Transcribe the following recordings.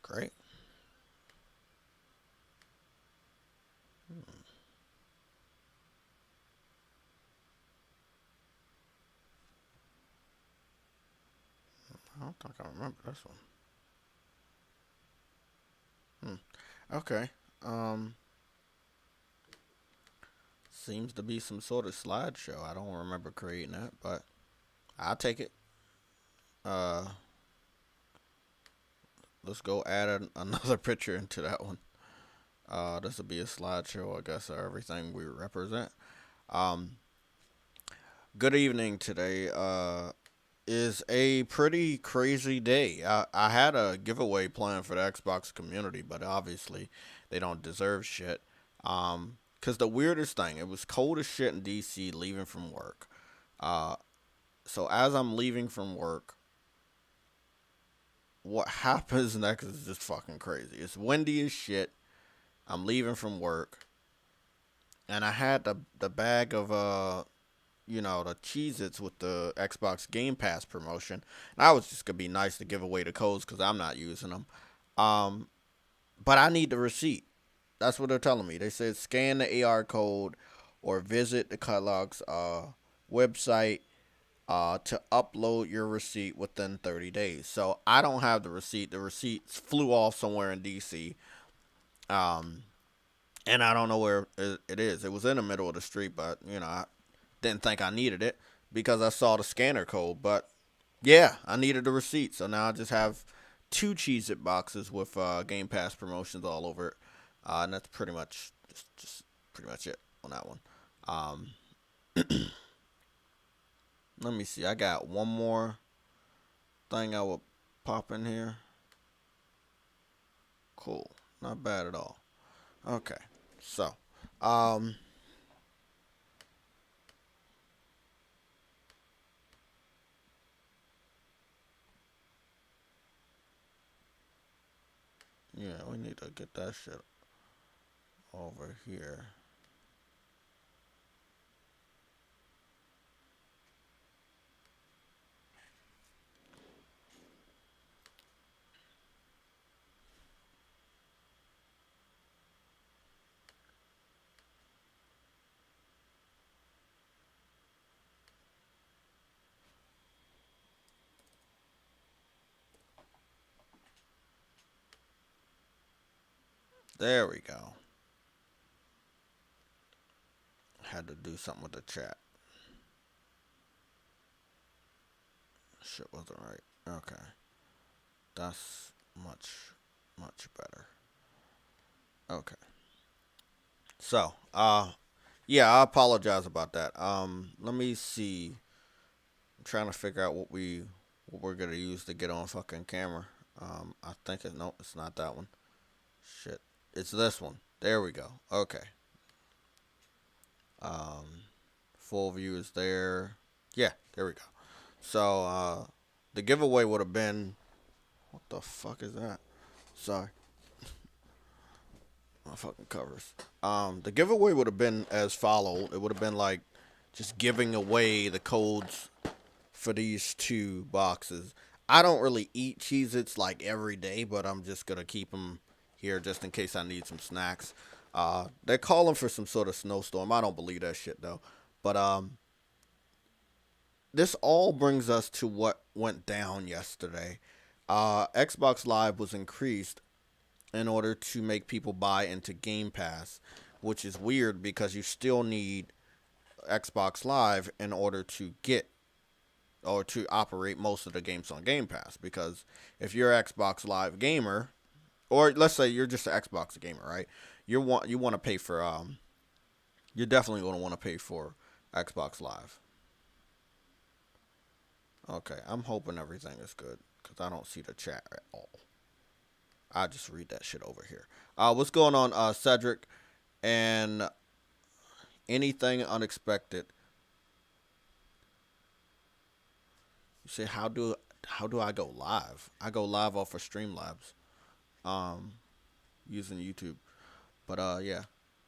Great. I don't think I remember this one. Okay. Um, Seems to be some sort of slideshow. I don't remember creating that, but I'll take it. Uh, let's go add another picture into that one. This will be a slideshow, I guess, of everything we represent. Um, Good evening today. Is a pretty crazy day. I had a giveaway planned for the Xbox community, but obviously they don't deserve shit. Cause the weirdest thing, it was cold as shit in DC leaving from work. Uh, so as I'm leaving from work, what happens next is just fucking crazy. It's windy as shit. I'm leaving from work, and I had the bag of the Cheez Its with the Xbox Game Pass promotion. And I was just gonna be nice to give away the codes because I'm not using them. Um, but I need the receipt. That's what they're telling me. They said scan the AR code or visit the Kellogg's website to upload your receipt within 30 days. So I don't have the receipt. The receipts flew off somewhere in DC. Um, and I don't know where it is. It was in the middle of the street, but I didn't think I needed it because I saw the scanner code. But yeah, I needed the receipt, so now I just have two Cheez It boxes with Game Pass promotions all over it, and that's pretty much just pretty much it on that one. Um, Let me see. I got one more thing I will pop in here. Cool, not bad at all. Okay, so um, yeah, we need to get that shit over here. There we go. Had to do something with the chat. Shit wasn't right. Okay. That's much better. Okay. So, yeah, I apologize about that. Let me see. I'm trying to figure out what we're gonna use to get on fucking camera. I think no, it's not that one. Shit, it's this one. There we go. Okay. Um, Full view is there. Yeah, there we go. So, the giveaway would have been. What the fuck is that? Sorry. My fucking covers. The giveaway would have been as followed. It would have been like just giving away the codes for these two boxes. I don't really eat Cheez Its like every day, but I'm just gonna keep them here just in case I need some snacks. They're calling for some sort of snowstorm. I don't believe that shit though. But this all brings us to what went down yesterday. Xbox Live was increased in order to make people buy into Game Pass, which is weird because you still need Xbox Live in order to get or to operate most of the games on Game Pass. Because if you're an Xbox Live gamer, or let's say you're just an Xbox gamer, right? You want to pay for you're definitely going to want to pay for Xbox Live. Okay, I'm hoping everything is good because I don't see the chat at all. I just read that shit over here. What's going on, Cedric? And anything unexpected? You say how do I go live? I go live off of Streamlabs, um, using YouTube. But yeah.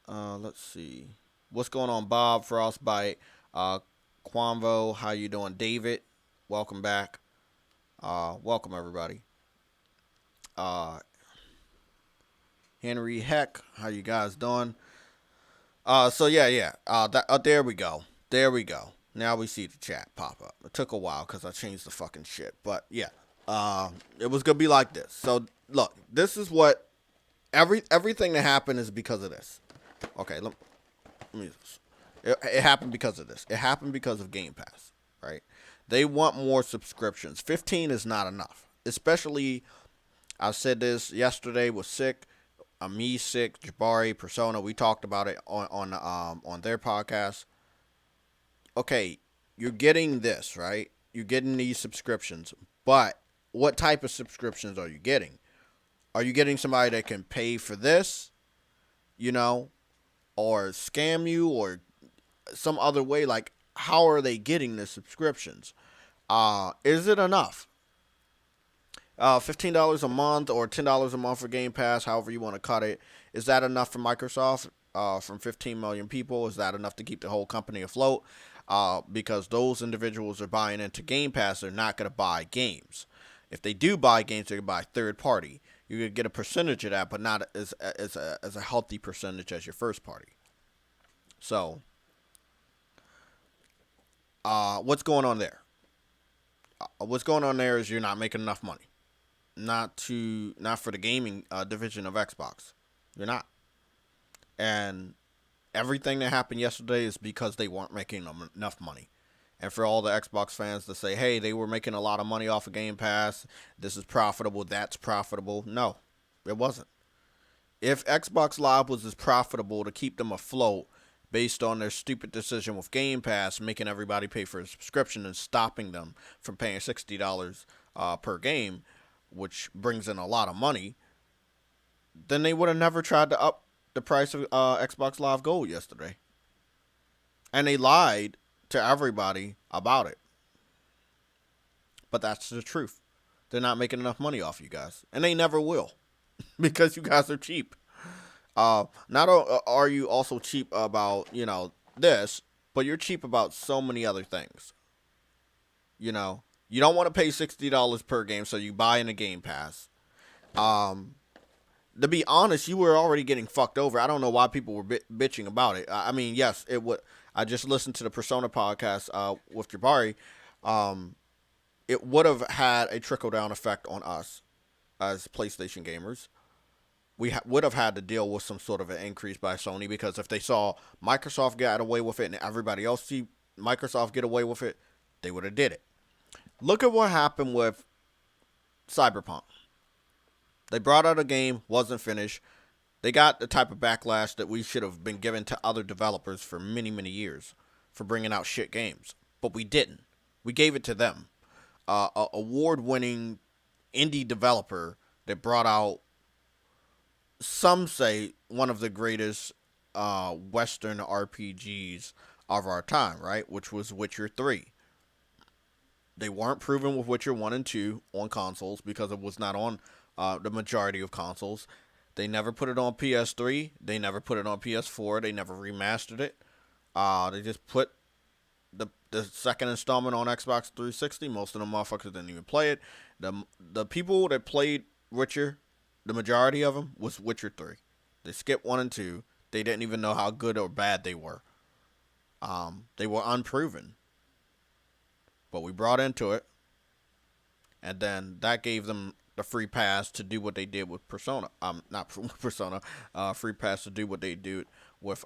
Let's see. What's going on, Bob Frostbite? Quanvo, how you doing, David? Welcome back. Welcome everybody. Uh, Henry Heck. How you guys doing? So yeah. There we go. There we go. Now we see the chat pop up. It took a while because I changed the fucking shit, but yeah. It was gonna be like this. So look, this is what everything that happened is because of this. Okay, let me. It happened because of this. It happened because of Game Pass, right? They want more subscriptions. 15 is not enough. Especially, I said this yesterday with Sick, me, Sick, Jabari, Persona. We talked about it on their podcast. Okay, you're getting this, right? You're getting these subscriptions, but what type of subscriptions are you getting? Are you getting somebody that can pay for this, you know, or scam you, or some other way? Like, how are they getting the subscriptions? Is it enough? $15 a month or $10 a month for Game Pass, however you want to cut it. Is that enough for Microsoft? From 15 million people, is that enough to keep the whole company afloat? Because those individuals are buying into Game Pass, they're not going to buy games. If they do buy games, they're going to buy third party. You're going to get a percentage of that, but not as a healthy percentage as your first party. So, what's going on there? What's going on there is you're not making enough money. Not for the gaming division of Xbox. You're not. And everything that happened yesterday is because they weren't making enough money. And for all the Xbox fans to say, hey, they were making a lot of money off of Game Pass, this is profitable, that's profitable. No, it wasn't. If Xbox Live was as profitable to keep them afloat based on their stupid decision with Game Pass, making everybody pay for a subscription and stopping them from paying $60 per game, which brings in a lot of money, then they would have never tried to up the price of Xbox Live Gold yesterday. And they lied to everybody about it. But that's the truth. They're not making enough money off you guys. And they never will. Because you guys are cheap. Not are you also cheap about, this, but you're cheap about so many other things. You don't want to pay $60 per game, so you buy in a Game Pass. To be honest, you were already getting fucked over. I don't know why people were bitching about it. I mean, yes, it would. I just listened to the Persona podcast with Jabari. It would have had a trickle-down effect on us as PlayStation gamers. We would have had to deal with some sort of an increase by Sony, because if they saw Microsoft get away with it and everybody else see Microsoft get away with it, they would have did it. Look at what happened with Cyberpunk. They brought out a game, wasn't finished. They got the type of backlash that we should have been given to other developers for many, many years for bringing out shit games. But we didn't. We gave it to them. A award-winning indie developer that brought out, some say, one of the greatest Western RPGs of our time, right? Which was Witcher 3. They weren't proven with Witcher 1 and 2 on consoles because it was not on the majority of consoles. They never put it on PS3. They never put it on PS4. They never remastered it. They just put the second installment on Xbox 360. Most of the motherfuckers didn't even play it. The people that played Witcher, the majority of them, was Witcher 3. They skipped 1 and 2. They didn't even know how good or bad they were. They were unproven. But we brought into it. And then that gave them the free pass to do what they did with Persona. Not Persona. Free pass to do what they did with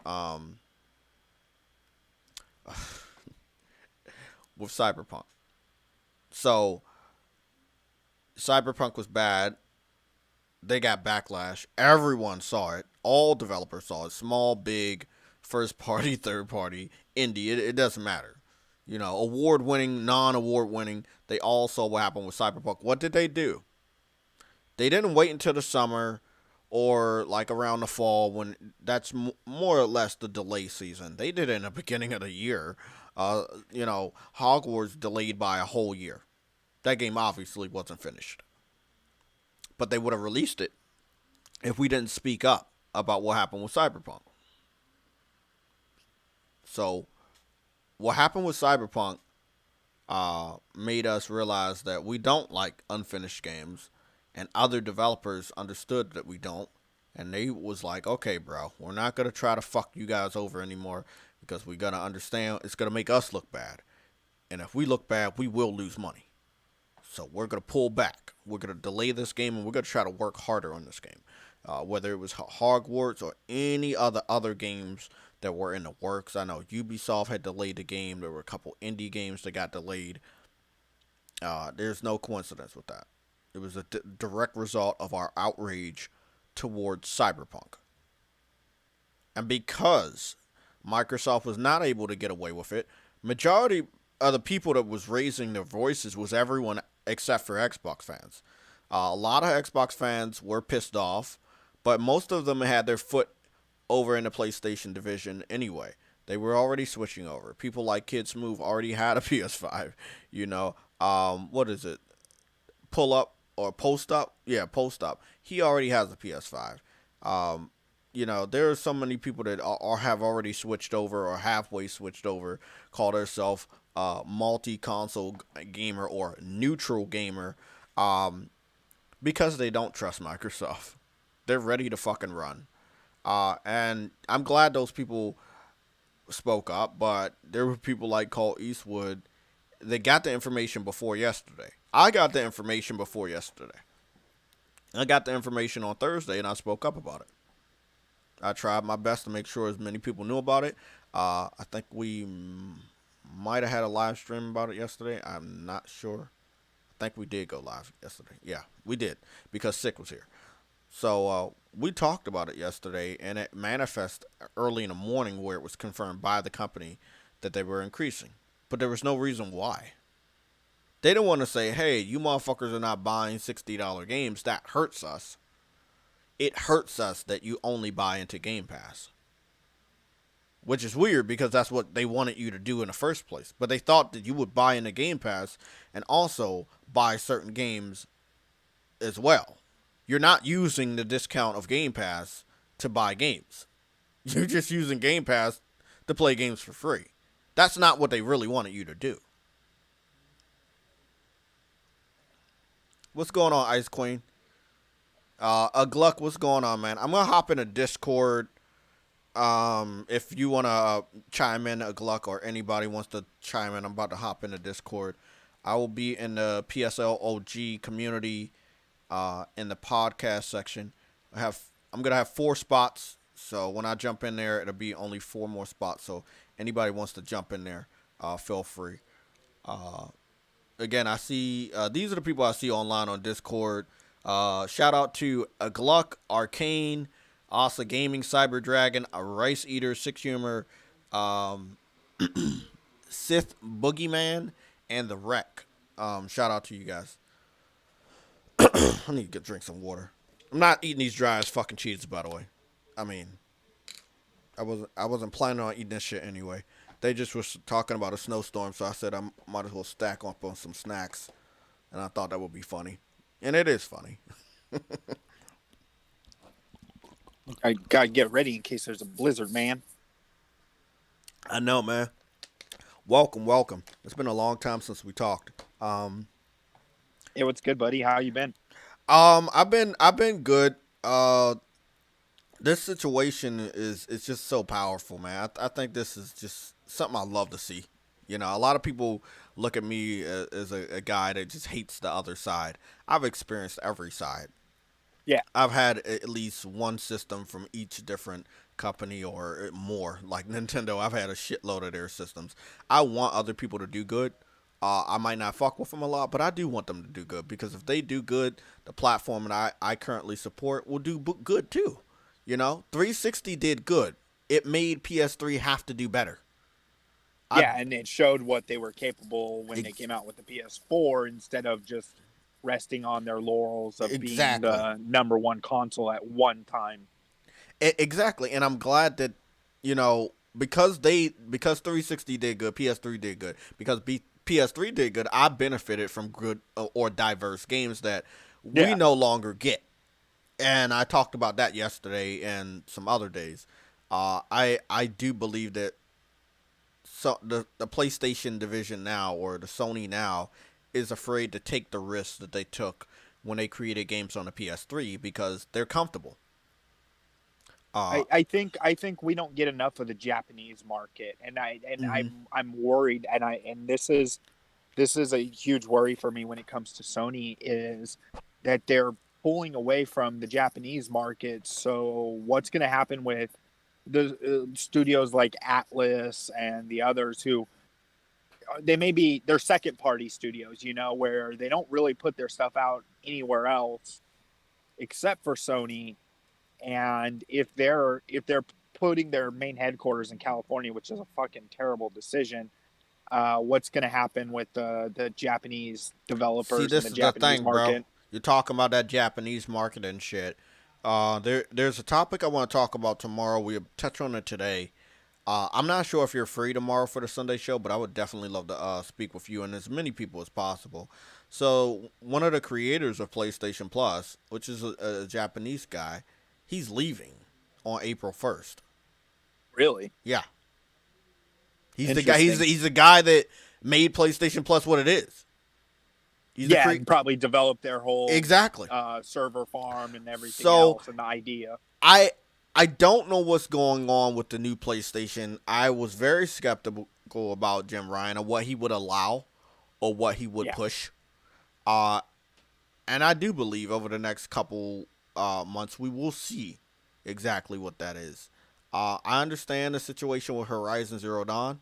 with Cyberpunk. So Cyberpunk was bad. They got backlash. Everyone saw it. All developers saw it. Small, big, first party, third party, indie. It doesn't matter. Award winning, non-award winning. They all saw what happened with Cyberpunk. What did they do? They didn't wait until the summer or like around the fall, when that's more or less the delay season. They did it in the beginning of the year. Hogwarts delayed by a whole year. That game obviously wasn't finished. But they would have released it if we didn't speak up about what happened with Cyberpunk. So, what happened with Cyberpunk made us realize that we don't like unfinished games, and other developers understood that we don't. And they was like, okay, bro, we're not gonna try to fuck you guys over anymore because we're gonna understand it's gonna make us look bad. And if we look bad, we will lose money. So we're gonna pull back. We're gonna delay this game, and we're gonna try to work harder on this game. Whether it was Hogwarts or any other games that were in the works. I know Ubisoft had delayed the game. There were a couple indie games that got delayed. There's no coincidence with that. It was a direct result of our outrage towards Cyberpunk. And because Microsoft was not able to get away with it, majority of the people that was raising their voices was everyone except for Xbox fans. A lot of Xbox fans were pissed off, but most of them had their foot over in the PlayStation division anyway. They were already switching over. People like Kid Smooth already had a PS5. You know, what is it? Pull up or post up? Yeah, post up. He already has a PS5. Um, there are so many people that have already switched over or halfway switched over, call themselves multi-console gamer or neutral gamer, because they don't trust Microsoft. They're ready to fucking run. And I'm glad those people spoke up, but there were people like Colt Eastwood. They got the information before yesterday. I got the information before yesterday. I got the information on Thursday, and I spoke up about it. I tried my best to make sure as many people knew about it. I think we might have had a live stream about it yesterday. I'm not sure. I think we did go live yesterday. Yeah, we did because Sick was here. So we talked about it yesterday, and it manifested early in the morning where it was confirmed by the company that they were increasing. But there was no reason why. They didn't want to say, hey, you motherfuckers are not buying $60 games. That hurts us. It hurts us that you only buy into Game Pass. Which is weird because that's what they wanted you to do in the first place. But they thought that you would buy into Game Pass and also buy certain games as well. You're not using the discount of Game Pass to buy games. You're just using Game Pass to play games for free. That's not what they really wanted you to do. What's going on, Ice Queen? Gluck, what's going on, man? I'm gonna hop in a Discord. If you wanna chime in, a Gluck, or anybody wants to chime in, I'm about to hop in the Discord. I will be in the PSLOG community, in the podcast section. I'm gonna have 4 spots. So when I jump in there, it'll be only 4 more spots. So anybody wants to jump in there, feel free. Again, I see these are the people I see online on Discord. Shout out to a Gluck, Arcane, Asa Gaming, Cyber Dragon, a Rice Eater, Six Humor, Sith Boogeyman, and the Wreck. Shout out to you guys. I need to drink some water. I'm not eating these dry as fucking cheeses, by the way. I mean, I wasn't planning on eating this shit anyway. They just was talking about a snowstorm, so I said I might as well stack up on some snacks, and I thought that would be funny, and it is funny. I gotta get ready in case there's a blizzard, man. I know, man. Welcome. It's been a long time since we talked. Hey, what's good, buddy? How you been? I've been good. This situation is just so powerful, man. I think this is just something I love to see. A lot of people look at me as a guy that just hates the other side. I've experienced every side. Yeah. I've had at least one system from each different company or more. Like Nintendo, I've had a shitload of their systems. I want other people to do good. I might not fuck with them a lot, but I do want them to do good because if they do good, the platform that I currently support will do good too. 360 did good. It made PS3 have to do better. Yeah, and it showed what they were capable when they came out with the PS4 instead of just resting on their laurels of being the number one console at one time. Exactly, and I'm glad that because 360 did good, PS3 did good. Because PS3 did good, I benefited from good or diverse games that we no longer get. And I talked about that yesterday and some other days. I do believe that the PlayStation division now, or the Sony now, is afraid to take the risks that they took when they created games on the PS3 because they're comfortable. Uh, I think we don't get enough of the Japanese market, and mhm. I'm worried, and this is a huge worry for me when it comes to Sony is that they're pulling away from the Japanese market. So what's going to happen with the studios like Atlas and the others who they may be they're second party studios, you know, where they don't really put their stuff out anywhere else except for Sony. And if they're putting their main headquarters in California, which is a fucking terrible decision, what's going to happen with the Japanese See, developers and the this is the Japanese thing, bro. market? You're talking about that Japanese market and shit. There's a topic I want to talk about tomorrow. We touch on it today. I'm not sure if you're free tomorrow for the Sunday show, but I would definitely love to speak with you and as many people as possible. So, one of the creators of PlayStation Plus, which is a Japanese guy, he's leaving on April 1st. Really Yeah, he's the guy. interesting. He's the guy that made PlayStation Plus what it is. He's the Yeah, and probably develop their whole exactly. server farm and everything So else and the idea. I I don't know what's going on with the new PlayStation. I was very skeptical about Jim Ryan and what he would allow or what he would Yeah. push. Uh, and I do believe over the next couple months we will see exactly what that is. I understand the situation with Horizon Zero Dawn,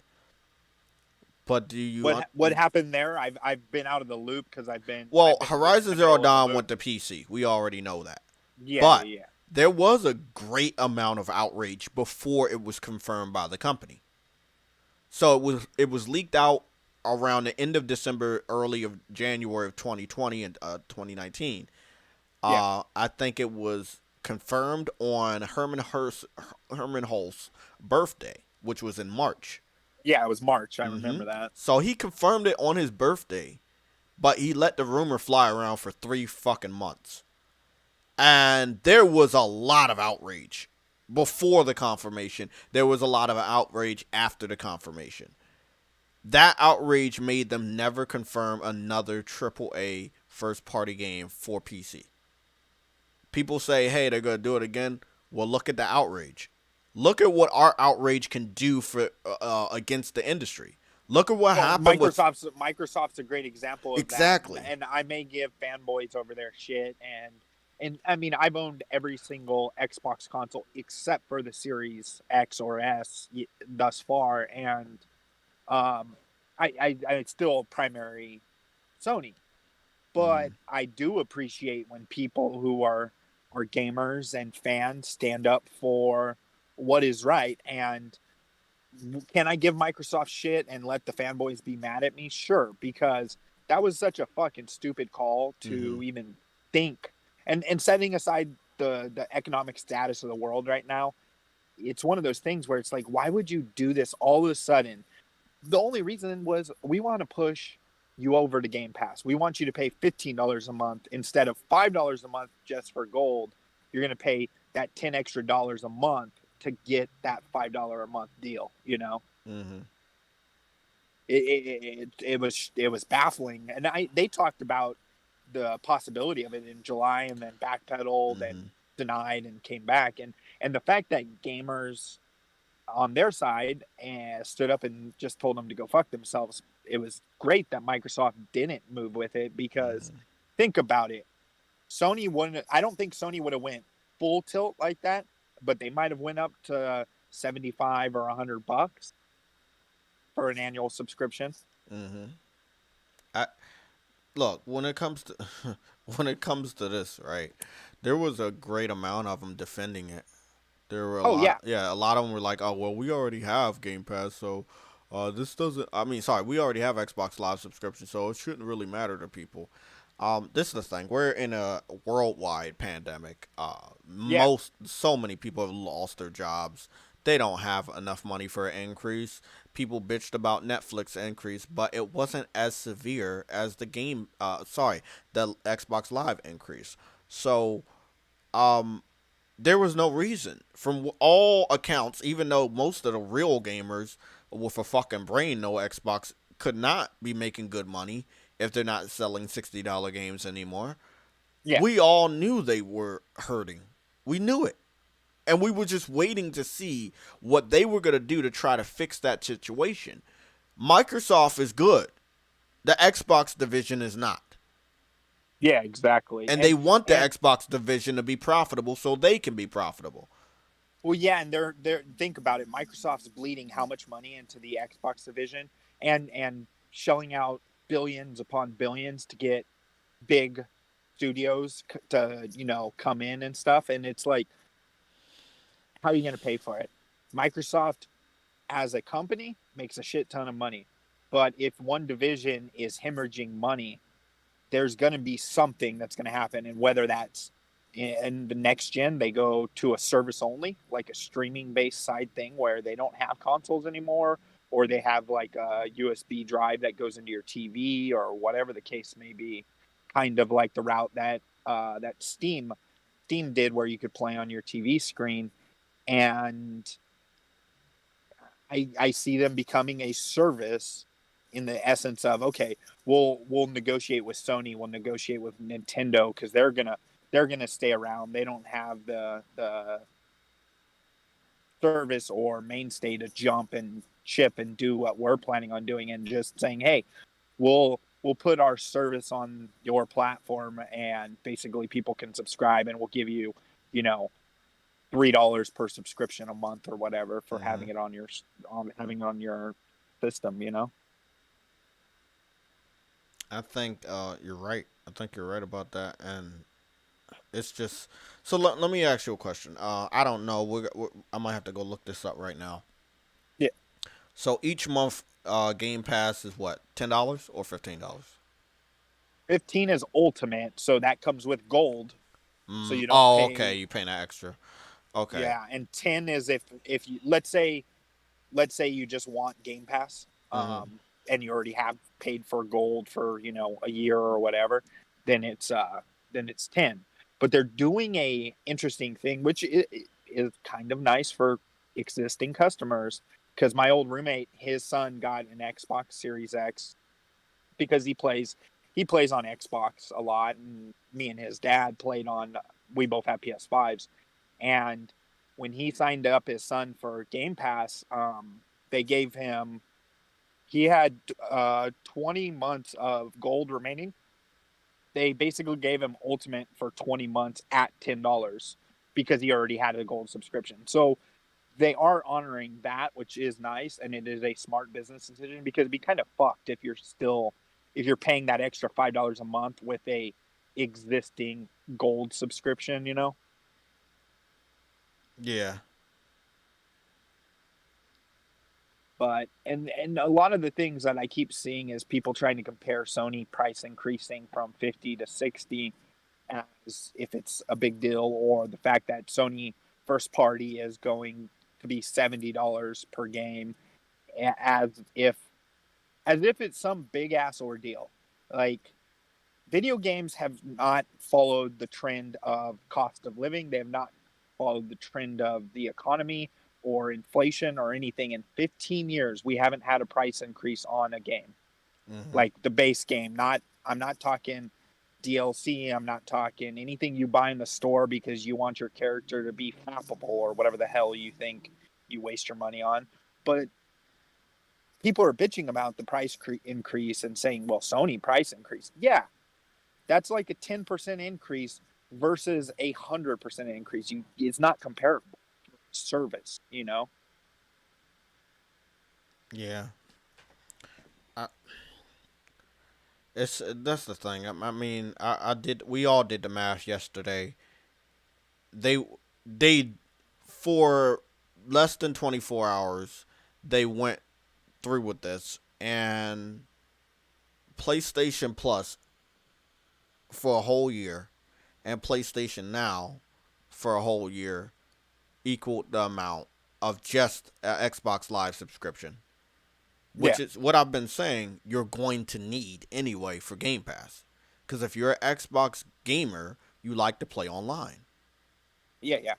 but do you? What happened there? I've been out of the loop because Well, I've been in Horizon the Zero middle of a Dawn move. went to PC. We already know that. Yeah, But yeah, there was a great amount of outrage before it was confirmed by the company. So it was leaked out around the end of December, early of January of 2020 and 2019. yeah, I think it was confirmed on Herman Hulst's birthday, which was in March. yeah. It was March. I hmm remember that. So he confirmed it on his birthday, but he let the rumor fly around for 3 fucking months. And there was a lot of outrage before the confirmation. There was a lot of outrage after the confirmation. That outrage made them never confirm another AAA first party game for PC. People say, hey, they're going to do it again. Well, look at the outrage. Look at what our outrage can do for against the industry. Look at what Well, happened with Microsoft's a great example of that, exactly. and I may give fanboys over their shit, and I mean I've owned every single Xbox console except for the Series X or S thus far, and um, I still primary Sony, but Mm-hmm. I do appreciate when people who are gamers and fans stand up for what is right. And can I give Microsoft shit and let the fanboys be mad at me? Sure, because that was such a fucking stupid call Mm-hmm. to even think. And setting aside the economic status of the world right now, it's one of those things where it's like, why would you do this all of a sudden? The only reason was we want to push you over to Game Pass. We want you to pay $15 a month instead of $5 a month just for gold. You're going to pay that 10 extra dollars a month to get that $5 a month deal, you know. Mm-hmm. It was baffling, and they talked about the possibility of it in July, and then backpedaled and Mm-hmm. denied and came back, and the fact that gamers on their side and stood up and just told them to go fuck themselves. It was great that Microsoft didn't move with it because Mm-hmm. think about it. Sony wouldn't. I don't think Sony would have went full tilt like that, but they might have went up to 75 or $100 for an annual subscription. Mm-hmm. I look when it comes to when it comes to this, right? There was a great amount of them defending it. There were a Oh lot, yeah, yeah, a lot of them were like, "Oh, well, we already have Game Pass, so this doesn't." I mean, sorry, we already have Xbox Live subscription, so it shouldn't really matter to people. This is the thing: we're in a worldwide pandemic. yeah, So many people have lost their jobs. They don't have enough money for an increase. People bitched about Netflix increase, but it wasn't as severe as the Xbox Live increase. So, um, there was no reason. From all accounts, even though most of the real gamers with a fucking brain know Xbox could not be making good money if they're not selling $60 games anymore, yeah. we all knew they were hurting. We knew it. And we were just waiting to see what they were going to do to try to fix that situation. Microsoft is good. The Xbox division is not. Yeah, exactly. And they want the And Xbox division to be profitable so they can be profitable. well, yeah, and they're think about it. Microsoft's bleeding how much money into the Xbox division, and shelling out billions upon billions to get big studios to come in and stuff. And it's like, how are you going to pay for it? Microsoft as a company makes a shit ton of money, but if one division is hemorrhaging money, there's going to be something that's going to happen. And whether that's in the next gen, they go to a service only, like a streaming based side thing where they don't have consoles anymore, or they have like a USB drive that goes into your TV or whatever the case may be, kind of like the route that that Steam did, where you could play on your TV screen. And I see them becoming a service in the essence of, okay, we'll negotiate with Sony, we'll negotiate with Nintendo, because they're gonna stay around. They don't have the service or mainstay to jump and ship and do what we're planning on doing, and just saying, hey, we'll put our service on your platform, and basically people can subscribe, and we'll give you, you know, $3 per subscription a month or whatever for Mm-hmm. having it on your system, I think you're right. I think you're right about that. And it's just. So let me ask you a question. I don't know. I might have to go look this up right now. Yeah. So each month, Game Pass is what, $10 or $15? 15 is ultimate, so that comes with gold, so you don't Oh, pay. okay. You paying that extra. Okay. Yeah, and 10 is if you, let's say you just want Game Pass, Mm-hmm. and you already have paid for gold for a year or whatever, then it's 10. But they're doing a interesting thing, which is kind of nice for existing customers, because my old roommate, his son got an Xbox Series X because he plays on Xbox a lot, and me and his dad played on. We both have PS5s, and when he signed up his son for Game Pass, they gave him. He had 20 months of gold remaining. They basically gave him Ultimate for 20 months at $10 because he already had a gold subscription. So they are honoring that, which is nice, and it is a smart business decision, because it'd be kind of fucked if you're paying that extra $5 a month with a existing gold subscription. Yeah. But and a lot of the things that I keep seeing is people trying to compare Sony price increasing from 50 to 60 as if it's a big deal, or the fact that Sony first party is going to be $70 per game, as if it's some big ass ordeal. Like, video games have not followed the trend of cost of living. They have not followed the trend of the economy or inflation or anything. In 15 years, we haven't had a price increase on a game, Mm-hmm. like the base game. I'm not talking DLC. I'm not talking anything you buy in the store because you want your character to be fappable or whatever the hell you think you waste your money on. But people are bitching about the price increase and saying, well, Sony price increase. Yeah, that's like a 10% increase versus 100% increase. It's not comparable service. Yeah. I, that's the thing. I mean, I did. We all did the math yesterday. They for less than 24 hours, they went through with this, and PlayStation Plus for a whole year and PlayStation Now for a whole year equaled the amount of just an Xbox Live subscription, which Yeah, is what I've been saying you're going to need anyway for Game Pass. Because if you're an Xbox gamer, you like to play online. yeah, yeah.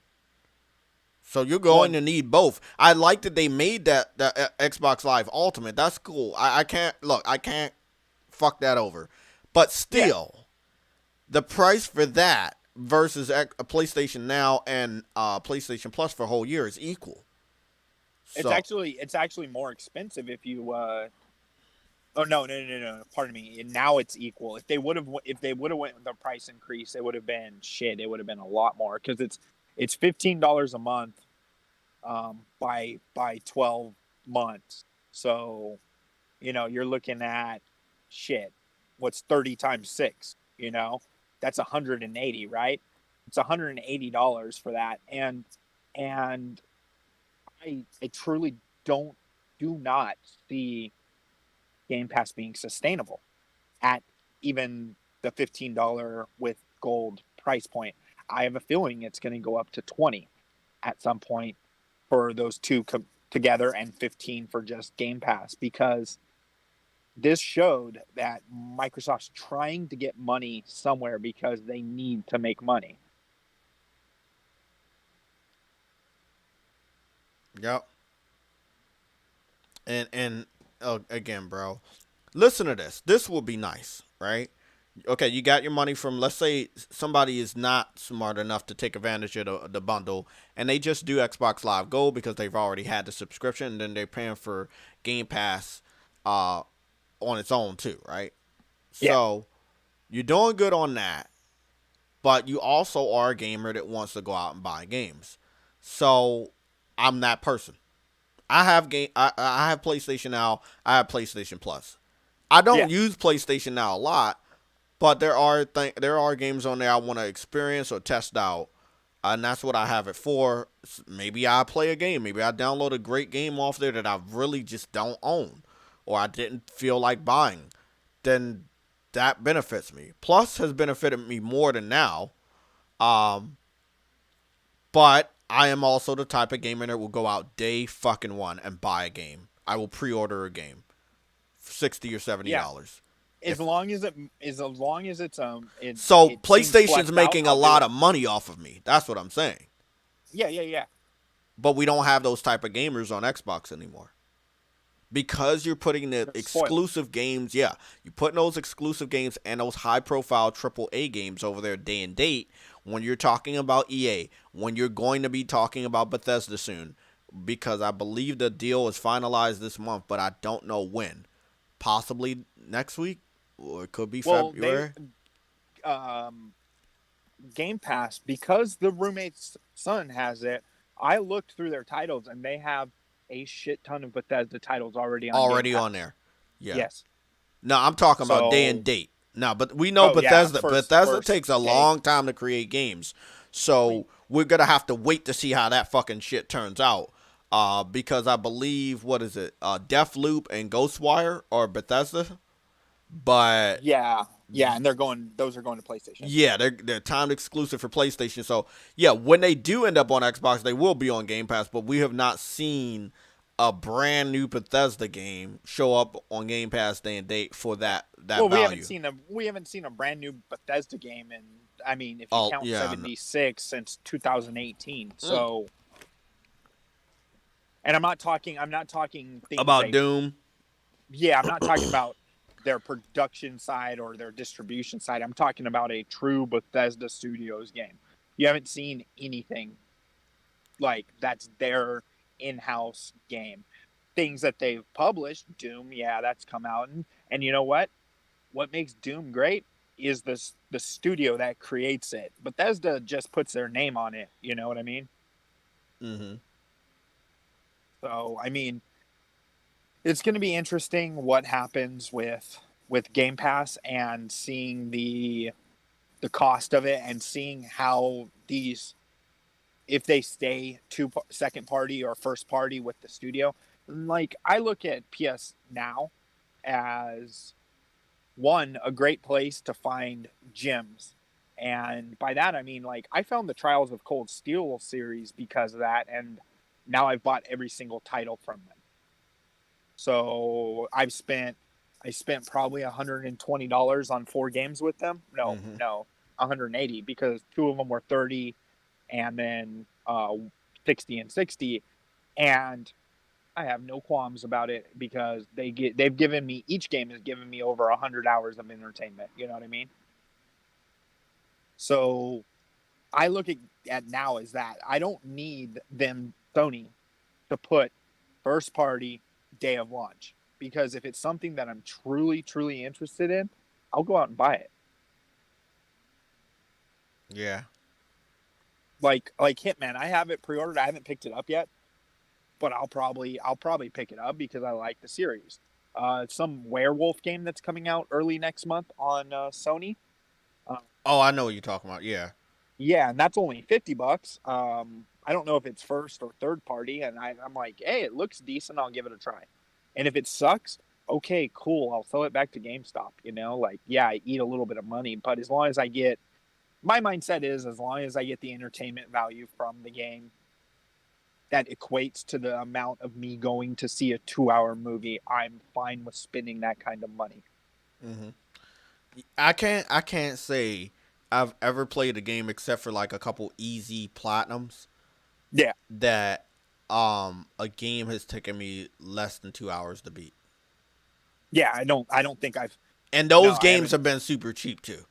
So you're going One, to need both. I like that they made that Xbox Live Ultimate. That's cool. I can't look. I can't fuck that over. But yeah, still, the price for that versus a PlayStation Now and PlayStation Plus for a whole year is equal. So It's actually more expensive if you oh no. Pardon me. Now it's equal. If they would have went with the price increase, it would have been shit. It would have been a lot more because it's $15 a month by 12 months. So, you're looking at shit. What's 30 times 6, That's 180, right? It's $180 for that. And I truly do not see Game Pass being sustainable at even the $15 with gold price point. I have a feeling it's going to go up to 20 at some point for those two together, and 15 for just Game Pass, because this showed that Microsoft's trying to get money somewhere because they need to make money. yep. And again, bro, listen to this. This will be nice, right? Okay, you got your money from, let's say somebody is not smart enough to take advantage of the bundle, and they just do Xbox Live Gold because they've already had the subscription, and then they're paying for Game Pass uh, on its own too, right? Yeah. So you're doing good on that, but you also are a gamer that wants to go out and buy games. So I'm that person. I have PlayStation Now. I have PlayStation Plus. I Yeah. don't use PlayStation Now a lot, but there are games on there I want to experience or test out, and that's what I have it for. Maybe I play a game. Maybe I download a great game off there that I really just don't own, or I didn't feel like buying. Then that benefits me. Plus has benefited me more than Now. Um, but I am also the type of gamer that will go out day fucking one and buy a game. I will pre-order a game, $60 or Yeah. $70. As If long as it's so, it seems PlayStation's fleshed out, making a I'll do lot it. of money off of me. That's what I'm saying. Yeah. But we don't have those type of gamers on Xbox anymore. Because you're putting the They're spoiled. exclusive games, yeah, you're putting those exclusive games and those high profile AAA games over there day and date when you're talking about EA, when you're going to be talking about Bethesda soon, because I believe the deal is finalized this month, but I don't know when. Possibly next week, or it could be Well, they February. um Game Pass, because the roommate's son has it. I looked through their titles, and they have a shit ton of Bethesda titles already on Game Already on Pass. there. Yeah. Yes. No, I'm talking about day and So, date. No, but we know oh yeah, Bethesda. Bethesda first takes a day. long time to create games, so we're gonna have to wait to see how that fucking shit turns out. Because I believe, what is it? Deathloop and Ghostwire are Bethesda, but Yeah, and those are going to PlayStation. yeah, they're timed exclusive for PlayStation. So yeah, when they do end up on Xbox, they will be on Game Pass. But we have not seen a brand new Bethesda game show up on Game Pass day and date for that Well, value. we haven't seen a brand new Bethesda game, and I mean, if you Oh count yeah, 76 since 2018. mm. So, and I'm not talking things About they Doom. yeah, I'm not talking about their production side or their distribution side. I'm talking about a true Bethesda Studios game. You haven't seen anything like that's their in-house game. Things that they've published, Doom, yeah, that's come out, and you know what? What makes Doom great is the studio that creates it. Bethesda just puts their name on it. You know what I mean? Mm-hmm. So I mean, it's going to be interesting what happens with Game Pass, and seeing the cost of it, and seeing how these, if they stay second party or first party with the studio. Like, I look at PS Now as one, a great place to find gems. And by that I mean, like, I found the Trials of Cold Steel series because of that, and now I've bought every single title from them. So I spent probably $120 on 4 games with them. Mm-hmm. No, 180, because two of them were 30, and then 60 and 60, and I have no qualms about it because they've given me, each game has given me over 100 hours of entertainment. You know what I mean? So I look at now as that I don't need them Sony to put first party day of launch, because if it's something that I'm truly interested in, I'll go out and buy it. Yeah. Like Hitman, I have it pre-ordered. I haven't picked it up yet, but I'll probably pick it up because I like the series. Some werewolf game that's coming out early next month on Sony. Uh, Oh, I know what you're talking about. Yeah. yeah, and that's only $50. I don't know if it's first or third party, and I'm like, hey, it looks decent. I'll give it a try. And if it sucks, okay, cool. I'll throw it back to GameStop. You know, like yeah, I eat a little bit of money, but as long as I get, my mindset is as long as I get the entertainment value from the game that equates to the amount of me going to see a 2 hour movie, I'm fine with spending that kind of money. Hmm. I can't say I've ever played a game except for like a couple easy platinums Yeah, that a game has taken me less than 2 hours to beat. yeah. I don't think I've. And No, those I games haven't. have been super cheap too.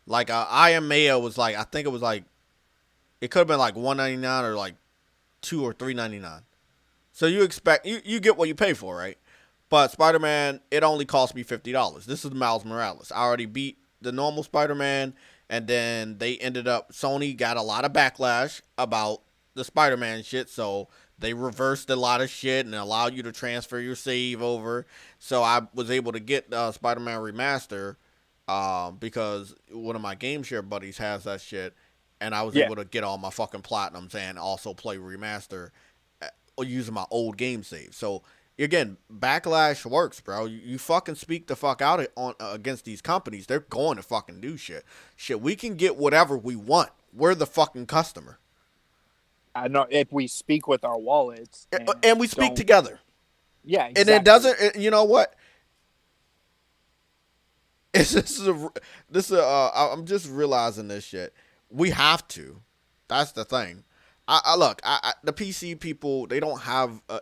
Like I Am Mayo was like, I think it was like, it could have been like 199 or like 2 or 3.99. So you expect you get what you pay for, right? But Spider Man, it only cost me $50. This is Miles Morales. I already beat the normal Spider Man, and then they ended up, Sony got a lot of backlash about the Spider Man shit, so they reversed a lot of shit and allowed you to transfer your save over. So I was able to get Spider Man Remaster, because one of my game share buddies has that shit, and I was Yeah, able to get all my fucking platinums and also play Remaster using my old game save. So again, backlash works, bro. You fucking speak the fuck out on against these companies. They're going to fucking do shit. Shit, we can get whatever we want. We're the fucking customer, I know if we speak with our wallets and and we speak don't. together. Yeah, And it exactly. doesn't. You know what? It's I'm just realizing this shit. We have to. That's the thing. I look. The PC people, they don't have a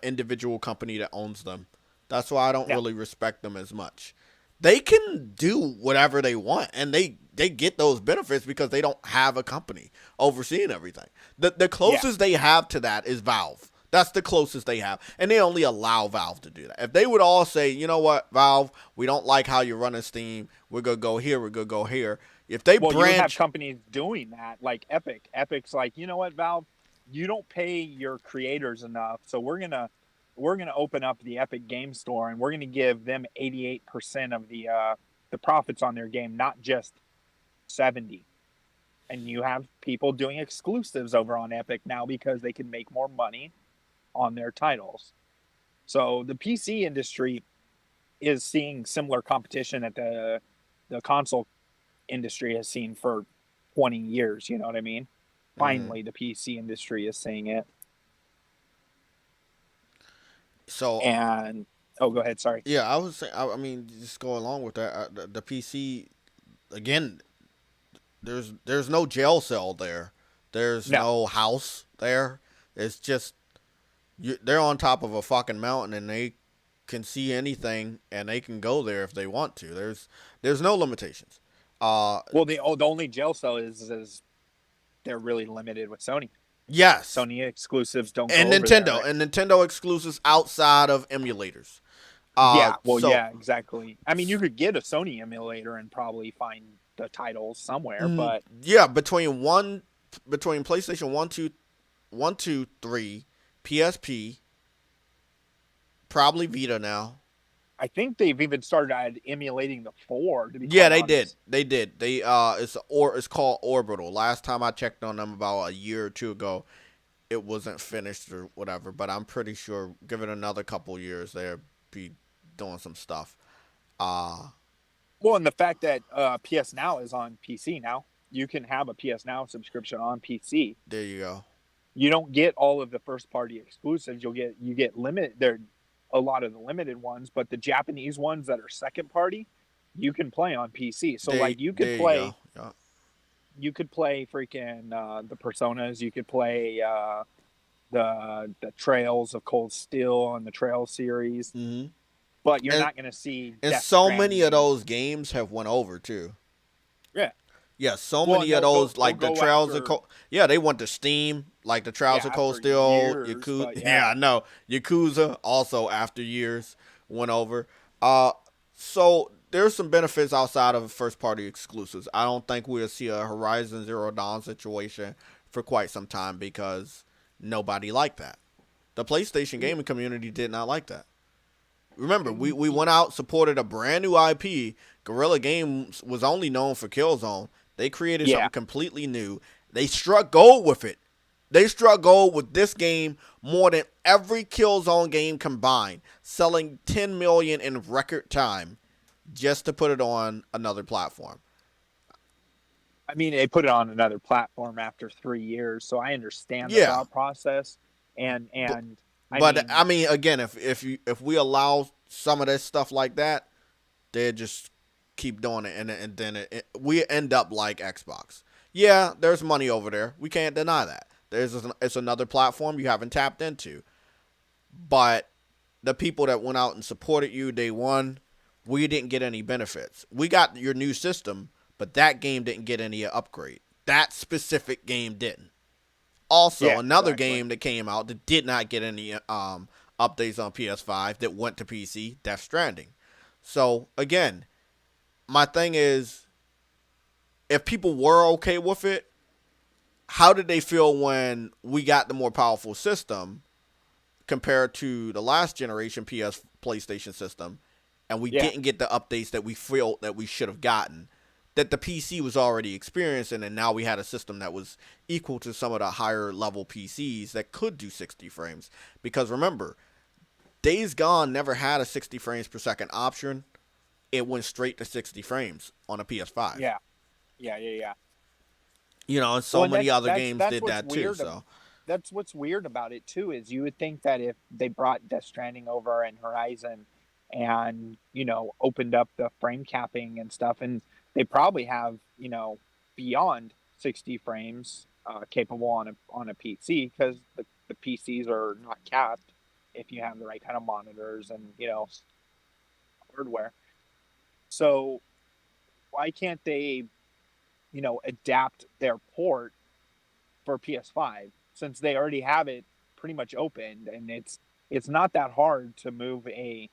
individual company that owns them. That's why I don't No, really respect them as much. They can do whatever they want, and they get those benefits because they don't have a company overseeing everything. The yeah. closest they have to that is Valve. That's the closest they have. And they only allow Valve to do that. If they would all say, you know what, Valve, we don't like how you're running Steam. We're going to go here. We're going to go here. If they Well, you would have branch. companies doing that, like Epic. Epic's like, you know what, Valve, you don't pay your creators enough, so we're gonna open up the Epic Game Store and we're gonna give them 88% of the profits on their game, not just 70. And you have people doing exclusives over on Epic now because they can make more money on their titles. So the PC industry is seeing similar competition that the console industry has seen for 20 years. You know what I mean? Mm, Finally, the PC industry is seeing it. so, And oh, go ahead. Sorry. yeah, I was saying, I mean, just go along with that. The PC, again, there's no jail cell there. There's No. no house there. It's just, they're on top of a fucking mountain and they can see anything and they can go there if they want to. There's no limitations. Uh, Well, the only jail cell is they're really limited with Sony. yes, Sony exclusives don't and go over there, Nintendo right? and Nintendo exclusives outside of emulators. Yeah. Well, So yeah, exactly. I mean, you could get a Sony emulator and probably find the titles somewhere, but yeah, between PlayStation 1, 2, 3, PSP, probably Vita now. I think they've even started emulating the four. To be Yeah, quite they did. honest, They did. It's called Orbital. Last time I checked on them about a year or two ago, it wasn't finished or whatever. But I'm pretty sure, give it another couple years, they'll be doing some stuff. Uh well, and the fact that PS Now is on PC now, you can have a PS Now subscription on PC. there you go. You don't get all of the first party exclusives. You get limited. There, a lot of the limited ones, but the Japanese ones that are second party, you can play on PC. So like There you go. Yeah. you could play freaking the Personas. You could play the Trails of Cold Steel and the Trail series, Hmm. but you're And not going to see and Death so many of Stranding. those games have went over too. Yeah, Yeah, so Well, many and of those, they'll like the go Trials of after, Cold. Yeah, they went to Steam, like the Trials yeah, of Cold after Steel, years, Yakuza. but Yeah, yeah. I know. Yakuza also after years went over. Uh, so there's some benefits outside of first party exclusives. I don't think we'll see a Horizon Zero Dawn situation for quite some time because nobody liked that. The PlayStation gaming community did not like that. Remember, we went out, supported a brand new IP. Guerrilla Games was only known for Killzone. They created Yeah. something completely new. They struck gold with it. They struck gold with this game more than every Killzone game combined, selling 10 million in record time just to put it on another platform. I mean, they put it on another platform after 3 years, so I understand the Yeah, thought process. but And I but I mean, mean, again, if we allow some of this stuff like that, they just keep doing it, and then we end up like Xbox. Yeah, there's money over there. We can't deny that. It's another platform you haven't tapped into, but the people that went out and supported you day one, we didn't get any benefits. We got your new system, but that game didn't get any upgrade. That specific game didn't. Also, yeah, another exactly. game that came out that did not get any updates on PS5 that went to PC, Death Stranding. So again, my thing is, if people were okay with it, how did they feel when we got the more powerful system compared to the last generation PS PlayStation system, and we Yeah, didn't get the updates that we felt that we should have gotten, that the PC was already experiencing, and now we had a system that was equal to some of the higher level PCs that could do 60 frames. Because remember, Days Gone never had a 60 frames per second option. It went straight to 60 frames on a PS5. yeah, yeah. You know, and Well, so and many other that's games that's did what's that too. weird. So That's what's weird about it too is you would think that if they brought Death Stranding over and Horizon, and opened up the frame capping and stuff, and they probably have beyond 60 frames capable on a PC, because the PCs are not capped if you have the right kind of monitors and hardware. So why can't they adapt their port for PS5, since they already have it pretty much opened, and it's not that hard to move a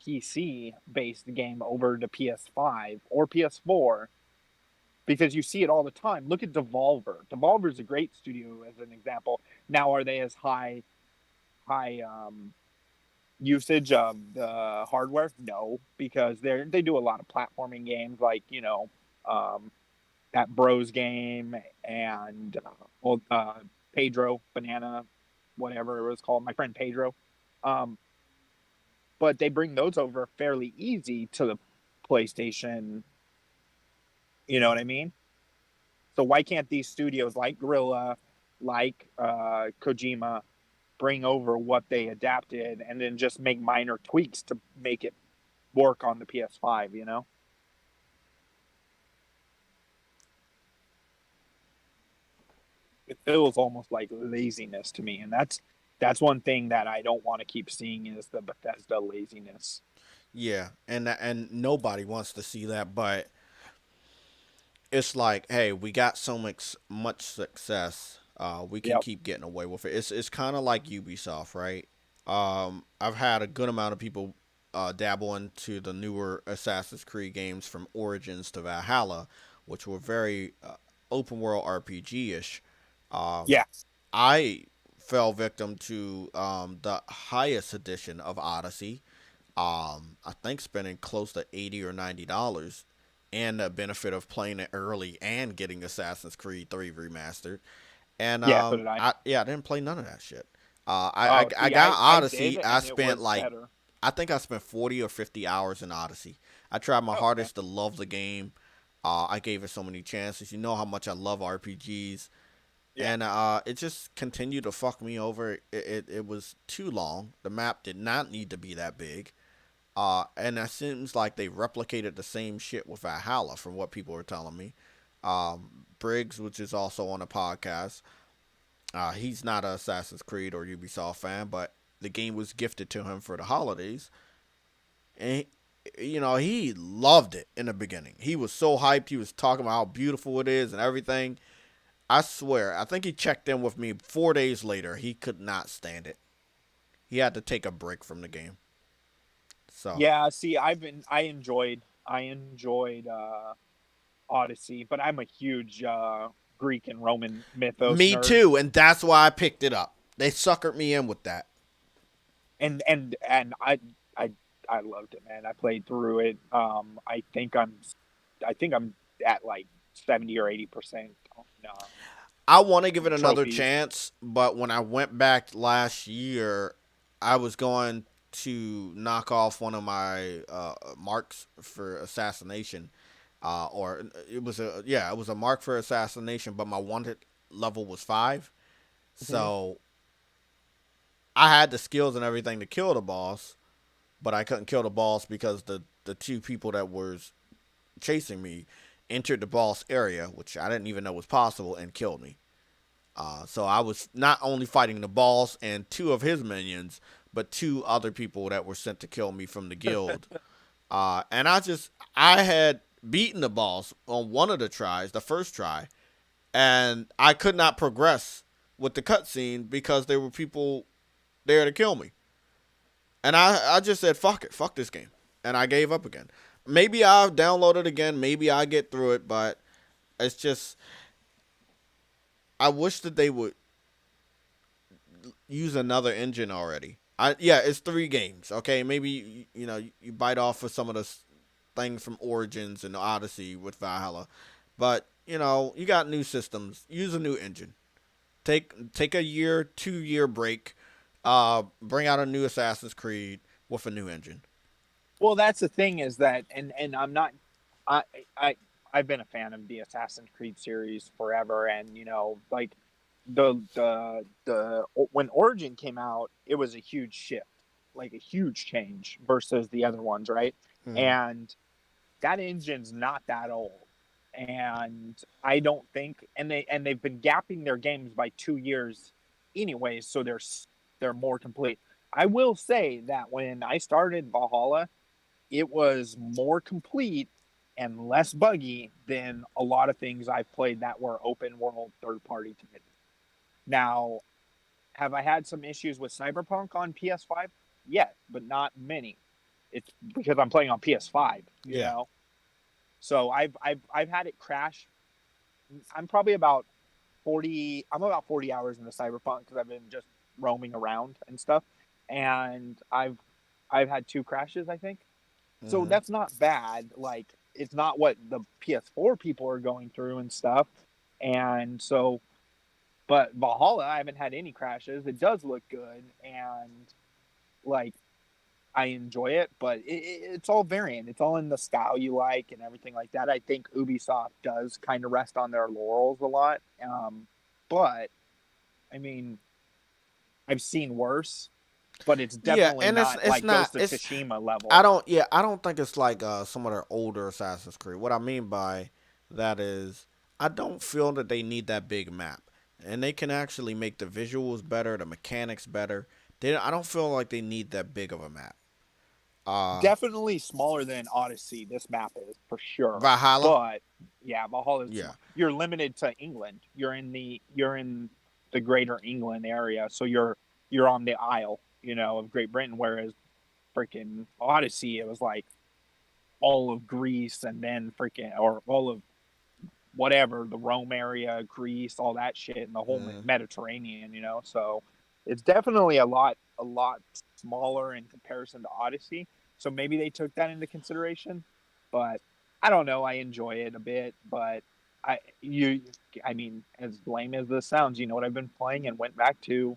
PC based game over to PS5 or PS4, because you see it all the time. Look at Devolver. Devolver is a great studio as an example. Now, are they as high usage of the hardware? No, because they do a lot of platforming games, like um, that Bros game, and Pedro Banana, whatever it was called, my friend Pedro. Um, but they bring those over fairly easy to the PlayStation. You know what I mean? So why can't these studios like Gorilla, like Kojima, bring over what they adapted and then just make minor tweaks to make it work on the PS5? It feels almost like laziness to me, and that's one thing that I don't want to keep seeing, is the Bethesda laziness. yeah, and nobody wants to see that, but it's like, hey, we got so much success. We can Yep. keep getting away with it. It's kind of like Ubisoft, right? I've had a good amount of people dabble into the newer Assassin's Creed games from Origins to Valhalla, which were very open world RPG ish. Um, Yeah. I fell victim to the highest edition of Odyssey. I think spending close to $80 or $90, and the benefit of playing it early and getting Assassin's Creed 3 remastered. And Yeah. So did I. I didn't play none of that shit. Oh, I see, got I did, Odyssey. I and it spent was like, better. I think I spent 40 or 50 hours in Odyssey. I tried my Oh, okay. hardest to love the game. I gave it so many chances. You know how much I love RPGs, Yeah. and it just continued to fuck me over. It was too long. The map did not need to be that big. And it seems like they replicated the same shit with Valhalla, from what people are telling me. Briggs, which is also on the podcast, he's not an Assassin's Creed or Ubisoft fan, but the game was gifted to him for the holidays, and he loved it in the beginning. He was so hyped. He was talking about how beautiful it is and everything. I swear, I think he checked in with me 4 days later. He could not stand it. He had to take a break from the game. So, Yeah, see, I enjoyed Odyssey, but I'm a huge Greek and Roman mythos me nerd. too, and that's why I picked it up. They suckered me in with that. And I I loved it, man. I played through it. I think I'm at like 70 or 80% on I want to give it another trophies. chance, but when I went back last year, I was going to knock off one of my marks for assassination, or it was a mark for assassination, but my wanted level was 5, Mm-hmm. so I had the skills and everything to kill the boss, but I couldn't kill the boss because the two people that were chasing me entered the boss area, which I didn't even know was possible, and killed me. So I was not only fighting the boss and two of his minions, but two other people that were sent to kill me from the guild. And I had beaten the boss on one of the tries, the first try, and I could not progress with the cutscene because there were people there to kill me. And I just said, fuck it, fuck this game. And I gave up again. Maybe I'll download it again. Maybe I'll get through it, but it's just, I wish that they would use another engine already. It's 3 games. Okay, maybe you bite off for some of the things from Origins and Odyssey with Valhalla, but you got new systems. Use a new engine. Take a year, 2 year break. Bring out a new Assassin's Creed with a new engine. Well, that's the thing is that, and I'm not, I I I've been a fan of the Assassin's Creed series forever, and like the when Origin came out, it was a huge shift, like a huge change versus the other ones, right? Mm-hmm. And that engine's not that old, and I don't think, and they've been gapping their games by 2 years, anyways, so they're more complete. I will say that when I started Valhalla, it was more complete and less buggy than a lot of things I've played that were open world third party titles. Now, have I had some issues with Cyberpunk on PS5? Yes, but not many. It's because I'm playing on PS5, Yeah. So I've had it crash. I'm probably about 40. I'm about 40 hours into Cyberpunk because I've been just roaming around and stuff, and I've had 2 crashes, I think. So Mm-hmm. that's not bad. Like, it's not what the PS4 people are going through and stuff. And so, but Valhalla, I haven't had any crashes. It does look good, and like I enjoy it, but it's all variant. It's all in the style you like and everything like that. I think Ubisoft does kind of rest on their laurels a lot. But I mean, I've seen worse, but it's Yeah, definitely and not it's like not Ghost of it's Tsushima level. I don't think it's like some of their older Assassin's Creed. What I mean by that is I don't feel that they need that big map. And they can actually make the visuals better, the mechanics better. I don't feel like they need that big of a map. Uh Definitely smaller than Odyssey. This map is for sure, Valhalla? but yeah, Valhalla is Yeah. small. You're limited to England. You're in the Greater England area, so you're on the Isle, of Great Britain. Whereas freaking Odyssey, it was like all of Greece, and then freaking or all of whatever, the Rome area, Greece, all that shit, and the whole Mm. Mediterranean. So it's definitely a lot smaller in comparison to Odyssey. So maybe they took that into consideration, but I don't know. I enjoy it a bit, but I you I mean, as lame as this sounds, you know what I've been playing and went back to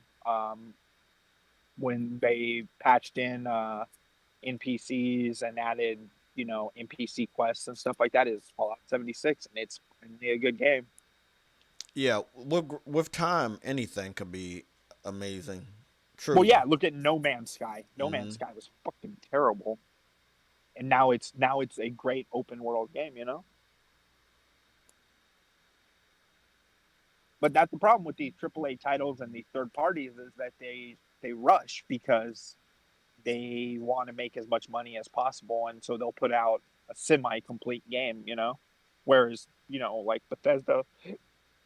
when they patched in NPCs and added NPC quests and stuff like that is Fallout 76, and it's really a good game. Yeah, with time anything could be amazing. Well, Truly. yeah, look at No Man's Sky. No Man's Mhm. Sky was fucking terrible, and now it's a great open world game. But that's the problem with these AAA titles and these third parties is that they rush because they want to make as much money as possible, and so they'll put out a semi-complete game, whereas like Bethesda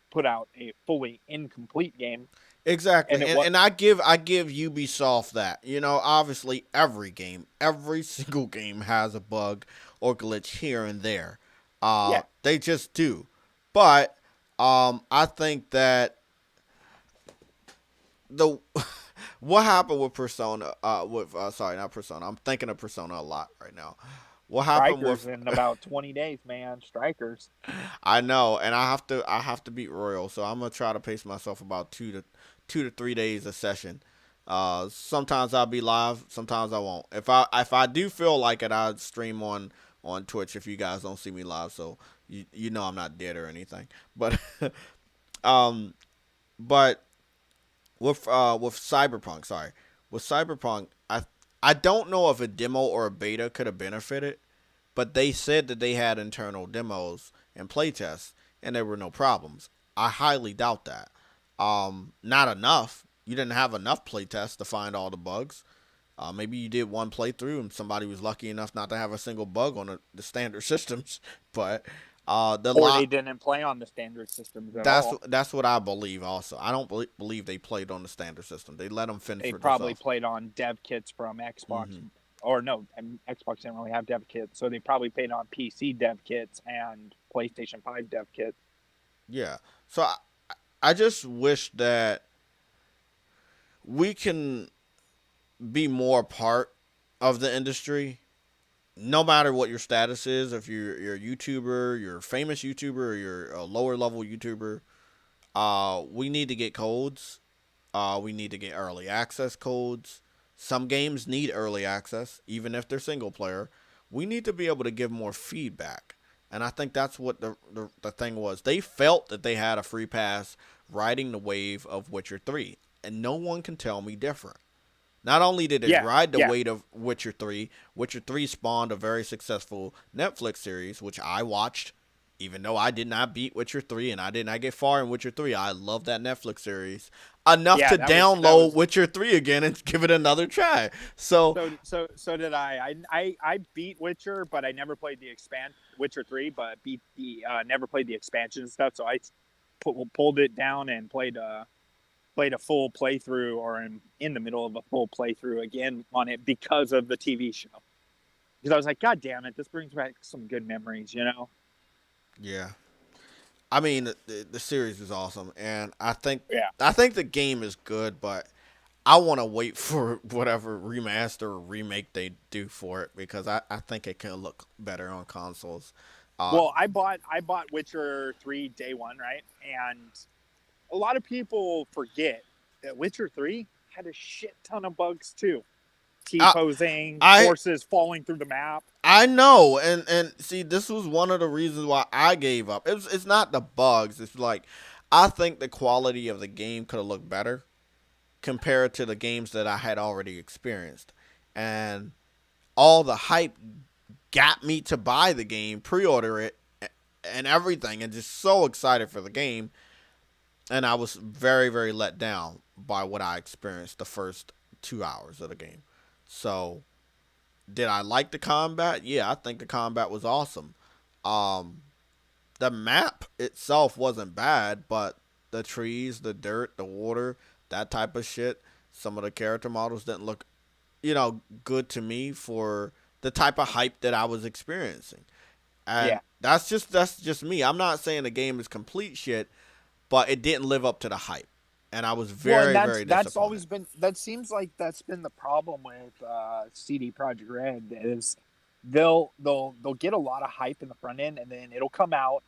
put out a fully incomplete game, Exactly, and it was and I give Ubisoft that. Obviously every single game has a bug or glitch here and there. yeah, They just do. But I think that the what happened with Persona, with sorry, not Persona. I'm thinking of Persona a lot right now. What happened Strikers with in about 20 days, man. Strikers. I know, and I have to beat Royal, so I'm gonna try to pace myself about 2 to 3 days a session. Sometimes I'll be live, sometimes I won't. If I do feel like it, I'll stream on Twitch if you guys don't see me live, so you know I'm not dead or anything. But um, but with Cyberpunk, sorry, with Cyberpunk, I don't know if a demo or a beta could have benefited, but they said that they had internal demos and playtests, and there were no problems. I highly doubt that. Not enough. You didn't have enough playtests to find all the bugs. Maybe you did one playthrough and somebody was lucky enough not to have a single bug on the standard systems. But the Or they lot didn't play on the standard systems at that's all. that's what I believe. Also, I don't believe they played on the standard system. They let them fend They for probably themselves. played on dev kits from Xbox. Hmm. Or no, Xbox didn't really have dev kits. So they probably played on PC dev kits and PlayStation 5 dev kits. Yeah. So I just wish that we can be more a part of the industry, no matter what your status is. If you're a YouTuber, you're a famous YouTuber, or you're a lower level YouTuber, we need to get codes. We need to get early access codes. Some games need early access, even if they're single player. We need to be able to give more feedback. And I think that's what the thing was. They felt that they had a free pass riding the wave of Witcher 3. And no one can tell me different. Not only did it Yeah, ride the yeah, weight of Witcher 3, Witcher 3 spawned a very successful Netflix series, which I watched, even though I did not beat Witcher 3 and I did not get far in Witcher 3. I love that Netflix series enough yeah. to That download was Witcher 3 again and give it another try. So, so did I. I beat Witcher, but I never played the Witcher 3, but beat the never played the expansion stuff. So I pulled it down and played a full playthrough, or in the middle of a full playthrough again on it because of the TV show. Because I was like, God damn it, this brings back some good memories. yeah. I mean, the series is awesome, and I think Yeah. I think the game is good, but I want to wait for whatever remaster or remake they do for it because I think it can look better on consoles. Uh, Well, I bought Witcher 3 day one, right? And a lot of people forget that Witcher 3 had a shit ton of bugs too. I T-posing, I horses falling through the map. I know, and see, this was one of the reasons why I gave up. It's not the bugs. It's like I think the quality of the game could have looked better compared to the games that I had already experienced, and all the hype got me to buy the game, pre-order it, and everything, and just so excited for the game. And I was very, very let down by what I experienced the first 2 hours of the game. So, did I like the combat? Yeah, I think the combat was awesome. Um, the map itself wasn't bad, but the trees, the dirt, the water, that type of shit, some of the character models didn't look, good to me for the type of hype that I was experiencing. And Yeah. that's just me. I'm not saying the game is complete shit, but it didn't live up to the hype, and I was Well, and very, very that's disappointed. always been that seems like that's been the problem with CD Projekt Red is they'll get a lot of hype in the front end, and then it'll come out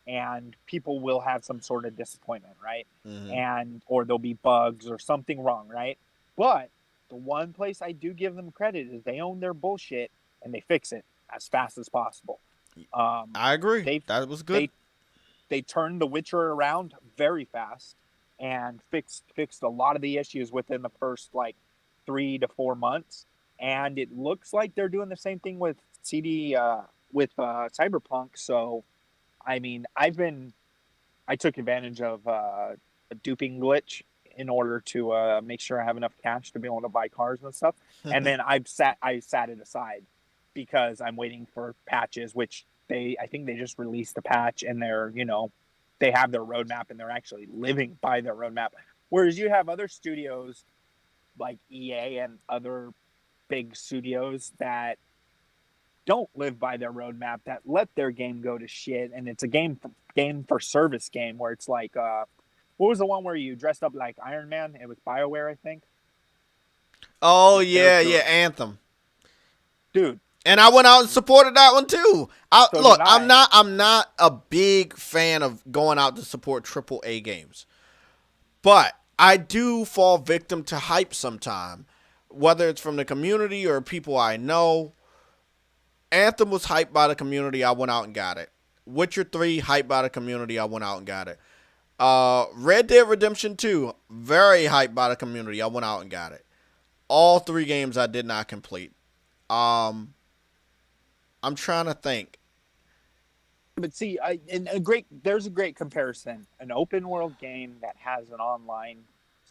and people will have some sort of disappointment, right? Hmm. And or there'll be bugs or something wrong, right? But the one place I do give them credit is they own their bullshit and they fix it as fast as possible. Um, I agree. they That was good. they they turned The Witcher around very fast and fixed a lot of the issues within the first like 3 to 4 months. And it looks like they're doing the same thing with Cyberpunk. So I mean, I took advantage of a duping glitch in order to make sure I have enough cash to be able to buy cars and stuff. And then I sat it aside because I'm waiting for patches, which I think they just released a patch, and they have their roadmap and they're actually living by their roadmap. Whereas you have other studios like EA and other big studios that don't live by their roadmap, that let their game go to shit, and it's a game for service game where it's like what was the one where you dressed up like Iron Man? It was BioWare, I think. Oh Your yeah, character, yeah, Anthem. dude. And I went out and supported that one too. So Look, did I'm I. not a big fan of going out to support AAA games, but I do fall victim to hype sometime, whether it's from the community or people I know. Anthem was hyped by the community. I went out and got it. Witcher 3 hyped by the community. I went out and got it. Red Dead Redemption 2 very hyped by the community. I went out and got it. All three games I did not complete. I'm trying to think. But see, there's a great comparison. An open world game that has an online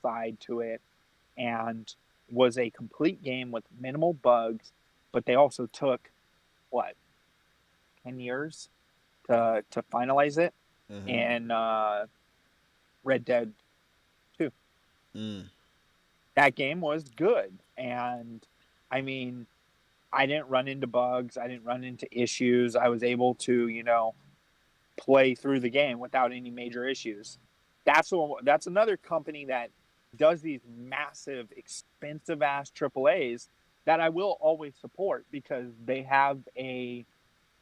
side to it and was a complete game with minimal bugs, but they also took what 10 years to finalize it Mm-hmm. in Red Dead 2. Mm. That game was good, and I mean, I didn't run into bugs, I didn't run into issues. I was able to, play through the game without any major issues. That's another company that does these massive, expensive ass AAAs that I will always support because they have a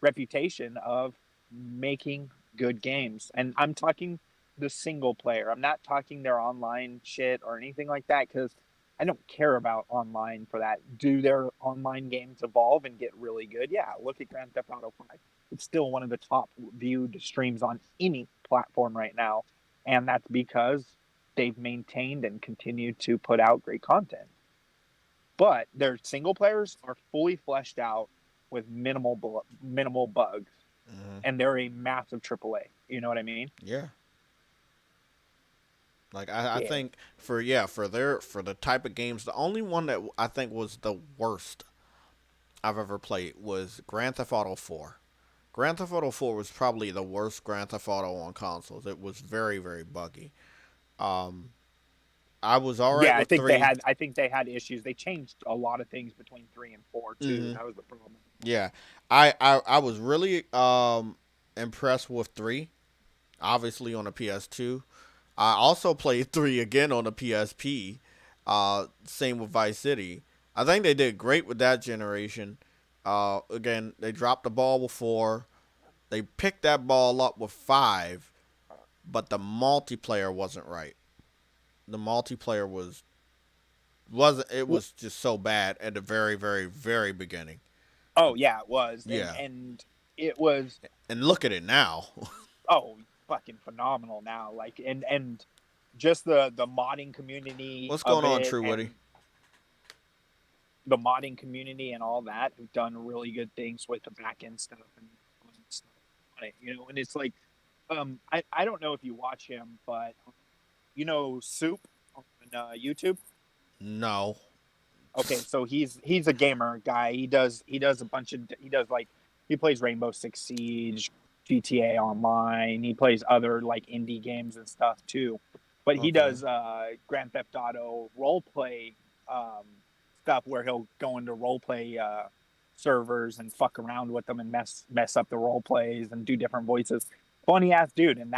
reputation of making good games. And I'm talking the single player. I'm not talking their online shit or anything like that because I don't care about online for that. Do their online games evolve and get really good? Yeah, look at Grand Theft Auto 5. It's still one of the top viewed streams on any platform right now. And that's because they've maintained and continued to put out great content. But their single players are fully fleshed out with minimal bugs, Mm-hmm. and they're a massive AAA. You know what I mean? Yeah. Like I Yeah. think for the type of games, the only one that I think was the worst I've ever played was Grand Theft Auto 4. Grand Theft Auto 4 was probably the worst Grand Theft Auto on consoles. It was very, very buggy. Um, I was all right Yeah, I with think they 3. had. I think they had issues. They changed a lot of things between 3 and 4 too. Mm-hmm. That was the problem. Yeah, I was really impressed with 3. Obviously on the PS2. I also played 3 again on the PSP. Same with Vice City. I think they did great with that generation. Again, they dropped the ball with 4. They picked that ball up with 5, but the multiplayer wasn't right. The multiplayer wasn't it was just so bad at the very, very, very beginning. Oh yeah, it was, and Yeah. and it was And look at it now. fucking phenomenal now. Like and just the modding community What's of going on, it True Woody? and the modding community and all that have done really good things with the back end stuff and stuff on it, and it's like I don't know if you watch him, but Soup on YouTube. No. Okay, so he's a gamer guy. He does a bunch of he plays Rainbow Six Siege, GTA Online. He plays other like indie games and stuff too. But he Okay. does Grand Theft Auto role play um, stuff where he'll go into role play servers and fuck around with them and mess up the role plays and do different voices. Funny ass dude, and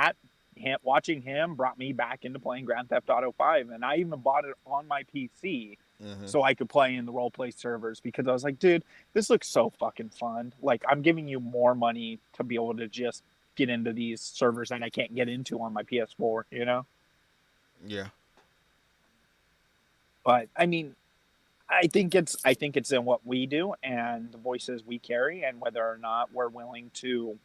watching him brought me back into playing Grand Theft Auto 5, and I even bought it on my PC Mm-hmm. so I could play in the role play servers because I was like, dude, this looks so fucking fun. Like, I'm giving you more money to be able to just get into these servers that I can't get into on my PS4. Yeah. But I mean, I think it's in what we do and the voices we carry and whether or not we're willing to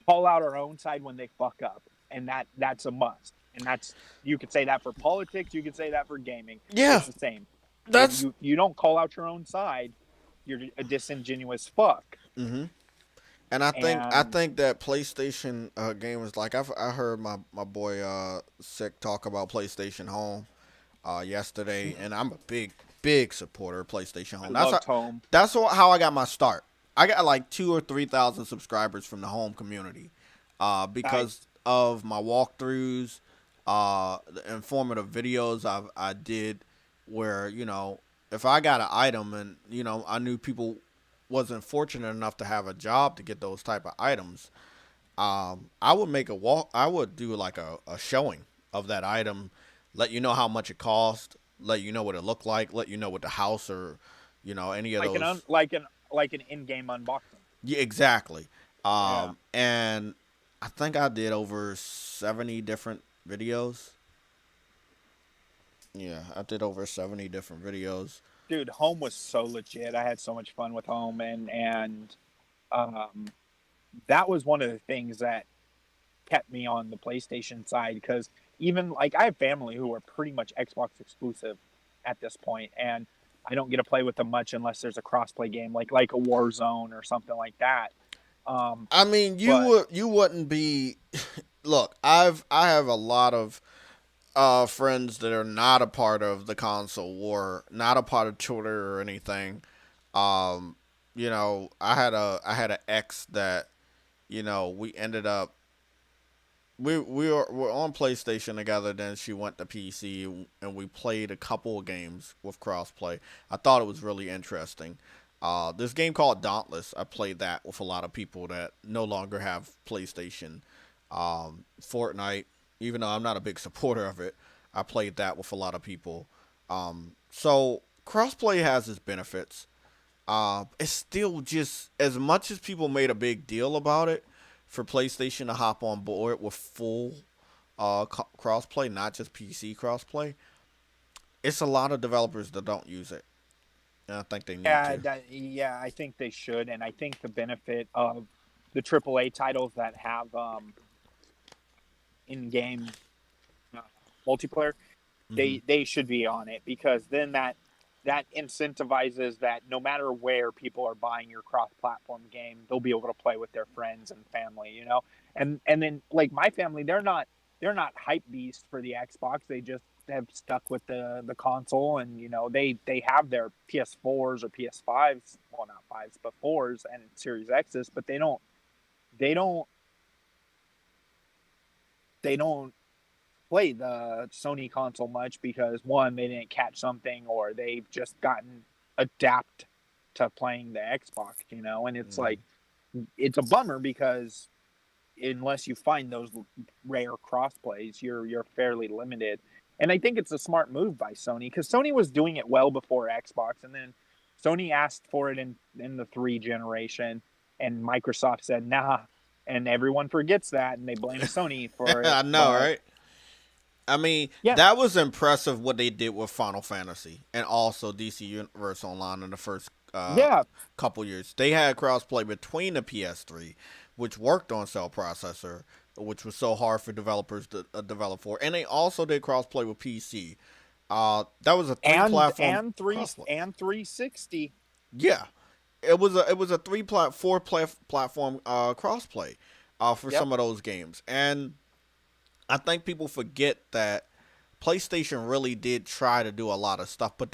call out our own side when they fuck up. And that's a must. And you could say that for politics, you could say that for gaming. Yeah. It's the same. If That's. you don't call out your own side, you're a disingenuous fuck. Mm-hmm. And I And think that PlayStation gamers like I heard my boy Sick talk about PlayStation Home yesterday, and I'm a big supporter of PlayStation I Home. loved home. How I got my start. I got like 2 or 3 thousand subscribers from the home community, because Nice. of my walkthroughs, the informative videos I did, where if I got an item and I knew people wasn't fortunate enough to have a job to get those type of items, I would make a walk. I would do like a showing of that item, let you know how much it cost, let you know what it looked like, let you know what the house or any of Like those. like an in-game unboxing. Yeah, exactly. Yeah. And I think I did over 70 different videos. Yeah, I did over 70 different videos. Dude, home was so legit. I had so much fun with home, and um that was one of the things that kept me on the PlayStation side, because even like I have family who are pretty much Xbox exclusive at this point, and I don't get to play with them much unless there's a crossplay game like a Warzone or something like that. Um, I mean, but you wouldn't be. Look, I have a lot of friends that are not a part of the console war, not a part of Twitter or anything. Um, I had an ex that we ended up we're on PlayStation together. Then she went to PC and we played a couple of games with crossplay. I thought it was really interesting. This game called Dauntless. I played that with a lot of people that no longer have PlayStation. Fortnite, even though I'm not a big supporter of it, I played that with a lot of people. So crossplay has its benefits. It's still just as much as people made a big deal about it for PlayStation to hop on board with full crossplay, not just PC crossplay. It's a lot of developers that don't use it, and I think they need yeah, to. yeah, I think they should, and I think the benefit of the AAA titles that have in-game uh, multiplayer, Hmm. they should be on it, because then that incentivizes that no matter where people are buying your cross-platform game, they'll be able to play with their friends and family, and then like my family, they're not hype beasts for the Xbox. They just have stuck with the console, and they have their PS4s or PS5s, well, not fives but fours and Series X's, but they don't they don't play the Sony console much, because one, they didn't catch something, or they've just gotten adapt to playing the Xbox, and it's Hmm. like it's a bummer, because unless you find those rare cross plays, you're fairly limited. And I think it's a smart move by Sony, because Sony was doing it well before Xbox, and then Sony asked for it in the 3 generation, and Microsoft said nah, and everyone forgets that, and they blame Sony for it. I know, But right? I mean, yeah, that was impressive what they did with Final Fantasy and also DC Universe Online in the first yeah, couple years. They had crossplay between the PS3, which worked on cell processor, which was so hard for developers to develop for, and they also did crossplay with PC. That was a three and platform and three crossplay. and 360. Yeah, it was a four platform crossplay for Yep. some of those games, and I think people forget that PlayStation really did try to do a lot of stuff, but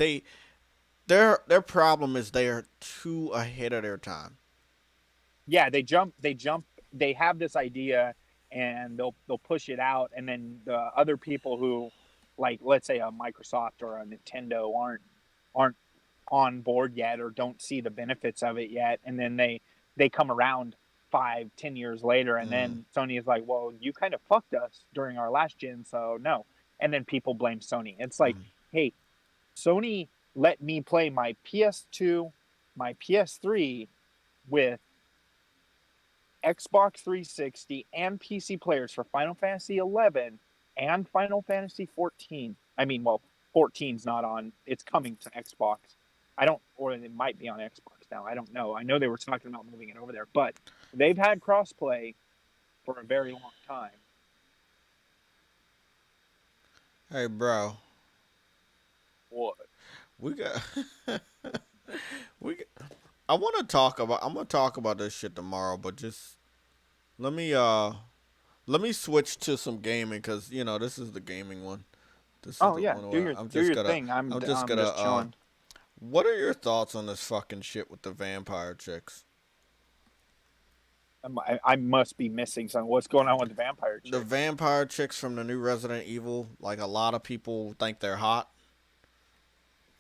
their problem is they're too ahead of their time. Yeah, they have this idea, and they'll push it out, and then the other people who, like, let's say a Microsoft or a Nintendo, aren't on board yet, or don't see the benefits of it yet, and then they come around 5-10 years later, and Mm, then Sony is like, well, you kind of fucked us during our last gen, so no. And then people blame Sony. It's like, mm. hey, Sony let me play my PS2, my PS3 with Xbox 360 and PC players for Final Fantasy 11 and Final Fantasy 14. I mean, well, 14's not on, it's coming to Xbox. I don't, or it might be on Xbox now. I don't know. I know they were talking about moving it over there, but they've had crossplay for a very long time. Hey, bro, What? we got we got, I'm gonna talk about this shit tomorrow, but just let me uh let me switch to some gaming because this is the gaming one. This is Oh the yeah, one do where your do your thing. I'm just I'm gonna just chilling. what are your thoughts on this fucking shit with the vampire chicks? I must be missing something. What's going on with the vampire The chicks? vampire chicks from the new Resident Evil, like a lot of people think they're hot.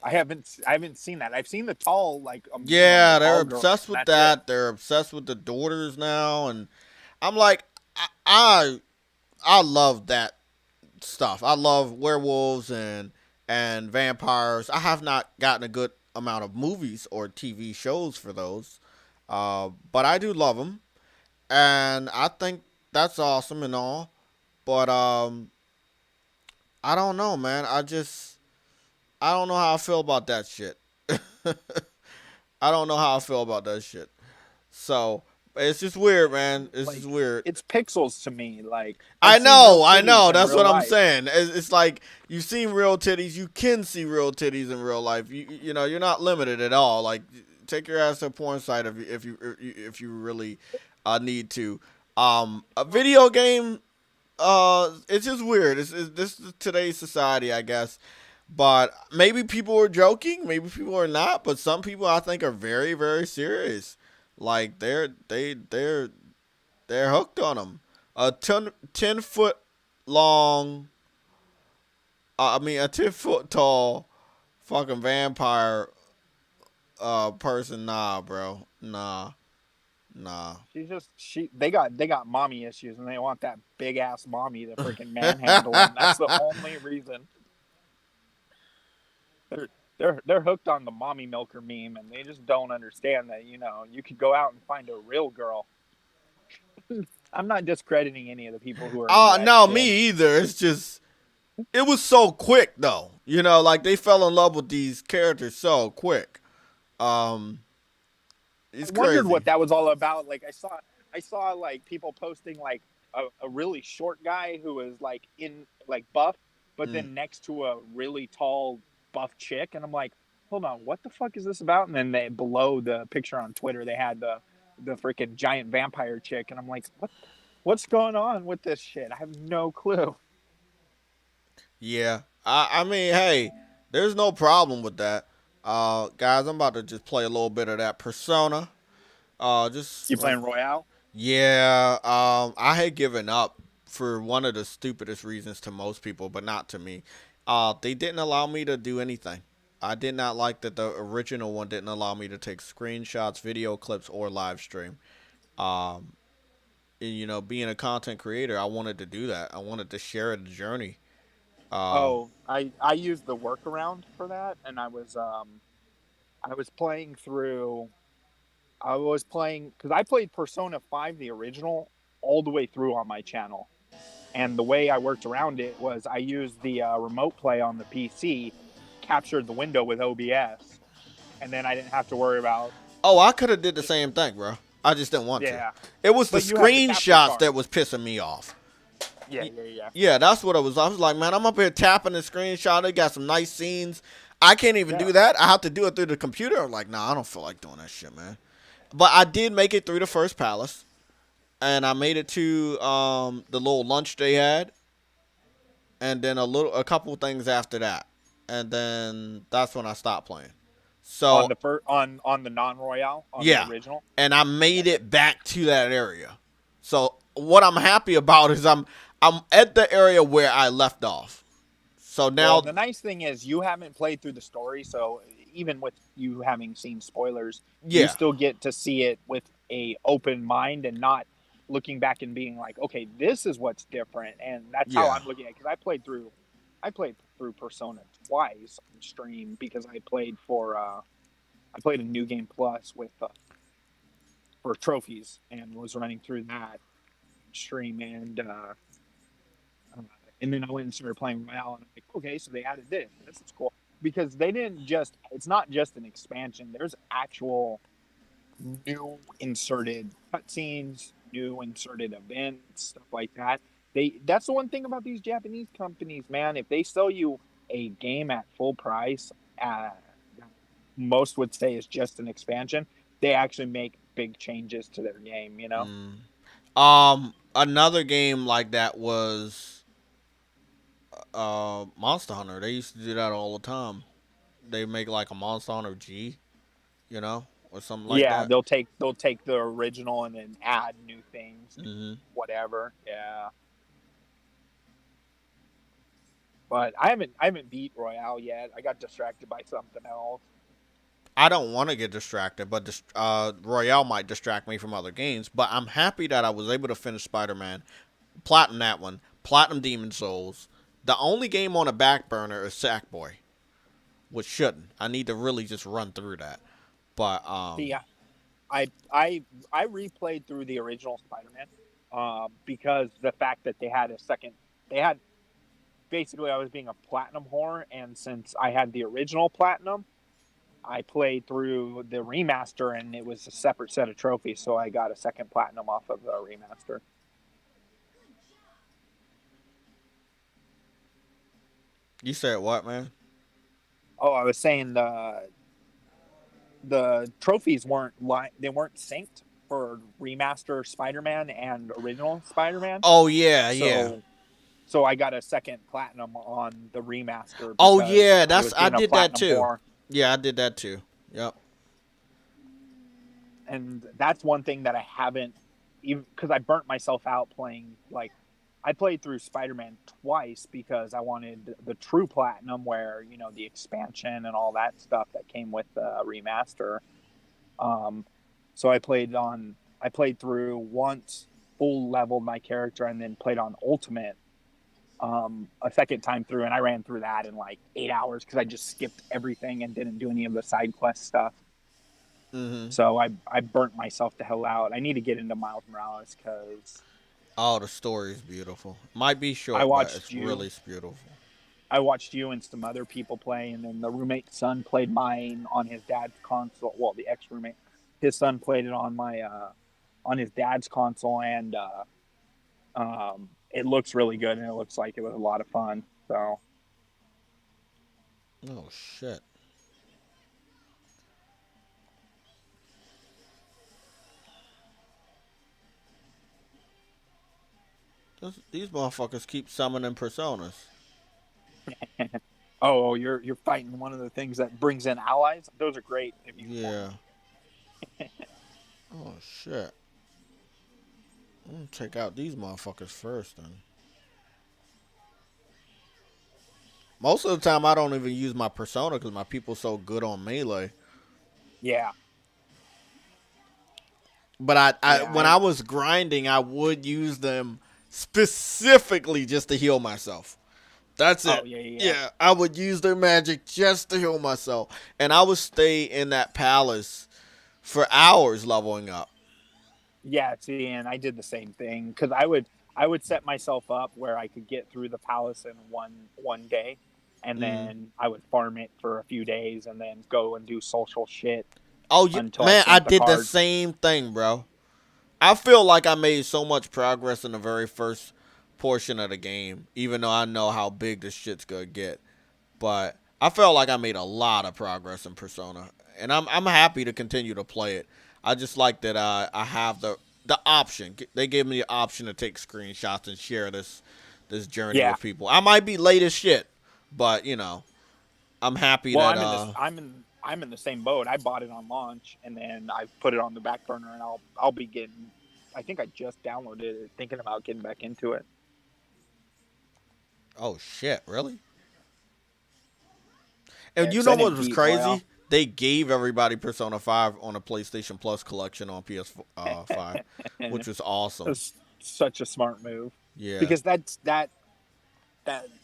I haven't seen that. I've seen the tall like a meme of the Yeah, they're tall girl, obsessed and with that's it. that. They're obsessed with the daughters now, and I'm like, I I, I love that stuff. I love werewolves and vampires. I have not gotten a good amount of movies or TV shows for those, but I do love them, and I think that's awesome and all. But I don't know, man. I don't know how I feel about that shit. I don't know how I feel about that shit. So it's just weird, man. It's just Like weird. it's pixels to me. Like I've seen real I titties know. in That's real what I'm life. saying. It's like you've seen real titties. You can see real titties in real life. You're not limited at all. Like take your ass to a porn site if you really need to. A video game. It's just weird. This is today's society, I guess. But maybe people are joking. Maybe people are not. But some people I think are very very serious. Like they're hooked on them. A 10 foot long, I mean, a 10 foot tall fucking vampire person. Nah, bro. Nah. They got mommy issues and they want that big ass mommy to freaking manhandle them. That's the only reason. They're they're hooked on the mommy milker meme and they just don't understand that, you could go out and find a real girl. I'm not discrediting any of the people who are into that No, shit. me either. It's just, it was so quick, though. Like they fell in love with these characters so quick. Um, I it's wondered what crazy. that was all about. Like I saw like people posting like a really short guy who was like in like buff, but Mm. then next to a really tall buff chick, and I'm like, hold on, what the fuck is this about? And then they below the picture on Twitter, they had the freaking giant vampire chick, and I'm like, what's going on with this shit? I have no clue. Yeah. I mean, hey, there's no problem with that. Guys, I'm about to just play a little bit of that Persona. Just You playing Royale? Yeah, I had given up for one of the stupidest reasons to most people, but not to me. They didn't allow me to do anything. I did not like that the original one didn't allow me to take screenshots, video clips, or live stream. Um, and, being a content creator, I wanted to do that. I wanted to share the journey. Uh, Oh, I used the workaround for that, and I was playing through I was playing because I played Persona 5, the original, all the way through on my channel. And the way I worked around it was I used the remote play on the PC, captured the window with OBS, and then I didn't have to worry about oh, I could have did the just, same thing, bro. I just didn't want to. yeah. It was the But you have the capture screenshots card. that was pissing me off. Yeah, yeah, yeah. Yeah, that's what it was. I was like, man, I'm up here tapping the screenshot. They got some nice scenes. I can't even Yeah. do that. I have to do it through the computer. I'm like, nah, I don't feel like doing that shit, man. But I did make it through the first palace, and I made it to the little lunch they had, and then a couple things after that, and then that's when I stopped playing. On So the on the non-royale, on the yeah, original. and I Yeah. made it back to that area. So what I'm happy about is I'm at the area where I left off. So Well, now, the nice thing is you haven't played through the story, so even with you having seen spoilers, you yeah, still get to see it with a open mind and not looking back and being like, okay, this is what's different, and that's how yeah, I'm looking at it. Because I played through Persona twice on stream because I played a new game plus with for trophies and was running through that stream uh, and then I went and started playing Royale, and I'm like, okay, so they added this. This is cool because they didn't just. It's not just an expansion. There's actual new inserted cutscenes, new inserted events, stuff like that. That's the one thing about these Japanese companies, man. If they sell you a game at full price, uh, most would say is just an expansion. they actually make big changes to their game. Mm. Another game like that was Monster Hunter. They used to do that all the time. They make like a Monster Hunter G, or something like Yeah, that. they'll take the original and then add new things, new Hmm. whatever. Yeah, but I haven't beat Royale yet. I got distracted by something else. I don't want to get distracted, but Royale might distract me from other games. But I'm happy that I was able to finish Spider-Man, platinum that one, platinum Demon Souls. The only game on a back burner is Sackboy, which shouldn't. I need to really just run through that. But See, I replayed through the original Spider-Man, because the fact that they had basically I was being a platinum whore, and since I had the original platinum, I played through the remaster, and it was a separate set of trophies, so I got a second platinum off of the remaster. you said what, man? Oh, I was saying the trophies they weren't synced for remaster Spider-Man and original Spider-Man. Oh yeah, yeah. So I got a second platinum on the remaster Oh because yeah, I that's was I being a did that platinum too. whore. Yeah, I did that too. Yep. And that's one thing that I haven't, even because I burnt myself out playing. Like, I played through Spider-Man twice because I wanted the true platinum, where the expansion and all that stuff that came with the remaster. Um, so I played through once, full leveled my character, and then played on ultimate a second time through, and I ran through that in like 8 hours because I just skipped everything and didn't do any of the side quest stuff. Mhm. So I burnt myself the hell out. I need to get into Miles Morales because Oh, the story is beautiful. Might be I short, but watched it's you. really beautiful. I watched you and some other people play, and then the roommate's son played mine on his dad's console. Well, the ex roommate, his son played it on his dad's console, and it looks really good, and it looks like it was a lot of fun. So Oh shit. These motherfuckers keep summoning personas. oh, you're fighting one of the things that brings in allies. Those are great if you spawn Yeah. Oh shit. I'm gonna take out these motherfuckers first then. Most of the time I don't even use my persona because my people so good on melee. Yeah, But I yeah, when I was grinding, I would use them specifically just to heal myself. That's oh it. yeah, yeah, yeah. Yeah, I would use their magic just to heal myself, and I would stay in that palace for hours leveling up. Yeah, see, and I did the same thing because I would set myself up where I could get through the palace in one day, and Mm. then I would farm it for a few days, and then go and do social shit Oh yeah, until I man, I stamped the did the card. same thing, bro. I feel like I made so much progress in the very first portion of the game, even though I know how big this shit's gonna get. But I felt like I made a lot of progress in Persona, and I'm happy to continue to play it. I just like that I have the option. They gave me the option to take screenshots and share this journey Yeah, with people. I might be late as shit, but I'm happy well, that I'm in the same boat. I bought it on launch, and then I put it on the back burner, and I'll be getting. I think I just downloaded it, thinking about getting back into it. oh shit, really? And Yeah, you because know I what didn't was beat Royale. crazy? They gave everybody Persona 5 on a PlayStation Plus collection on PS5, which was awesome. That's such a smart move Yeah. because that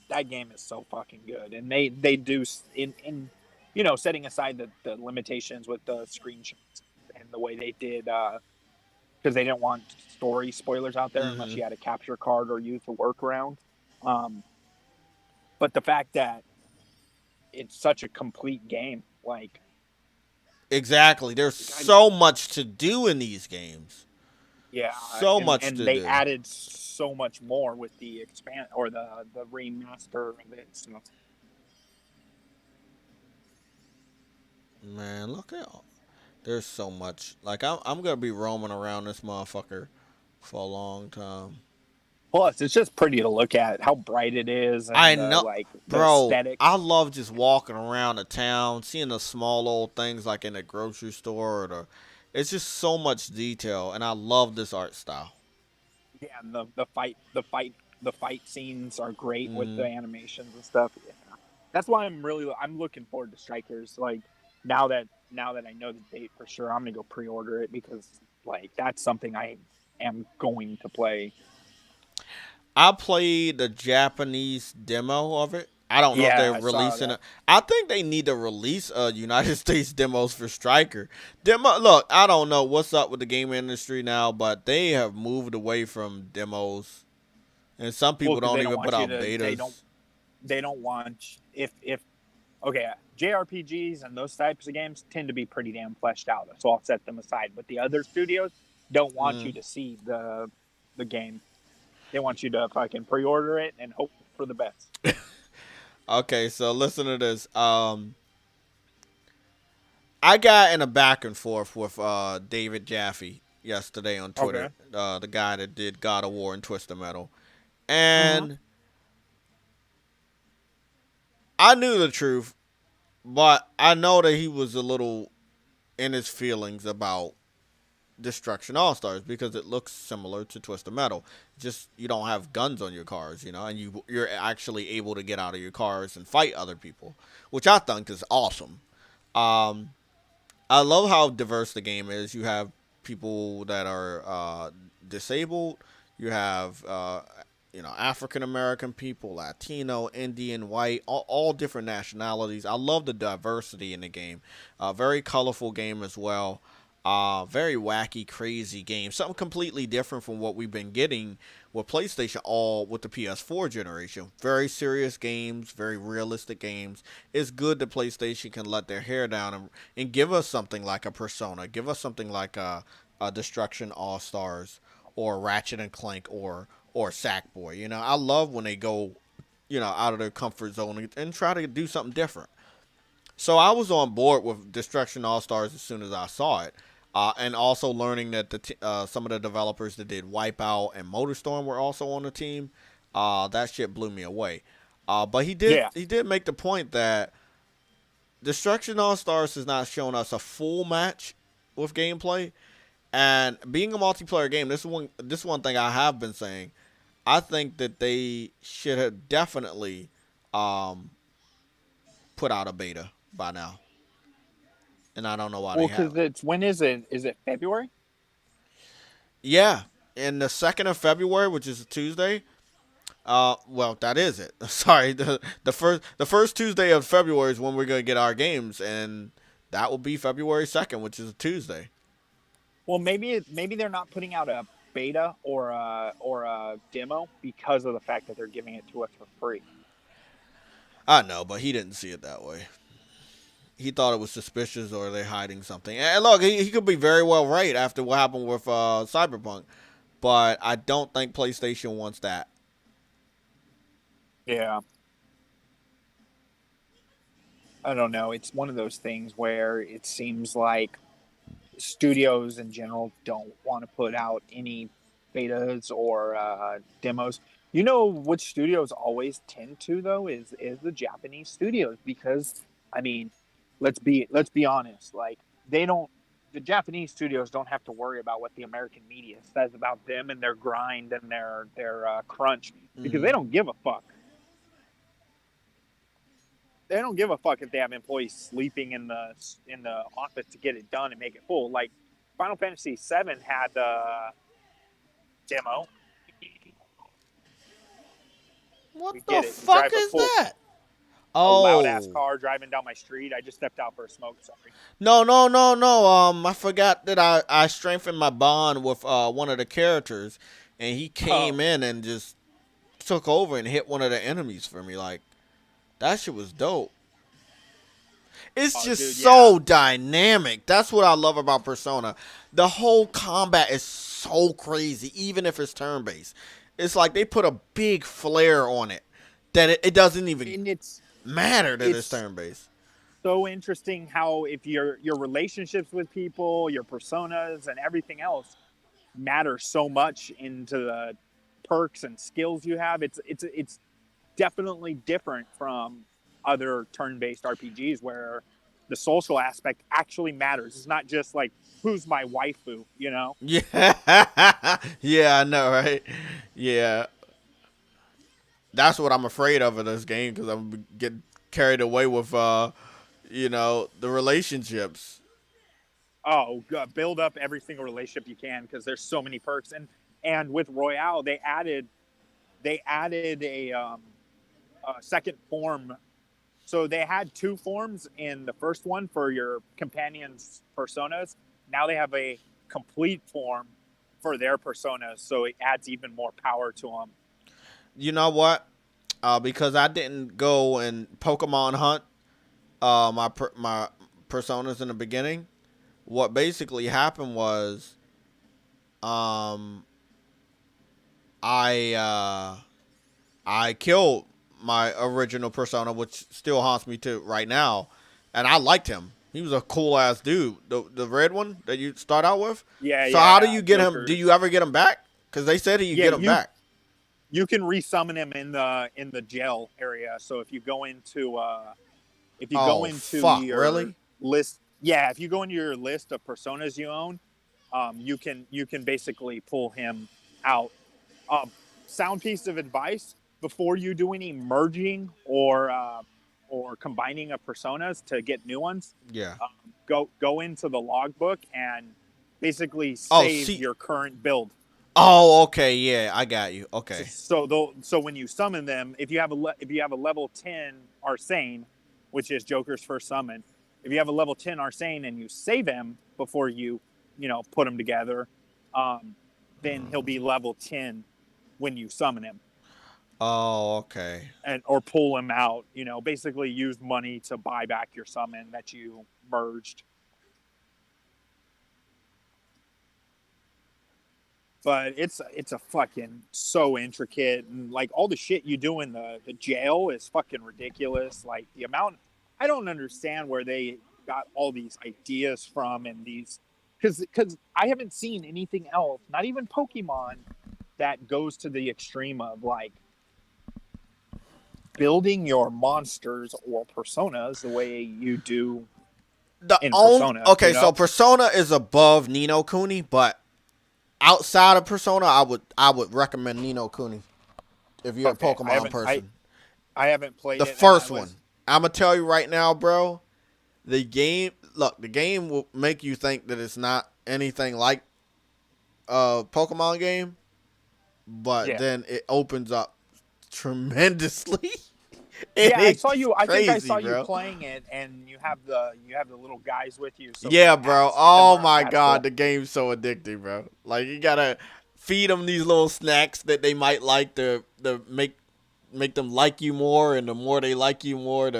that game is so fucking good, and they do in setting aside the limitations with the screenshots and the way they did, because they didn't want story spoilers out there unless Hmm. you had a capture card or use the workaround. Um, but the fact that it's such a complete game, like Exactly. There's I, so much to do in these games. yeah, So and much and to they do. added so much more with the expand or the remaster of it. So Man, look at all. There's so much. Like I'm gonna be roaming around this motherfucker for a long time. Plus, it's just pretty to look at how bright it is I and know, like the bro. I aesthetics. love just walking around the town, seeing the small old things like in the grocery store or the. It's just so much detail, and I love this art style. Yeah, and the fight scenes are great with the Mm. animations and stuff. Yeah. That's why I'm looking forward to Strikers. Like now that I know the date for sure, I'm gonna go pre-order it because like that's something I am going to play. I played the Japanese demo of it. I don't know if they're Yeah, I saw releasing that. it. I think they need to release United States demos for Striker. Demo. Look, I don't know what's up with the game industry now, but they have moved away from demos, and some Well, people because don't they don't even put want you out to. betas. They don't want if okay, JRPGs and those types of games tend to be pretty damn fleshed out. So I'll set them aside. But the other studios don't want Mm. you to see the game. They want you to fucking pre-order it and hope for the best. Okay, so listen to this. I got in a back and forth with David Jaffe yesterday on Okay. Twitter, the guy that did God of War and Twisted Metal, Mm-hmm. and I knew the truth, but I know that he was a little in his feelings about Destruction All Stars because it looks similar to Twisted Metal. Just you don't have guns on your cars, and you're actually able to get out of your cars and fight other people, which I think is awesome. Um, I love how diverse the game is. You have people that are disabled. You have African American people, Latino, Indian, white, all different nationalities. I love the diversity in the game. Very colorful game as well. Very wacky, crazy game. Something completely different from what we've been getting with PlayStation, all with the PS4 generation. Very serious games, very realistic games. It's good that PlayStation can let their hair down and give us something like a Persona, give us something like a Destruction All Stars or Ratchet and Clank or Sackboy. I love when they go out of their comfort zone and try to do something different. So I was on board with Destruction All Stars as soon as I saw it. And also learning that some of the developers that did Wipeout and Motorstorm were also on the team, that shit blew me away. But he did Yeah. he did make the point that Destruction All Stars has not shown us a full match with gameplay, and being a multiplayer game, this one thing I have been saying. I think that they should have definitely um, put out a beta by now, and I don't know why they Well, because haven't. it's when is it? Is it February? Yeah, in the 2nd of February, which is a Tuesday. Well, that is it. Sorry, the first Tuesday of February is when we're gonna get our games, and that will be February 2nd, which is a Tuesday. Well, maybe they're not putting out a beta or a demo because of the fact that they're giving it to us for free. I know, but he didn't see it that way. He thought it was suspicious or they're hiding something. And look, he could be very well right after what happened with Cyberpunk, but I don't think PlayStation wants that. Yeah. I don't know. It's one of those things where it seems like studios in general don't want to put out any betas or demos. You know which studios always tend to though is the Japanese studios because I mean, let's be honest. Like they don't the Japanese studios don't have to worry about what the American media says about them and their grind and their crunch because Mm-hmm. they don't give a fuck. They don't give a fuck if they have employees sleeping in the office to get it done and make it full. Like Final Fantasy VII had a demo. What We the get it. You fuck drive is that? a loud ass Oh, car driving down my street. I just stepped out for a smoke. Sorry. no, no, no, no. I forgot that I strengthened my bond with one of the characters, and he came Oh, in and just took over and hit one of the enemies for me. Like that shit was dope. It's oh, just dude, yeah. so dynamic. That's what I love about Persona. The whole combat is so crazy, even if it's turn based. It's like they put a big flair on it that it doesn't even And matter that it's it's turn based. so interesting how if your relationships with people, your personas, and everything else matter so much into the perks and skills you have. It's definitely different from other turn-based RPGs where the social aspect actually matters. It's not just like who's my waifu, you know? Yeah, yeah, I know, right? Yeah, that's what I'm afraid of in this game because I'm get carried away with, the relationships. Oh, build up every single relationship you can because there's so many perks. And with Royale, they added a second form. So they had two forms in the first one for your companions' personas. Now they have a complete form for their personas, so it adds even more power to them. You know what? Because I didn't go and Pokemon hunt my personas in the beginning. What basically happened was, um, I I killed my original persona, which still haunts me to right now, and I liked him. He was a cool ass dude, the red one that you start out with. Yeah, So how do yeah, you get him? Do you Jokers. ever get him back? Because they said you Yeah, get him back. you can resummon him in the jail area. So if you go Oh into fuck, your really? list, yeah, if you go into your list of personas you own, you can basically pull him out. Um, Sound piece of advice: before you do any merging or combining of personas to get new ones, Yeah. go into the logbook and basically Oh, save see. your current build. Oh, okay, yeah, I got you. Okay. So when you summon them, if you have a level 10 Arsane, which is Joker's first summon, if you have a level 10 Arsane and you save him before you put him together, um, then he'll be level 10 when you summon him Oh, okay. and or pull him out. Basically use money to buy back your summon that you merged. But it's a fucking so intricate, and like all the shit you do in the jail is fucking ridiculous. Like the amount, I don't understand where they got all these ideas from, and these because I haven't seen anything else, not even Pokemon, that goes to the extreme of like building your monsters or personas the way you do The in only Persona. okay, so Persona is above Nino Kuni, but outside of Persona, I would recommend Nino Kuni if you're a Okay, Pokemon person. I haven't played The it, and I first one. was I'm gonna tell you right now, bro. The game will make you think that it's not anything like a Pokemon game, but yeah. then it opens up tremendously, and Yeah, I it's saw you. I think I crazy, saw you bro. playing it, and you have the little guys with you, so Yeah, they bro. act Oh similar. my That's god, cool. the game's so addicting, bro. Like you gotta feed them these little snacks that they might like to make them like you more, and the more they like you more,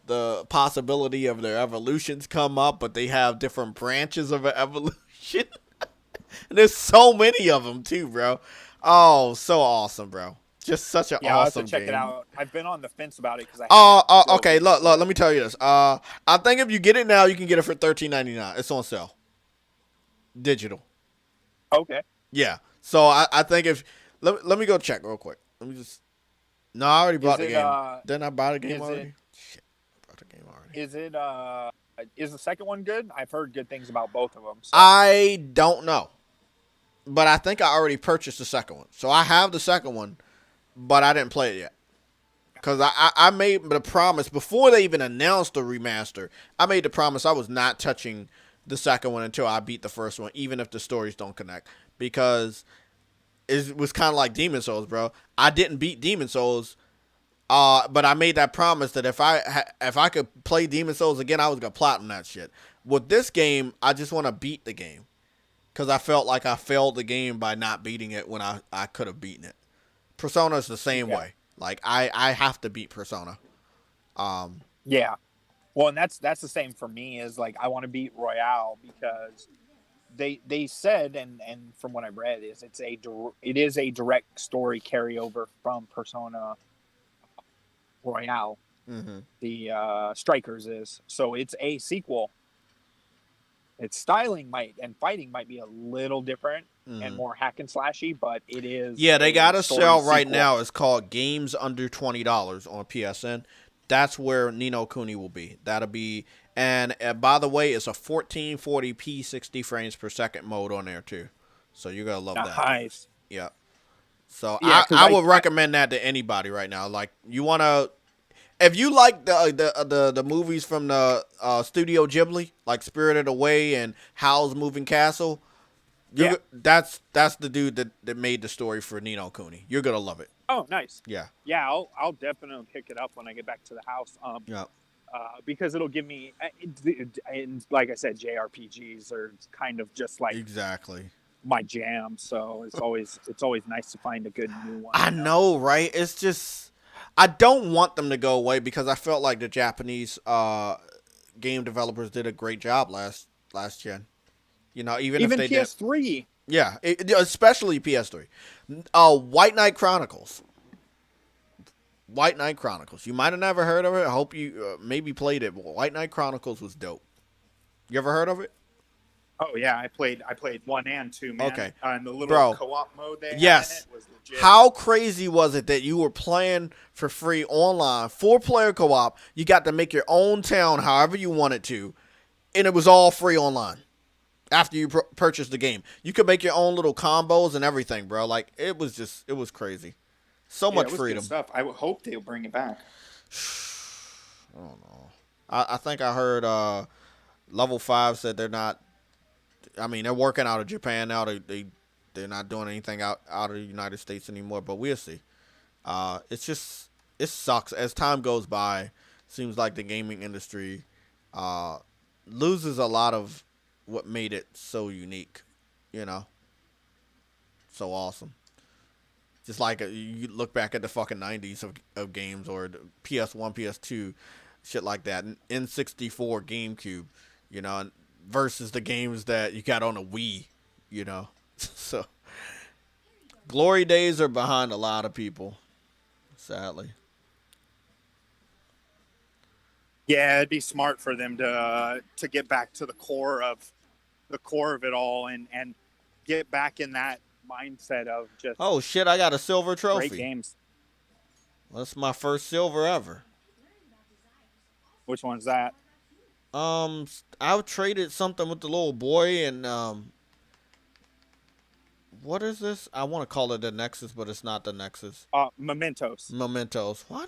the possibility of their evolutions come up, but they have different branches of an evolution. There's so many of them too, bro. Oh, so awesome, bro. Just such an Yeah, I'll have to awesome check it game. out. I've been on the fence about it because I haven't Okay. broken Look, into look. it. Let me tell you this. I think if you get it now, you can get it for $13.99. It's on sale, digital. Okay, Yeah. So I think if let me go check real quick. Let me just. No, I already is bought the it game. Didn't I buy the game is it already? Shit, I bought the game already. is it is the second one good? I've heard good things about both of them. So I don't know, but I think I already purchased the second one. So I have the second one, but I didn't play it yet. Because I made the promise before they even announced the remaster. I made the promise I was not touching the second one until I beat the first one, even if the stories don't connect. Because it was kind of like Demon Souls, bro. I didn't beat Demon Souls, but I made that promise that if I could play Demon Souls again, I was gonna platinum that shit. With this game, I just want to beat the game because I felt like I failed the game by not beating it when I could have beaten it. Persona is the same yeah, way. Like I have to beat Persona. Um, yeah. Well, and that's the same for me. Is like I want to beat Royale because they said, and from what I read, is it is a direct story carryover from Persona Royale. Mm-hmm. The Strikers is. So it's a sequel. Its styling and fighting might be a little different and Mm-hmm. more hack and slashy, but it is Yeah, they a got a story sale right sequel. now. It's called Games Under $20 on PSN. That's where Nino Kuni will be. That'll be, and by the way, it's a 1440p 60 frames per second mode on there too. So you're gonna love that. Nice. Yeah. So Yeah, because I would recommend that to anybody right now. Like you wanna, if you like the movies from the Studio Ghibli, like Spirited Away and Howl's Moving Castle, yeah. that's the dude that made the story for Nino Kuni. You're gonna love it. Oh, nice. Yeah. Yeah, I'll definitely pick it up when I get back to the house. Yeah. Because it'll give me, and like I said, JRPGs are kind of just like Exactly. my jam. So it's always nice to find a good new one. I know, right? It's just I don't want them to go away because I felt like the Japanese game developers did a great job last gen. You know, even if Even they did, PS3. yeah, especially PS3. White Knight Chronicles. White Knight Chronicles. You might have never heard of it. I hope you maybe played it. But White Knight Chronicles was dope. You ever heard of it? Oh yeah, I played 1 and 2, man. Okay, And the little bro. co-op mode they had in Yes. it was legit. How crazy was it that you were playing for free online, 4-player co-op? You got to make your own town however you wanted to, and it was all free online. After you purchased the game, you could make your own little combos and everything, bro. Like it was crazy. So Yeah, much it was freedom. good stuff. I hope they'll bring it back. I don't know. I think I heard Level 5 said they're not. I mean, they're working out of Japan now. They're not doing anything out of the United States anymore. But we'll see. It's just it sucks as time goes by. Seems like the gaming industry loses a lot of what made it so unique. You know, so awesome. Just like you look back at the fucking 90s of games or the PS1, PS2, shit like that, N64, GameCube, you know, versus the games that you got on a Wii, you know. So, glory days are behind a lot of people, sadly. Yeah, it'd be smart for them to get back to the core of it all and get back in that mindset of just Oh shit, I got a silver great trophy. games. That's my first silver ever. Which one's that? I traded something with the little boy and what is this? I want to call it the Nexus, but it's not the Nexus. Mementos. Mementos. Why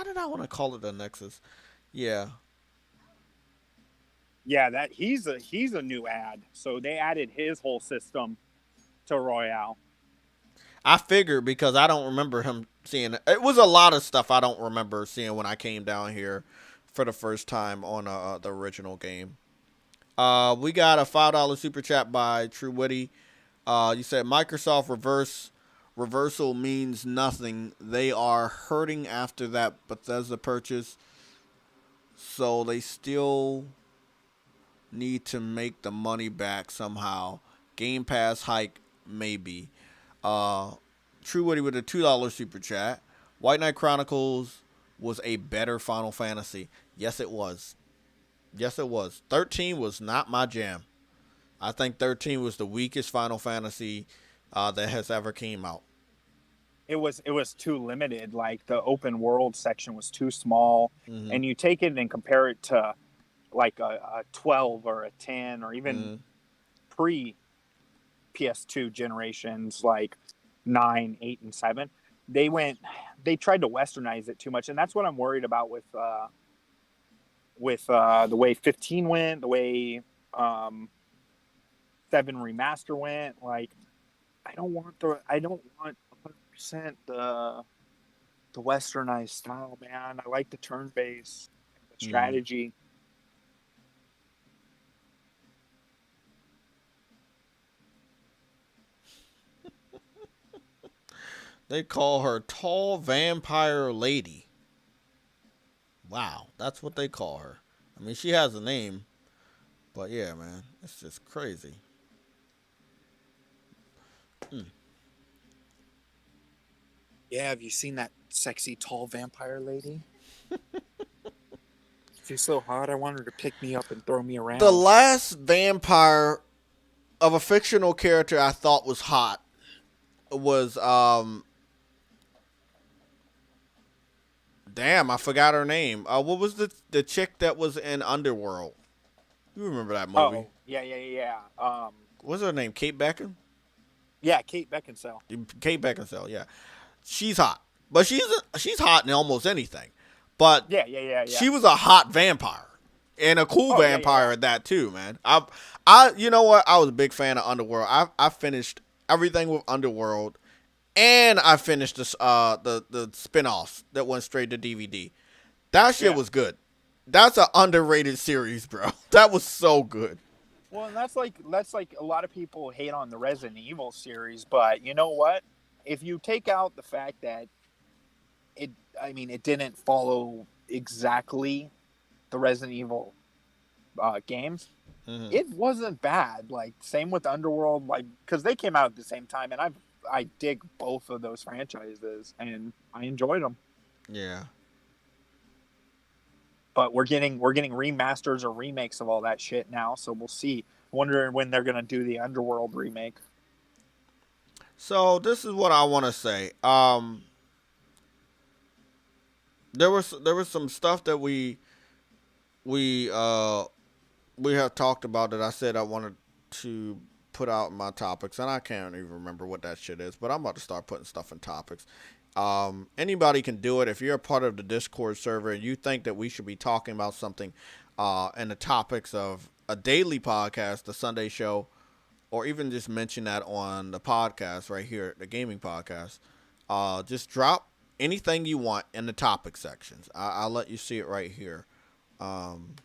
did I want to call it the Nexus? Yeah. Yeah, that he's a new ad. So they added his whole system to Royale. I figured because I don't remember him seeing it. It was a lot of stuff I don't remember seeing when I came down here for the first time on the original game. We got a $5 super chat by True Witty. You said Microsoft reversal means nothing. They are hurting after that Bethesda purchase, so they still need to make the money back somehow. Game Pass hike maybe. True Woody with a $2 super chat. White Knight Chronicles was a better Final Fantasy. Yes, it was. Yes, it was. 13 was not my jam. I think 13 was the weakest Final Fantasy that has ever came out. It was too limited. Like the open world section was too small, and you take it and compare it to like a 12 or a 10 or even pre PS2 generations like 9, 8, and 7. They tried to westernize it too much, and that's what I'm worried about with the way 15 went, the way 7 remaster went. Like I don't want 100% the westernized style, man. I like the turn based, the strategy. They call her Tall Vampire Lady. Wow, that's what they call her. I mean, she has a name, but yeah, man, it's just crazy. Yeah, have you seen that sexy tall vampire lady? She's so hot. I want her to pick me up and throw me The around. last vampire of a fictional character I thought was hot was damn, I forgot her name. What was the chick that was in Underworld? You remember that movie? Oh, yeah. What's her name? Kate Beckinsale. Yeah, Kate Beckinsale. Kate Beckinsale. Yeah, she's hot, but she's hot in almost anything. But Yeah. she was a hot vampire and a cool Oh, vampire yeah. at that too, man. I, you know what? I was a big fan of Underworld. I finished everything with Underworld, and I finished the spinoffs that went straight to DVD. That shit Yeah. was good. That's an underrated series, bro. That was so good. Well, and that's like a lot of people hate on the Resident Evil series, but you know what? If you take out the fact that it didn't follow exactly the Resident Evil games, Mm-hmm. it wasn't bad. Like same with Underworld, like because they came out at the same time, and I dig both of those franchises, and I enjoyed them. Yeah. But we're getting remasters or remakes of all that shit now, so we'll see. Wondering when they're gonna do the Underworld remake. So this is what I want to say. There was some stuff that we we have talked about that I said I wanted to put out in my topics, and I can't even remember what that shit is. But I'm about to start putting stuff in topics. Anybody can do it. If you're a part of the Discord server and you think that we should be talking about something in the topics of a daily podcast, the Sunday show, or even just mention that on the podcast right here, the gaming podcast, just drop anything you want in the topic sections. I'll let you see it right here. Um,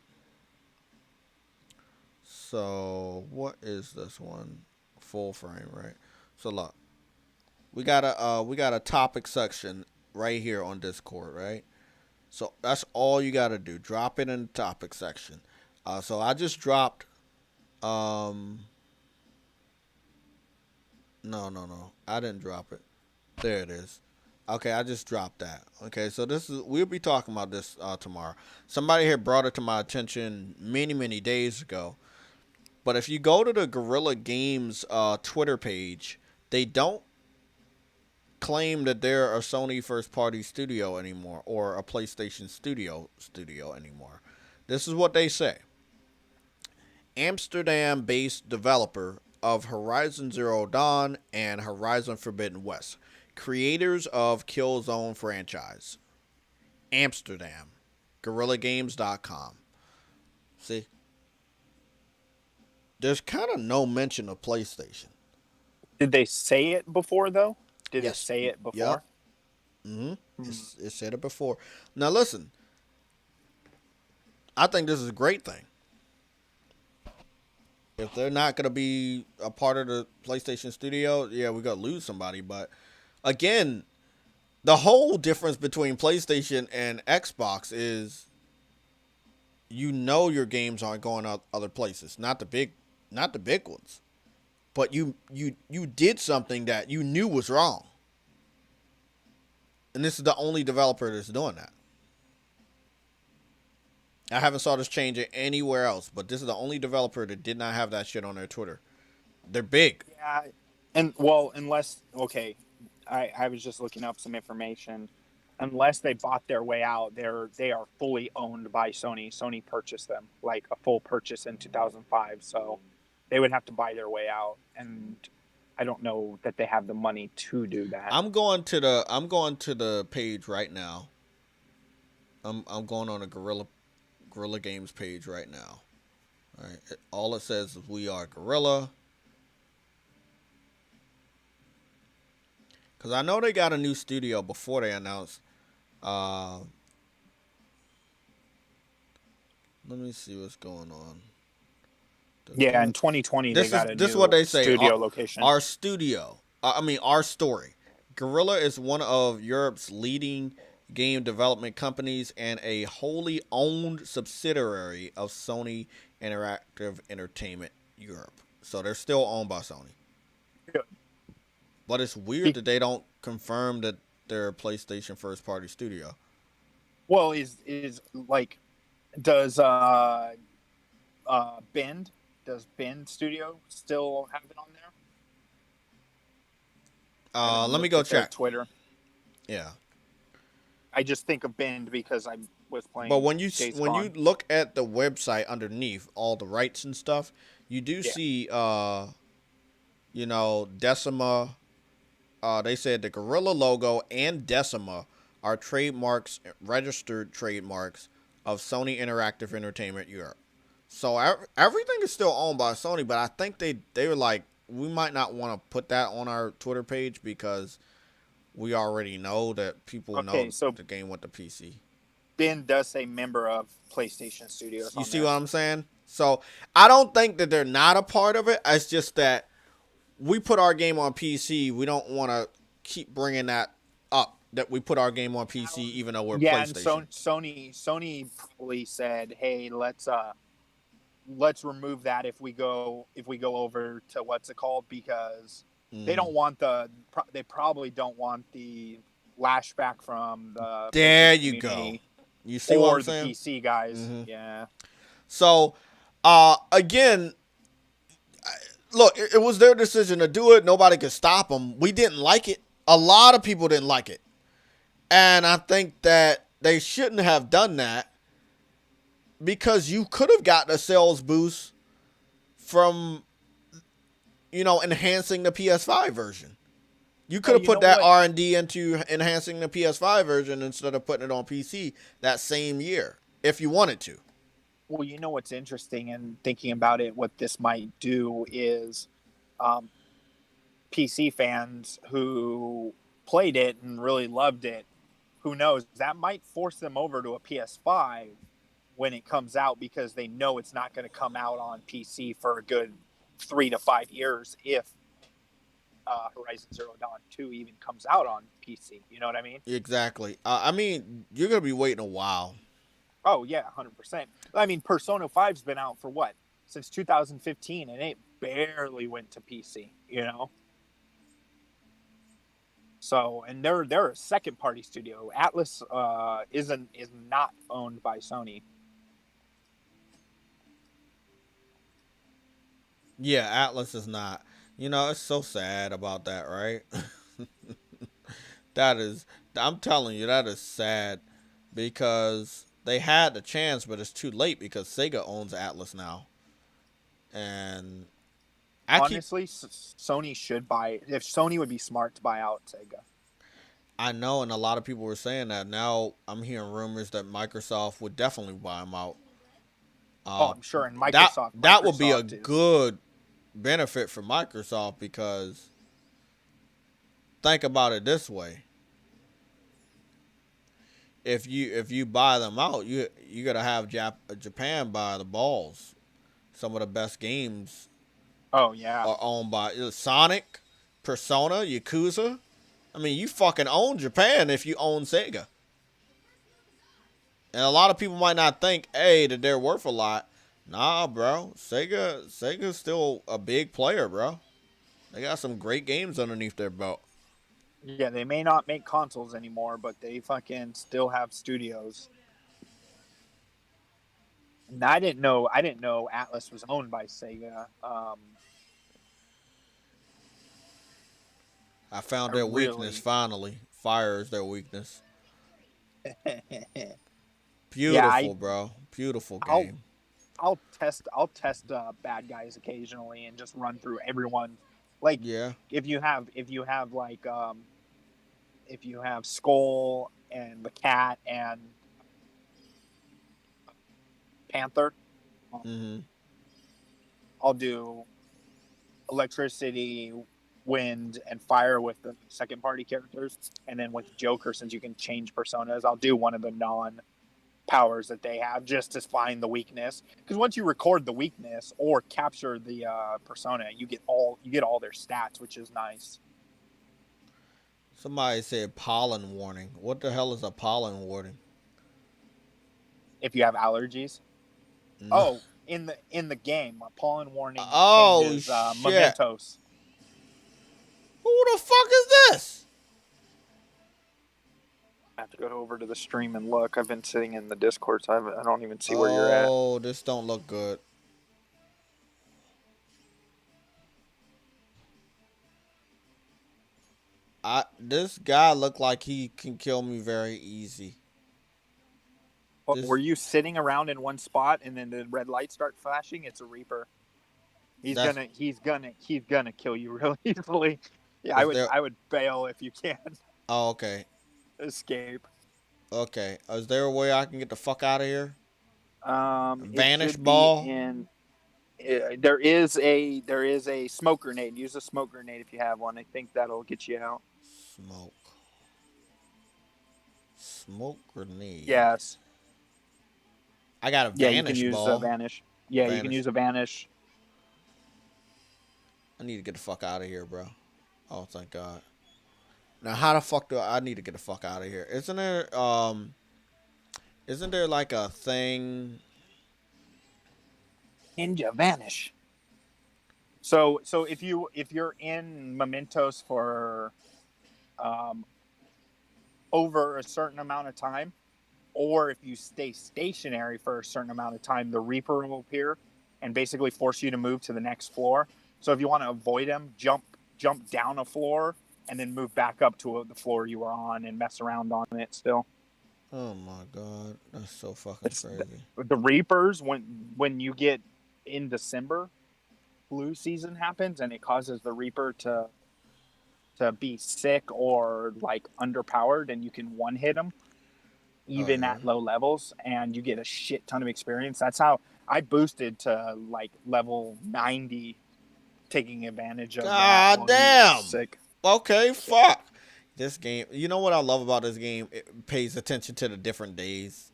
so what is this one? Full frame, right? So look, we got a topic section right here on Discord, right? So that's all you gotta do. Drop it in the topic section. So I just dropped. Um, no, I didn't drop it. There it is. Okay, I just dropped that. Okay, so this is we'll be talking about this tomorrow. Somebody here brought it to my attention many days ago. But if you go to the Guerrilla Games Twitter page, they don't claim that they're a Sony first party studio anymore or a PlayStation studio anymore. This is what they say. Amsterdam based developer of Horizon Zero Dawn and Horizon Forbidden West. Creators of Killzone franchise. Amsterdam. GuerrillaGames.com. See? There's kind of no mention of PlayStation. Did they say it before though? Did it Yes. say it Yep. before? Mm-hmm. Hmm. It said it before. Now listen, I think this is a great thing. If they're not going to be a part of the PlayStation Studio, yeah, we're going to lose somebody. But again, the whole difference between PlayStation and Xbox is you know your games aren't going out other places, not the big ones. But you did something that you knew was wrong. And this is the only developer that's doing that. I haven't saw this change anywhere else, but this is the only developer that did not have that shit on their Twitter. They're big. Yeah, and well, unless okay, I was just looking up some information. Unless they bought their way out, they are fully owned by Sony. Sony purchased them like a full purchase in 2005. So they would have to buy their way out, and I don't know that they have the money to do that. I'm going to the page right now. I'm going on a Gorilla Games page right now. All right. All it says is we are Gorilla. Cause I know they got a new studio before they announced. Uh, Let me see what's going on. Yeah, in 2020 they This is got a this is what new they say. Our, studio location. our studio. Our story. Gorilla is one of Europe's leading game development companies and a wholly owned subsidiary of Sony Interactive Entertainment Europe. So they're still owned by Sony. But it's weird that they don't confirm that they're a PlayStation first party studio. Well, is like Does Bend does Bend Studio still have it on there? I haven't Let me looked go at their check. Twitter. Yeah. I just think of Bend because I was But playing Days when you Gone. look at the website underneath all the rights and stuff, you do Yeah. see Decima. They said the Gorilla logo and Decima are trademarks, registered trademarks of Sony Interactive Entertainment Europe. So everything is still owned by Sony, but I think they were like, we might not want to put that on our Twitter page because we already know that people Okay, know so the game went to PC. Ben does say member of PlayStation Studios You on see what there. I'm saying? So I don't think that they're not a part of it. It's just that we put our game on PC. We don't want to keep bringing that up that we put our game on PC even though we're Yeah, and PlayStation. Sony probably said, "Hey, let's remove that if we go over to what's it called because they Mm. don't want they probably don't want the lashback from the There PlayStation you go. community You see what I'm or the saying? PC guys." Mm-hmm. Yeah. So, again, look, it was their decision to do it. Nobody could stop them. We didn't like it. A lot of people didn't like it. And I think that they shouldn't have done that because you could have gotten a sales boost from, enhancing the PS5 version. You could Well, have you put know that what? R&D into enhancing the PS5 version instead of putting it on PC that same year if you wanted to. Well, you know what's interesting and thinking about it, what this might do is um, PC fans who played it and really loved it, who knows, that might force them over to a PS5 when it comes out because they know it's not going to come out on PC for a good 3 to 5 years if Horizon Zero Dawn 2 even comes out on PC. You know what I mean? Exactly. I mean, you're going to be waiting a while. Oh, yeah, 100%. I mean, Persona 5's been out for what? Since 2015, and it barely went to PC, you know? So, and they're a second party studio. Atlas is not owned by Sony. Yeah, Atlas is not. It's so sad about that, right? That is, I'm telling you, that is sad because they had the chance, but it's too late because Sega owns Atlas now. And I keep, Honestly, Sony should buy. If Sony would be smart to buy out Sega. I know, and a lot of people were saying that. Now I'm hearing rumors that Microsoft would definitely buy them out. Oh, Uh, I'm sure. And that that would be a Microsoft is. good benefit for Microsoft because think about it this way: if you buy them out, you gotta have Japan buy the balls. Some of the best games Oh yeah, are owned by Sonic, Persona, Yakuza. I mean, you fucking own Japan if you own Sega. And a lot of people might not think, hey, that they're worth a lot. Nah, bro. Sega's still a big player, bro. They got some great games underneath their belt. yeah. They may not make consoles anymore, but they fucking still have studios. And I didn't know. I didn't know Atlas was owned by Sega. I found I their weakness really. finally. Fire is their weakness. Yeah, I. Beautiful, bro. Beautiful I'll. game. I'll test bad guys occasionally and just run through everyone. Like Yeah. if you have Skull and the Cat and Panther, um, Mm-hmm. I'll do electricity, wind, and fire with the second party characters, and then with Joker, since you can change personas, I'll do one of the non powers that they have just to find the weakness. Because once you record the weakness or capture the persona, you get all their stats, which is nice. Somebody said pollen warning. What the hell is a pollen warning? If you have allergies. No. Oh, in the game, pollen warning Oh changes shit. mementos. Who the fuck is this? I have to go over to the stream and look. I've been sitting in the Discord, so I don't even see where you're at. Oh, this don't look good. This guy look like he can kill me very easy. Oh, were This you sitting around in one spot and then the red lights start flashing? It's a Reaper. that's He's gonna kill you really easily. Yeah, is there. I would bail if you can Oh, okay, escape. okay. Is there a way I can get the fuck out of here? It Vanish should be ball. in. There is a smoke grenade. Use a smoke grenade if you have one. I think that'll get you out. Smoke. Smoke grenade. Yes. I got a Yeah, you can vanish use a ball. vanish. Yeah, you can Vanish. use a vanish. I need to get the fuck out of here, bro. Oh, thank God. Now, how the fuck do I need to get the fuck out of here? Isn't there like a thing? Ninja vanish. So if you're in mementos for um, over a certain amount of time, or if you stay stationary for a certain amount of time, the Reaper will appear and basically force you to move to the next floor. So if you want to avoid him, jump down a floor and then move back up to the floor you were on and mess around on it still. Oh my God, that's so fucking It's crazy. the Reapers when you get in December, flu season happens and it causes the Reaper to be sick or like underpowered, and you can one hit them Oh even yeah. at low levels, and you get a shit ton of experience. That's how I boosted to like level 90, taking advantage of that God while he was damn. sick. Okay, fuck. This game. You know what I love about this game? It pays attention to the different days.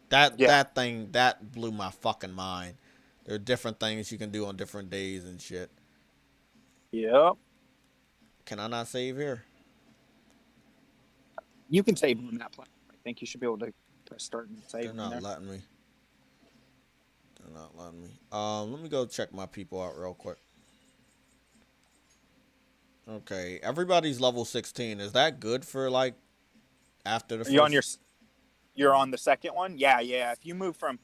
That Yeah. that thing that blew my fucking mind. There are different things you can do on different days and shit. Yep. Can I not save here? You can save on that platform. I think you should be able to press start and They're save on not there. letting me. They're not letting me. Let me go check my people out real quick. Okay, everybody's level 16. Is that good for like after the Are you on your? first? You're on the second one. Yeah, yeah. If you move from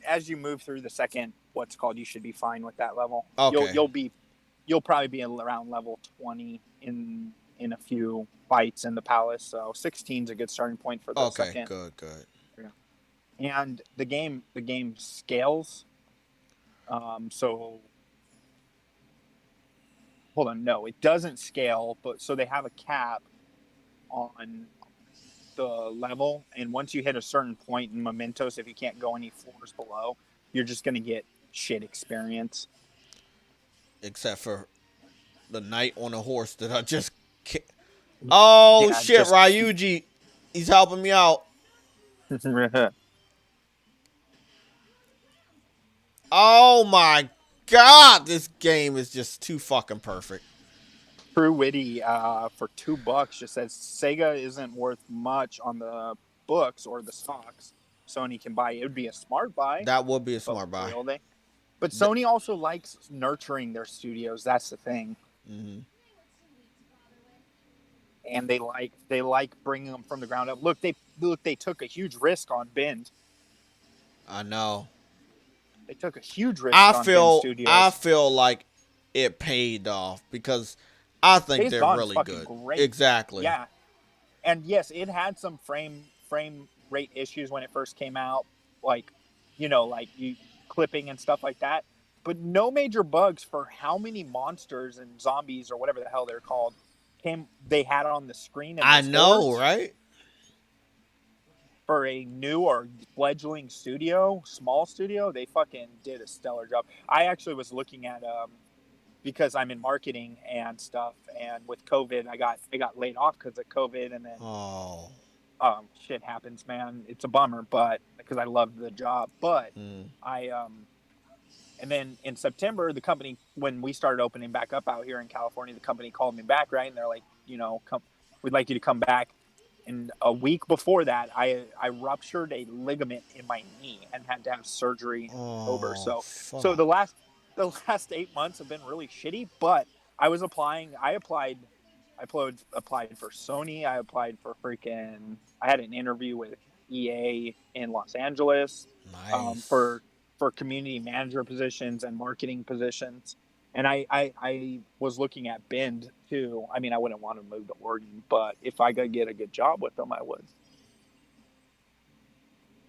as you move through the second, what's called, you should be fine with that level. You'll Okay. you'll be you'll probably be around level 20 in a few fights in the palace. So 16 is a good starting point for the Okay. second. Good. Good. Yeah. And the game scales. So hold on, no, it doesn't scale, but so they have a cap on the level, and once you hit a certain point in mementos, if you can't go any floors below, you're just gonna get shit experience. Except for the knight on a horse that I just. Oh Yeah, shit, just Ryuji, he's helping me out. Oh my God, this game is just too fucking perfect. True Witty for $2 just says Sega isn't worth much on the books or the stocks. Sony can buy it. Would be a smart buy, That would be a but smart buy. will they? But Th- Sony also likes nurturing their studios. That's the thing, mm-hmm. and they like bringing them from the ground up. Look, they took a huge risk on Bend. I know. They took a huge risk I on Bend feel I Studios. feel like it paid off because I think Days they're Gone is really fucking good. great. Exactly. Yeah, and yes, it had some frame rate issues when it first came out, like like you clipping and stuff like that. But no major bugs for how many monsters and zombies or whatever the hell they're called they had on the screen in I those know, hordes right? for a new or fledgling studio, small studio. They fucking did a stellar job. I actually was looking at because I'm in marketing and stuff, and with COVID, I got laid off because of COVID, and then Oh. shit happens, man. It's a bummer, but because I loved the job, but Mm. I and then in September, the company, when we started opening back up out here in California, the company called me back, right, and they're like, we'd like you to come back. And a week before that, I ruptured a ligament in my knee and had to have surgery in October. Oh So fuck. the last 8 months have been really shitty, but I applied applied for Sony. I applied for freaking. I had an interview with EA in Los Angeles, Nice. for community manager positions and marketing positions. And I was looking at Bend too. I mean, I wouldn't want to move to Oregon, but if I could get a good job with them, I would.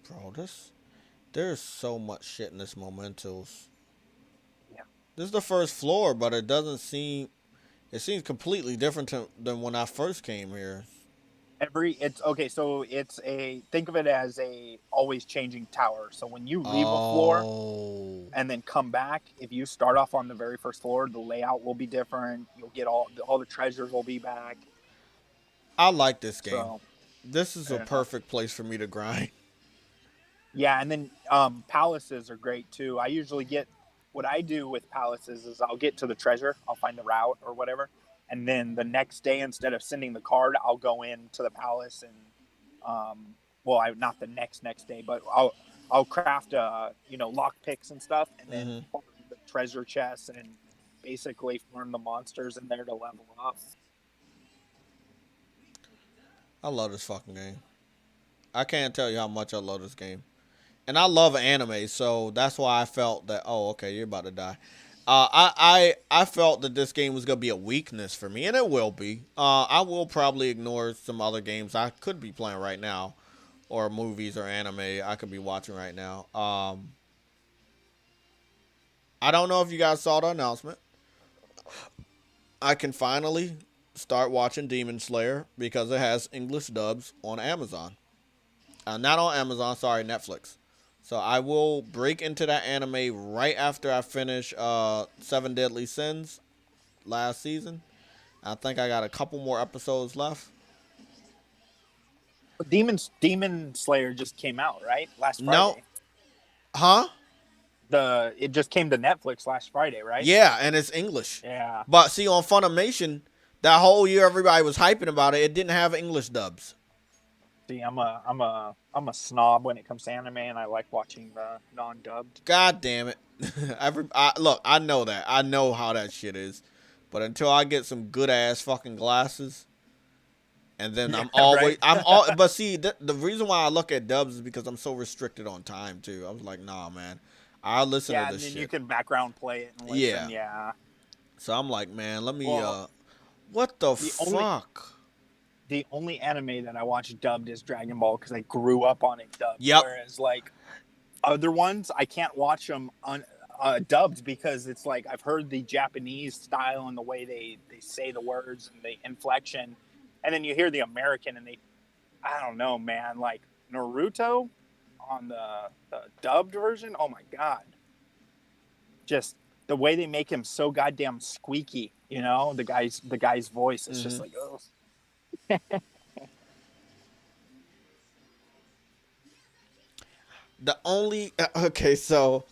Bro, there's so much shit in this Mementos. Yeah. This is the first floor, but it doesn't seem. It seems completely different than when I first came here. It's okay, so it's a think of it as a always changing tower. So when you leave a floor Oh, and then come back, if you start off on the very first floor, the layout will be different. You'll get all the treasures will be back. I like this game. So This is a yeah. perfect place for me to grind. Yeah, and then palaces are great too. I usually get what I do with palaces is I'll get to the treasure, I'll find the route or whatever, and then the next day instead of sending the card, I'll go into the palace and well, not the next day, but I'll craft lock picks and stuff, and then Hmm. farm the treasure chests and basically farm the monsters in there to level up. I love this fucking game. I can't tell you how much I love this game. And I love anime, so that's why I felt that. Oh, okay, you're about to die. I felt that this game was gonna be a weakness for me, and it will be. I will probably ignore some other games I could be playing right now, or movies or anime I could be watching right now. I don't know if you guys saw the announcement. I can finally start watching Demon Slayer because it has English dubs on Amazon. Not on Amazon, sorry, Netflix. So I will break into that anime right after I finish Seven Deadly Sins last season. I think I got a couple more episodes left. But Demon Slayer just came out right last No, Friday. huh? It just came to Netflix last Friday, right? Yeah, and it's English. Yeah. But see, on Funimation, that whole year everybody was hyping about it. It didn't have English dubs. See, I'm a snob when it comes to anime, and I like watching the non-dubbed. God damn it! Look, I know that. I know how that shit is. But until I get some good ass fucking glasses, and then Yeah, right. but see, the reason why I look at dubs is because I'm so restricted on time too. I was like, nah, man, I'll listen to Yeah, and this then you shit. can background play it and listen. Yeah. Yeah. So I'm like, man, let me. Well, What the the only fuck? the only anime that I watch dubbed is Dragon Ball because I grew up on it dubbed. Yep. Whereas like other ones, I can't watch them dubbed because it's like I've heard the Japanese style and the way they say the words and the inflection, and then you hear the American and they I don't know, man. Like Naruto on the dubbed version. Oh my god, just the way they make him so goddamn squeaky. You know, the guy's voice. It's just Hmm. like, oh, The only okay, so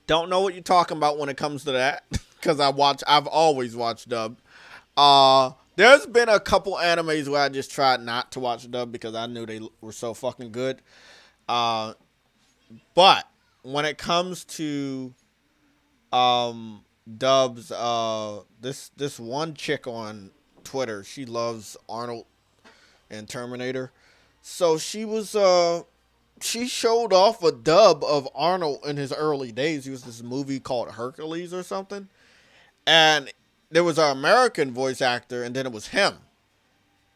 don't know what you're talking about when it comes to that because I've always watched dub. There's been a couple animes where I just tried not to watch dub because I knew they were so fucking good. Uh, but when it comes to dubs, this one chick on Twitter, she loves Arnold and Terminator. So she showed off a dub of Arnold in his early days. He was this movie called Hercules or something, and there was an American voice actor, and then it was him.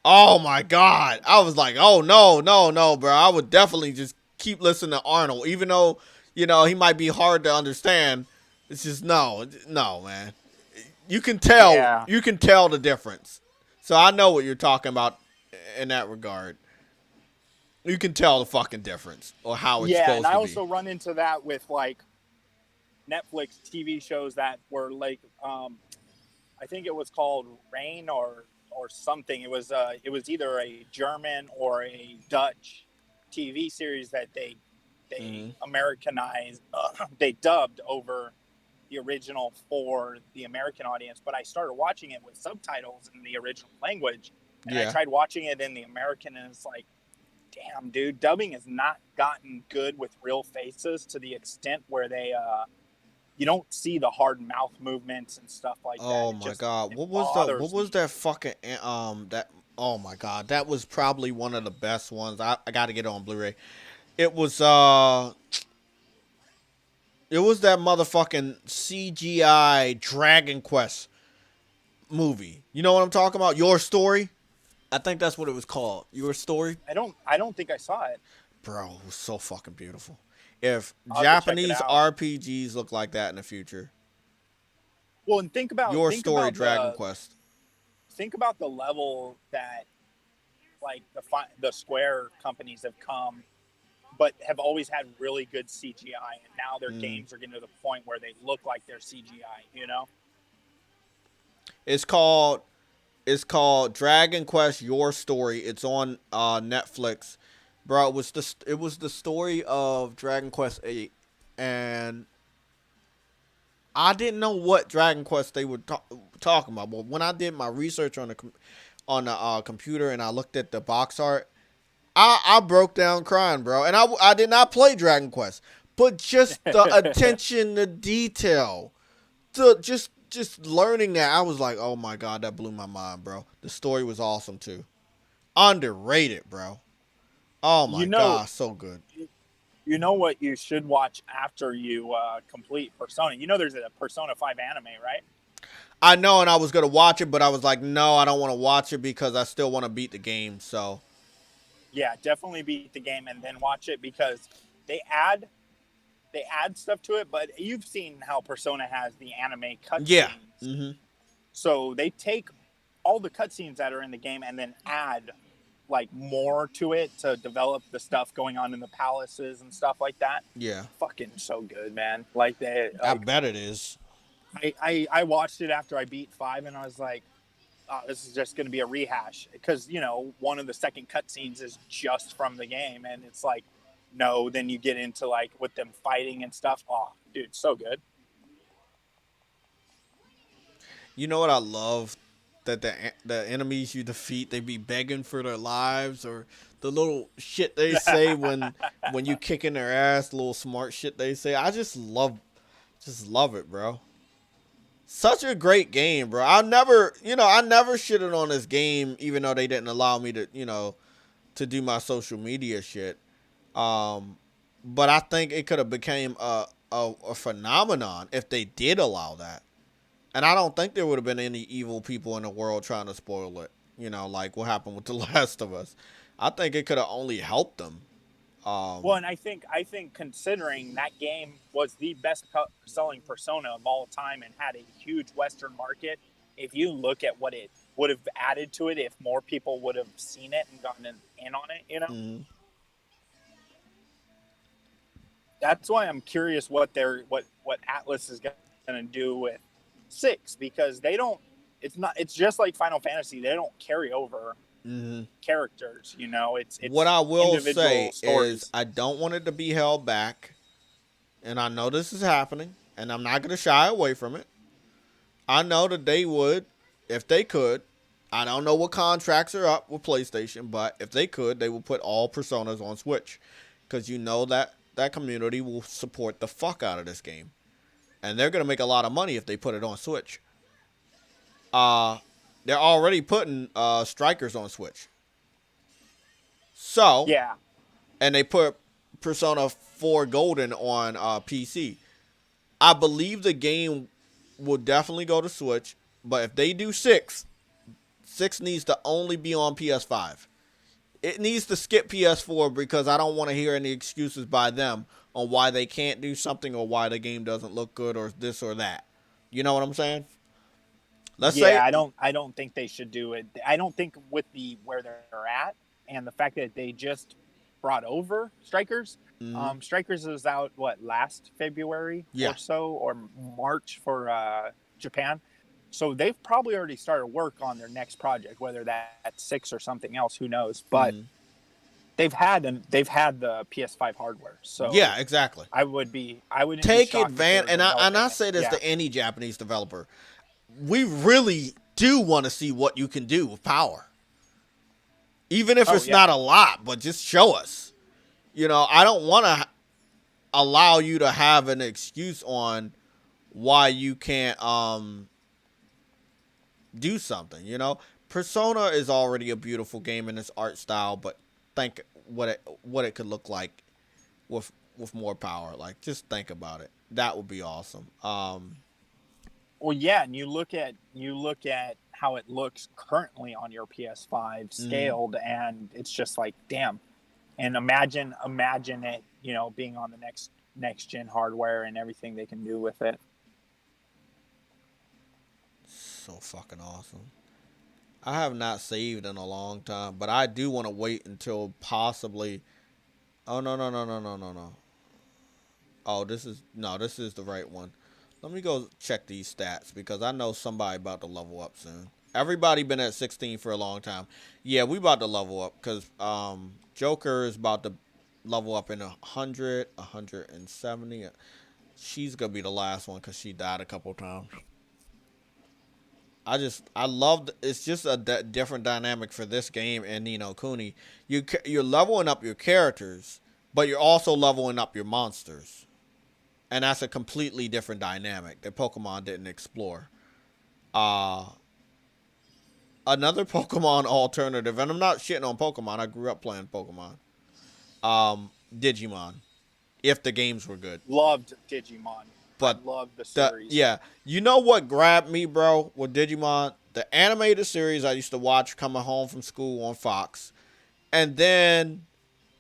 Oh my god! I was like, oh no, no, no, bro! I would definitely just keep listening to Arnold, even though he might be hard to understand. It's just no, no, man. yeah, You can tell the difference. So I know what you're talking about in that regard. You can tell the fucking difference or how it's yeah. And supposed I to be. also run into that with like Netflix TV shows that were like, I think it was called Rain or something. It was either a German or a Dutch TV series that they Mm-hmm. Americanized, they dubbed over the original for the American audience. But I started watching it with subtitles in the original language, and I Yeah. tried watching it in the American, and it's like, damn, dude, dubbing has not gotten good with real faces to the extent where you don't see the hard mouth movements and stuff like that. Oh It my just god, it what bothers was me. that fucking that oh my god, that was probably one of the best ones. I got to get it on Blu-ray. It was it was that motherfucking CGI Dragon Quest movie. You know what I'm talking about? Your Story? I think that's what it was called. Your Story? I don't think I saw it. Bro, it was so fucking beautiful. If I'll have to check it Japanese out. RPGs look like that in the future, Well, and Your Story Dragon Quest. think about the level that like the Square companies have come, but have always had really good CGI, and now their Mm. games are getting to the point where they look like they're CGI. You know? It's called Dragon Quest Your Story. It's on Netflix. Bro, it was the story of Dragon Quest 8, and I didn't know what Dragon Quest they were talking about. But when I did my research on the computer and I looked at the box art, I broke down crying, bro. And I did not play Dragon Quest, but just the attention to detail, just learning that, I was like, oh my god, that blew my mind, bro. The story was awesome too. Underrated, bro. Oh You my know, god, so good. you know what you should watch after you complete Persona. You know, there's a Persona 5 anime, right? I know, and I was gonna watch it, but I was like, no, I don't want to watch it because I still want to beat the game. So Yeah, definitely beat the game and then watch it because they add they add stuff to it. But you've seen how Persona has the anime yeah, cutscenes, mm-hmm. so they take all the cutscenes that are in the game and then add like more to it to develop the stuff going on in the palaces and stuff like that. Yeah, Fucking so good, man. Like they I like bet it is. I watched it after I beat 5 and I was like, oh, this is just going to be a rehash because you know one of the second cutscenes is just from the game and it's like no, then you get into like with them fighting and stuff. Oh, dude, so good. You know what I love? That the enemies you defeat, they be begging for their lives, or the little shit they say when you kicking their ass, the little smart shit they say. I just love it, bro. Such a great game, bro. I never shitted on this game, even though they didn't allow me to, to do my social media shit. Um, but I think it could have became a phenomenon if they did allow that. And I don't think there would have been any evil people in the world trying to spoil it. Like what happened with The Last of Us. I think it could have only helped them. Well, and I think considering that game was the best selling Persona of all time and had a huge Western market, if you look at what it would have added to it if more people would have seen it and gotten in on it, you know, mm, that's why I'm curious what Atlas is going to do with 6 because they don't. It's just like Final Fantasy. They don't carry over mm. characters. You know, What it's I will individual say is stories. I don't want it to be held back. And I know this is happening. And I'm not going to shy away from it. I know that they would, if they could. I don't know what contracts are up with PlayStation, but if they could, they would put all Personas on Switch. Because you know that community will support the fuck out of this game. And they're going to make a lot of money if they put it on Switch. They're already putting Strikers on Switch. So, Yeah, and they put Persona 4 Golden on PC. I believe the game will definitely go to Switch, but if they do 6 needs to only be on PS5. It needs to skip PS4 because I don't want to hear any excuses by them on why they can't do something or why the game doesn't look good or this or that. You know what I'm saying? Let's yeah. say, I don't think they should do it. I don't think with the where they're at and the fact that they just brought over Strikers. mm-hmm. Strikers is out last February Yeah, or so or March for Japan. So they've probably already started work on their next project, whether that's 6 or something else, who knows. But mm-hmm. they've had the PS5 hardware, so Yeah, exactly. I wouldn't be Take shocked if they advantage, were and developing I it. say this Yeah, to any Japanese developer. We really do want to see what you can do with power. Even if oh it's yeah, not a lot, but just show us. I don't want to allow you to have an excuse on why you can't do something. Persona is already a beautiful game in its art style, but think what it could look like with more power. Like, just think about it. That would be awesome. Well, yeah, and you look at how it looks currently on your PS5 mm, scaled, and it's just like, damn. And imagine it, being on the next gen hardware and everything they can do with it. so fucking awesome. I have not saved in a long time, but I do want to wait until possibly. Oh, no, no, no, no, no, no, no. Oh, this is the right one. Let me go check these stats because I know somebody about to level up soon. Everybody been at 16 for a long time. Yeah, we about to level up because Joker is about to level up in 100, 170. She's gonna be the last one because she died a couple times. I loved. It's just a different dynamic for this game and Nino Kuni. You're leveling up your characters, but you're also leveling up your monsters, and that's a completely different dynamic that Pokemon didn't explore. Uh Another Pokemon alternative, and I'm not shitting on Pokemon. I grew up playing Pokemon. Digimon, if the games were good. Loved Digimon. I But loved the series. you know what grabbed me, bro, with Digimon? The animated series I used to watch coming home from school on Fox. And then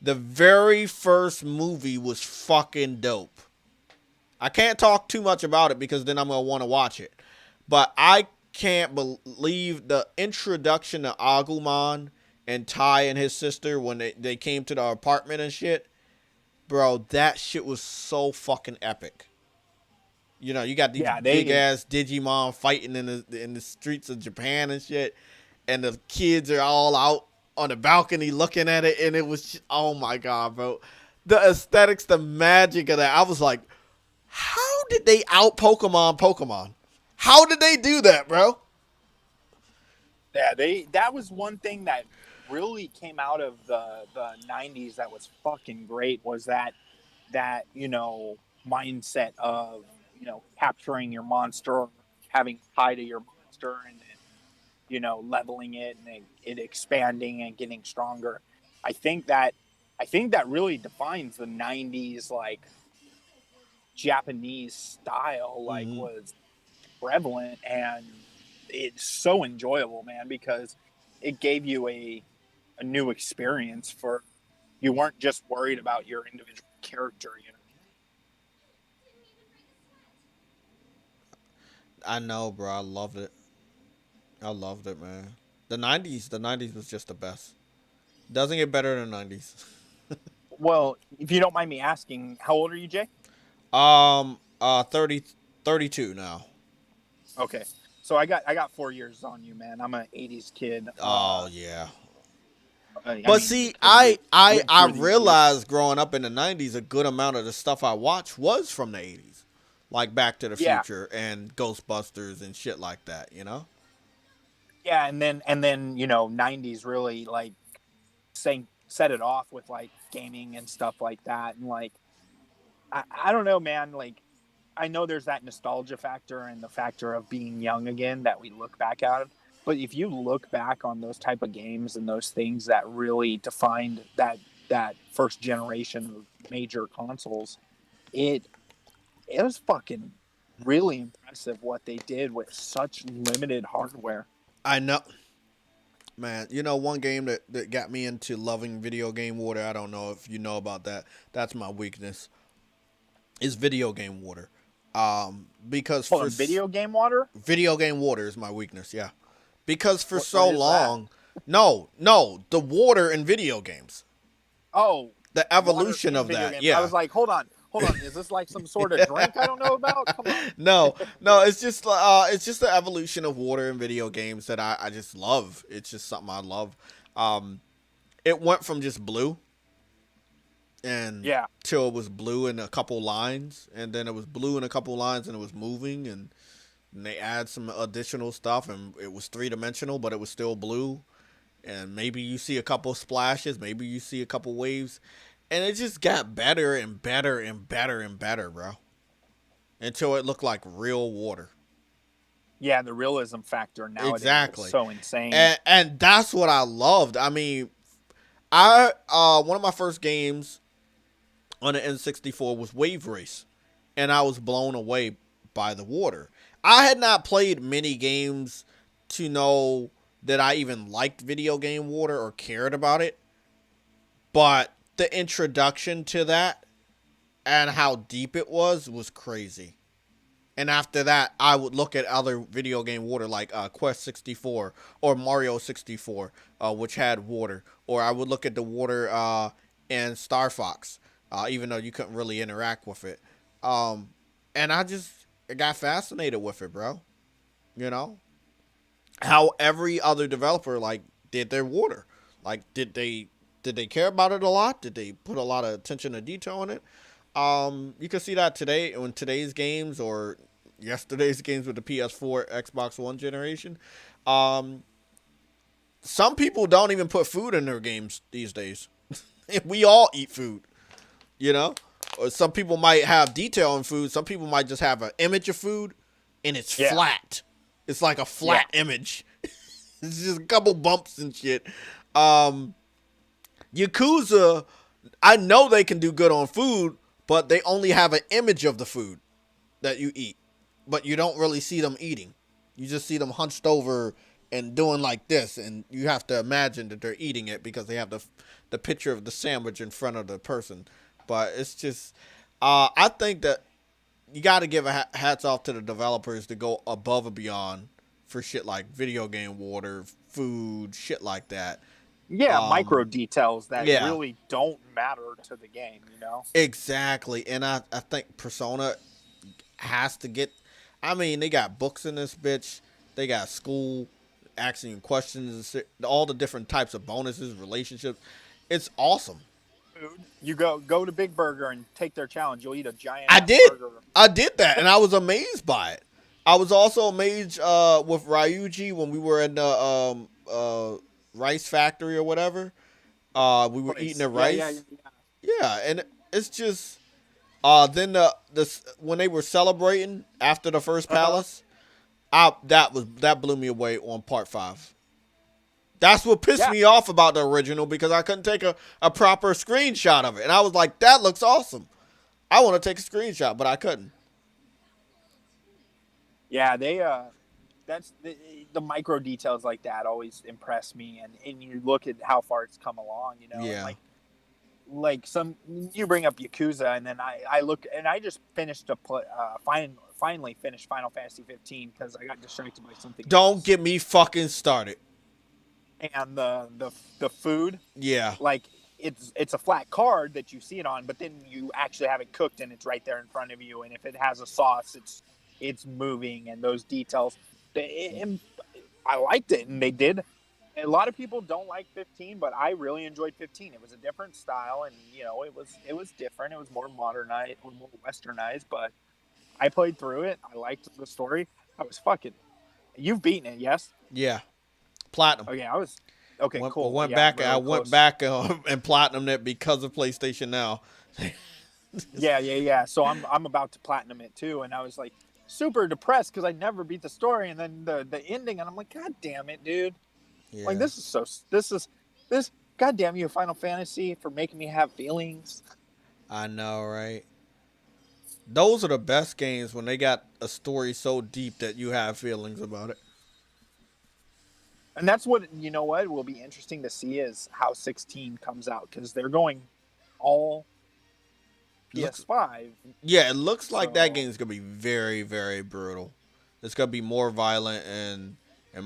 the very first movie was fucking dope. I can't talk too much about it because then I'm going to want to watch it. But I can't believe the introduction to Agumon and Tai and his sister when they came to the apartment and shit. Bro, that shit was so fucking epic. You got these Yeah, big they ass Digimon fighting in the streets of Japan and shit, and the kids are all out on the balcony looking at it, and it was just, oh my god, bro, the aesthetics, the magic of that. I was like, how did they out Pokemon? How did they do that, bro? Yeah, that was one thing that really came out of the 90s that was fucking great, was that mindset of, capturing your monster, having tie to your monster, and then, leveling it and it expanding and getting stronger. I think that I think that really defines the 90s, like, Japanese style, like, Mm-hmm. was prevalent, and it's so enjoyable, man, because it gave you a new experience. For You weren't just worried about your individual character. I know, bro. I loved it. I loved it, man. The '90s was just the best. Doesn't get better than the '90s. Well, if you don't mind me asking, how old are you, Jay? 30, 32 now. Okay, so I got 4 years on you, man. I'm an 80s kid. Oh yeah. I But mean, see, because I I lived I through these years. realized growing up in the '90s, a good amount of the stuff I watched was from the '80s, like Back to the Yeah, Future and Ghostbusters and shit like that. yeah, and then 90s really, like, set it off with, like, gaming and stuff like that, and, like, I don't know, man. Like, I know there's that nostalgia factor and the factor of being young again that we look back at. But if you look back on those type of games and those things that really defined that first generation of major consoles, it it was fucking really impressive what they did with such limited hardware. I know, man. One game that got me into loving video game water. I don't know if you know about that. That's my weakness. Is video game water. Because Hold on, video game water? video game water is my weakness. Yeah, because for What so is that? long, no, the water in video games, Oh, the water evolution in of video that. games. I Yeah. was like, hold on. Is this like some sort of drink I don't know about? Come on. No, it's just the evolution of water in video games that I just love. It's just something I love. Um, it went from just blue and Yeah. till it was blue in a couple lines, and then it was blue in a couple lines, and it was moving, and they add some additional stuff, and it was 3 dimensional, but it was still blue. And maybe you see a couple splashes, maybe you see a couple waves, and it just got better and better and better and better, bro. until it looked like real water. Yeah, the realism factor nowadays is Exactly. so insane. And that's what I loved. I mean, I one of my first games on the N64 was Wave Race, and I was blown away by the water. I had not played many games to know that I even liked video game water or cared about it, but the introduction to that and how deep it was crazy. And after that, I would look at other video game water like Quest 64 or Mario 64, which had water. Or I would look at the water in Star Fox, even though you couldn't really interact with it. Um, and I just got fascinated with it, bro. You know how every other developer like did their water. Like, did they care about it a lot? Did they put a lot of attention to detail in it? You can see that today in today's games or yesterday's games with the PS4, Xbox One generation. Um, some people don't even put food in their games these days. We all eat food, you know. Or some people might have detail in food. Some people might just have an image of food, and it's Yeah, flat. It's like a yeah, flat image. It's just a couple bumps and shit. Um, Yakuza, I know they can do good on food, but they only have an image of the food that you eat, but you don't really see them eating. You just see them hunched over and doing like this, and you have to imagine that they're eating it because they have the picture of the sandwich in front of the person. But it's just, I think that you got to give a hats off to the developers to go above and beyond for shit like video game water, food, shit like that. yeah. Micro Um, details that yeah, really don't matter to the game. exactly. And I think Persona has to get. I mean, they got books in this bitch. They got school asking you questions, all the different types of bonuses, relationships. It's awesome. Food. You go to Big Burger and take their challenge. You'll eat a giant I ass did. burger. I did that, and I was amazed by it. I was also amazed with Ryuji when we were in the rice factory or whatever. We were eating Place. the Yeah, yeah, yeah, rice. yeah. Yeah, and it's just then when they were celebrating after the first Uh huh. palace, that blew me away on part 5. That's what pissed Yeah, me off about the original because I couldn't take a proper screenshot of it. And I was like, that looks awesome. I want to take a screenshot, but I couldn't. yeah. They that's the micro details like that always impress me, and you look at how far it's come along, and Yeah. like some you bring up Yakuza, and then I look and I just finished finally finished Final Fantasy 15 because I got distracted by something Don't else, get me fucking started. and the food, Yeah. like it's a flat card that you see it on, but then you actually have it cooked and it's right there in front of you, and if it has a sauce, it's moving, and those details. And I liked it, and they did. A lot of people don't like 15, but I really enjoyed 15. It was a different style, and it was different. It was more modernized or more westernized, but I played through it. I liked the story. I was fucking. You've beaten it, yes? Yeah. Platinum. Oh yeah, I was. Okay, Went, cool. went Yeah, I'm back. I really went close. back and platinum it because of PlayStation Now. Yeah, yeah, yeah. So I'm about to platinum it too, and I was like super depressed because I never beat the story, and then the ending, and I'm like, God damn it, dude! Like Yeah. this. God damn you, Final Fantasy, for making me have feelings. I know, right? Those are the best games when they got a story so deep that you have feelings about it. And that's what what will be interesting to see is how 16 comes out because they're going all Looks PS5. Yeah, it looks like that So game's gonna be very, very brutal. It's gonna be more violent and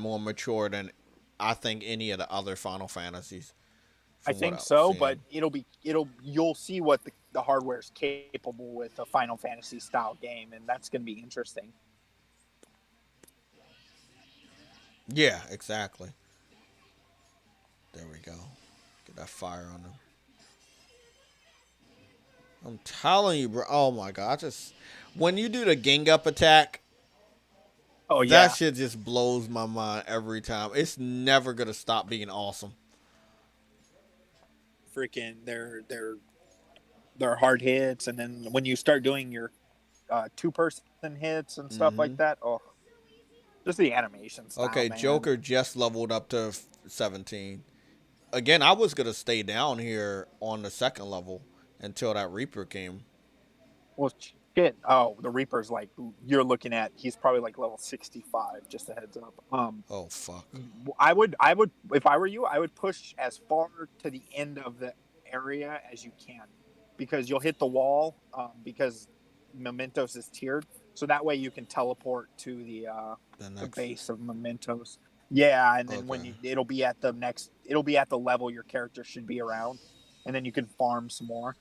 more mature than I think any of the other Final Fantasies, I from what think I've so, but seen. you'll see what the hardware is capable with a Final Fantasy style game, and that's going to be interesting. Yeah, exactly. There we go. Get that fire on them. I'm telling you, bro. Oh my god! I just when you do the gang up attack, Oh that yeah, shit just blows my mind every time. It's never gonna stop being awesome. freaking they're hard hits, and then when you start doing your two-person hits and stuff like Mm-hmm. that. Oh, just the animation style, Okay, man. Joker just leveled up to 17. Again, I was gonna stay down here on the second level until that Reaper came. Well, shit. Oh, the Reaper's like you're looking at. He's probably like level 65. Just a heads up. Oh fuck. I would, if I were you, I would push as far to the end of the area as you can, because you'll hit the wall. Because Mementos is tiered, so that way you can teleport to The the next. base of Mementos. Yeah, and then Okay. it'll be at the next, it'll be at the level your character should be around, and then you can farm some more.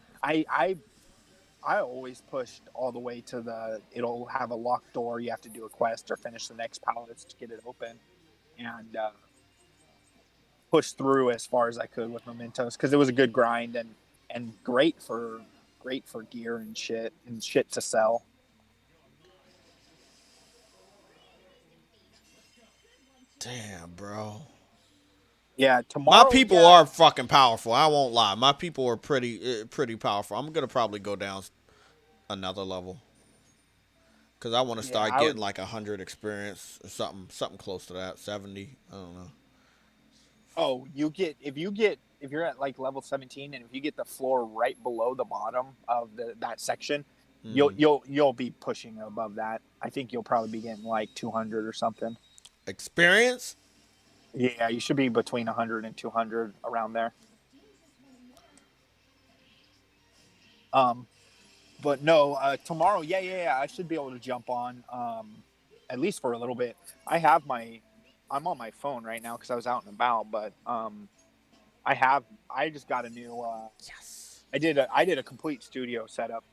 I always pushed all the way to it'll have a locked door. You have to do a quest or finish the next palace to get it open, and push through as far as I could with Mementos because it was a good grind and great for gear and shit to sell. Damn, bro. Yeah, My tomorrow. people Yeah, are fucking powerful. I won't lie. My people are pretty powerful. I'm gonna probably go down another level because I want to yeah. start I getting would. like 100 experience or something close to that. 70. I don't know. Oh, if you're at like level 17, and if you get the floor right below the bottom of that section, Mm-hmm. you'll be pushing above that. I think you'll probably be getting like 200 or something. Experience. Yeah, you should be between 100 and 200 around there. Um, but no, tomorrow, yeah, I should be able to jump on, at least for a little bit. I'm on my phone right now because I was out and about, but I just got a new, Yes. I did a complete studio setup.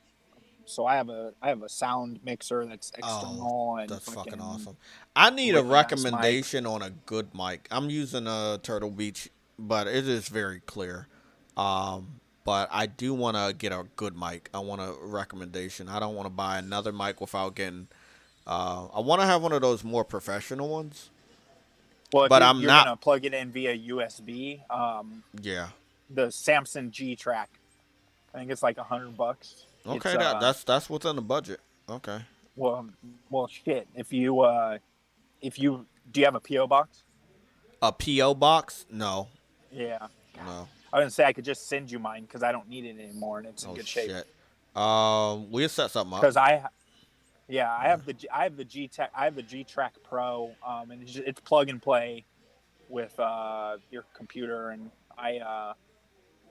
So I have a sound mixer that's Oh, external and that's fucking fucking awesome. I need a really nice mic. recommendation on a good mic. I'm using a Turtle Beach, but it is very clear. But I do want to get a good mic. I want a recommendation. I don't want to buy another mic without getting. I want to have one of those more professional ones, Well, if but I'm you're not. gonna plug it in via USB, Yeah. the Samsung G Track, I think it's like $100. It's Okay, that's within the budget. Okay. well, shit. If you do you have a PO box? A PO box? No, Yeah. God, no. I was gonna say I could just send you mine because I don't need it anymore and it's in Oh good shape. shit. We'll set something up. Because I Yeah. have the G Tech, I have the G Track Pro, and it's plug and play with your computer, and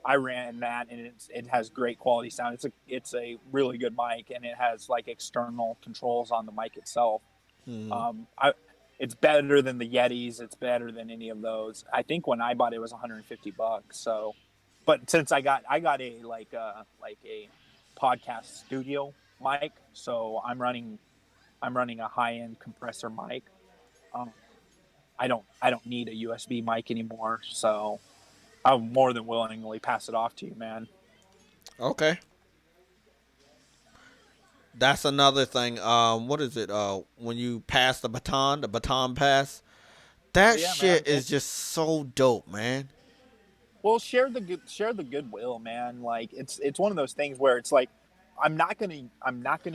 I ran that, and it has great quality sound. It's a really good mic, and it has like external controls on the mic itself. Hmm. I It's better than the Yetis. It's better than any of those. I think when I bought it was $150. So, but since I got a like a podcast studio mic, so I'm running a high end compressor mic. Um, I don't need a USB mic anymore, so I'll more than willingly pass it off to you, man. Okay. That's another thing. What is it? When you pass the baton pass. Oh That yeah, man. shit is just so dope, man. Well, share the goodwill, man. Like it's one of those things where it's like I'm not gonna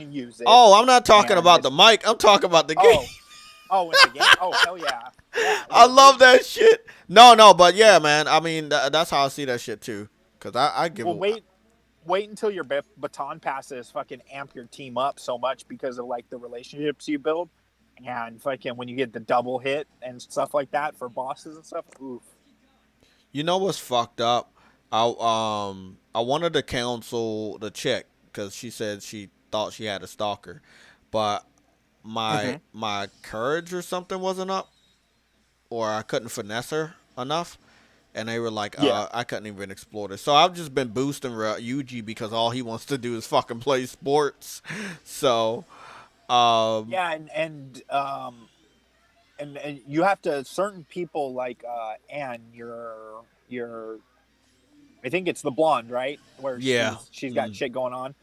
use it, Oh, I'm not talking and about the it's mic. I'm talking about the game. oh in the game. Oh hell yeah, yeah. I Well, love that shit. No, no, but yeah, man. I mean, that's how I see that shit too. Cause I give well a. wait until your baton passes fucking amp your team up so much because of like the relationships you build, and fucking when you get the double hit and stuff like that for bosses and stuff. Oof. You know what's fucked up? I wanted to counsel the chick because she said she thought she had a stalker, but Mm-hmm. my courage or something wasn't up, or I couldn't finesse her enough, and they were like, Yeah. I couldn't even explore this. So I've just been boosting Yuji because all he wants to do is fucking play sports. So, um, Yeah, and you have to certain people like Anne, your I think it's the blonde, right? Where yeah, she's got mm, shit going on.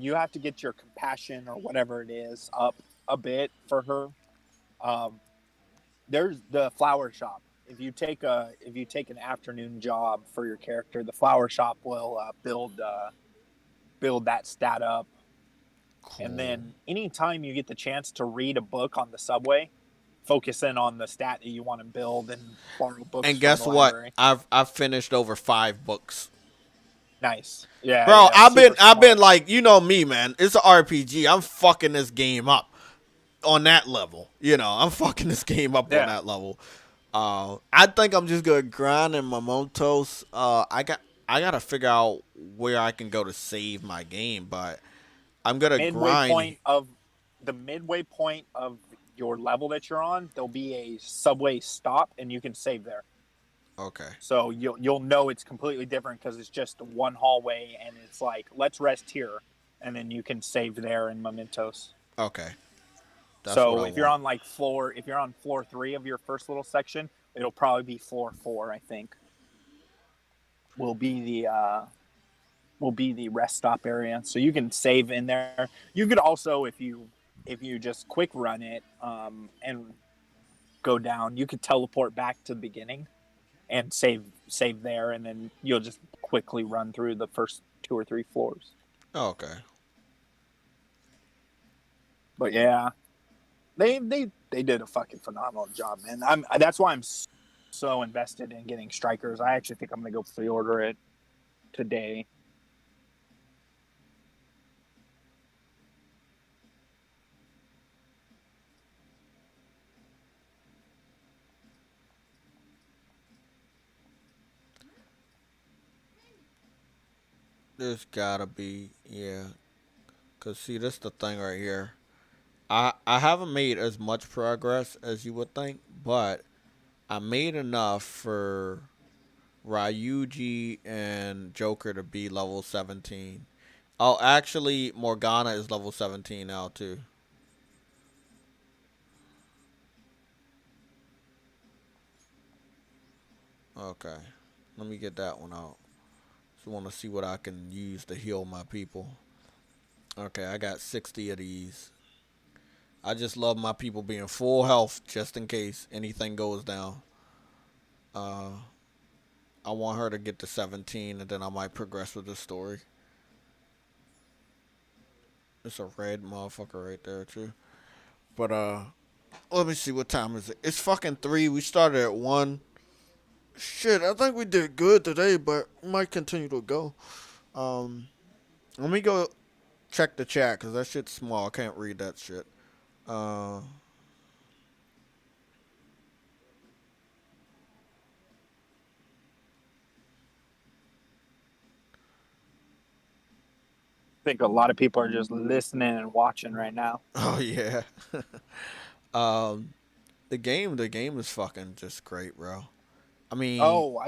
You have to get your compassion or whatever it is up a bit for her. Um, there's the flower shop. If you take an afternoon job for your character, the flower shop will build that stat up And Cool. then anytime you get the chance to read a book on the subway, focus in on the stat that you want to build and borrow books And from the guess what? library. I've finished over 5 books. Nice. Yeah, Bro, yeah. Super I've been smart. like, you know me, man. It's an RPG. I'm fucking this game up on that level. I'm fucking this game up on Yeah. that level. I think I'm just gonna grind in Momentos. I gotta figure out where I can go to save my game, but I'm The gonna midway grind. point of the midway point of your level that you're on, there'll be a subway stop and you can save there. Okay. So you'll know it's completely different because it's just one hallway and it's like let's rest here, and then you can save there in Mementos. Okay. That's what So I want. if you're on floor 3 of your first little section, it'll probably be floor 4. I think will be the rest stop area. So you can save in there. You could also if you just quick run it and go down, you could teleport back to the beginning and save there, and then you'll just quickly run through the first 2 or 3 floors. Okay. But yeah, they did a fucking phenomenal job, man. That's why I'm so invested in getting Strikers. I actually think I'm gonna go pre-order it today. There's gotta be, yeah. Cause see, this the thing right here. I haven't made as much progress as you would think, but I made enough for Ryuji and Joker to be level 17. Oh, actually, Morgana is level 17 now too. Okay, let me get that one out. Just want to see what I can use to heal my people. Okay, I got 60 of these. I just love my people being full health just in case anything goes down. Uh, I want her to get to 17 and then I might progress with the story. It's a red motherfucker right there too. But let me see what time is it. It's fucking 3. We started at 1. Shit, I think we did good today, but we might continue to go. Um, Let me go check the chat because that shit's small. I can't read that shit. Uh, I think a lot of people are just listening and watching right now. oh yeah. um, the game is fucking just great, bro. I mean, Oh,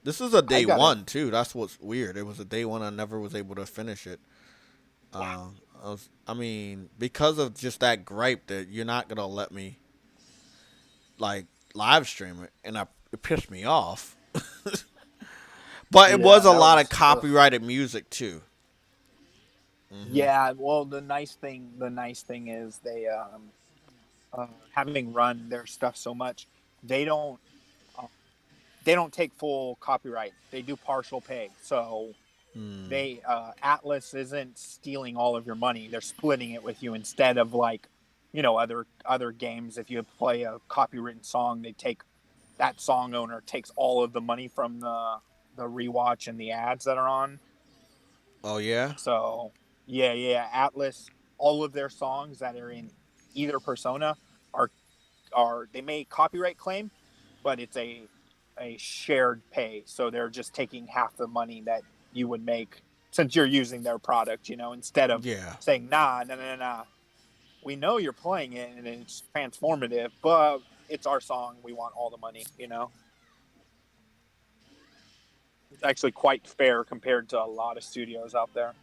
this is a I day got it. one too. That's what's weird. It was a day one. I never was able to finish it. I mean, because of just that gripe that you're not gonna let me like live stream it, and it pissed me off. But it was Yeah, a that lot of was. copyrighted music too. Hmm. Yeah, well, the nice thing is having run their stuff so much, they don't uh, they don't take full copyright. They do partial pay. So Mm. they Atlas isn't stealing all of your money. They're splitting it with you instead of like, other games. If you play a copywritten song, they take that song owner takes all of the money from the rewatch and the ads that are on. Oh yeah. So yeah, yeah, Atlas, all of their songs that are in either persona are they may copyright claim, but it's a shared pay. So they're just taking half the money that you would make since you're using their product, instead of Yeah. saying nah, nah, nah, nah. We know you're playing it and it's transformative, but it's our song. We want all the money. It's actually quite fair compared to a lot of studios out there.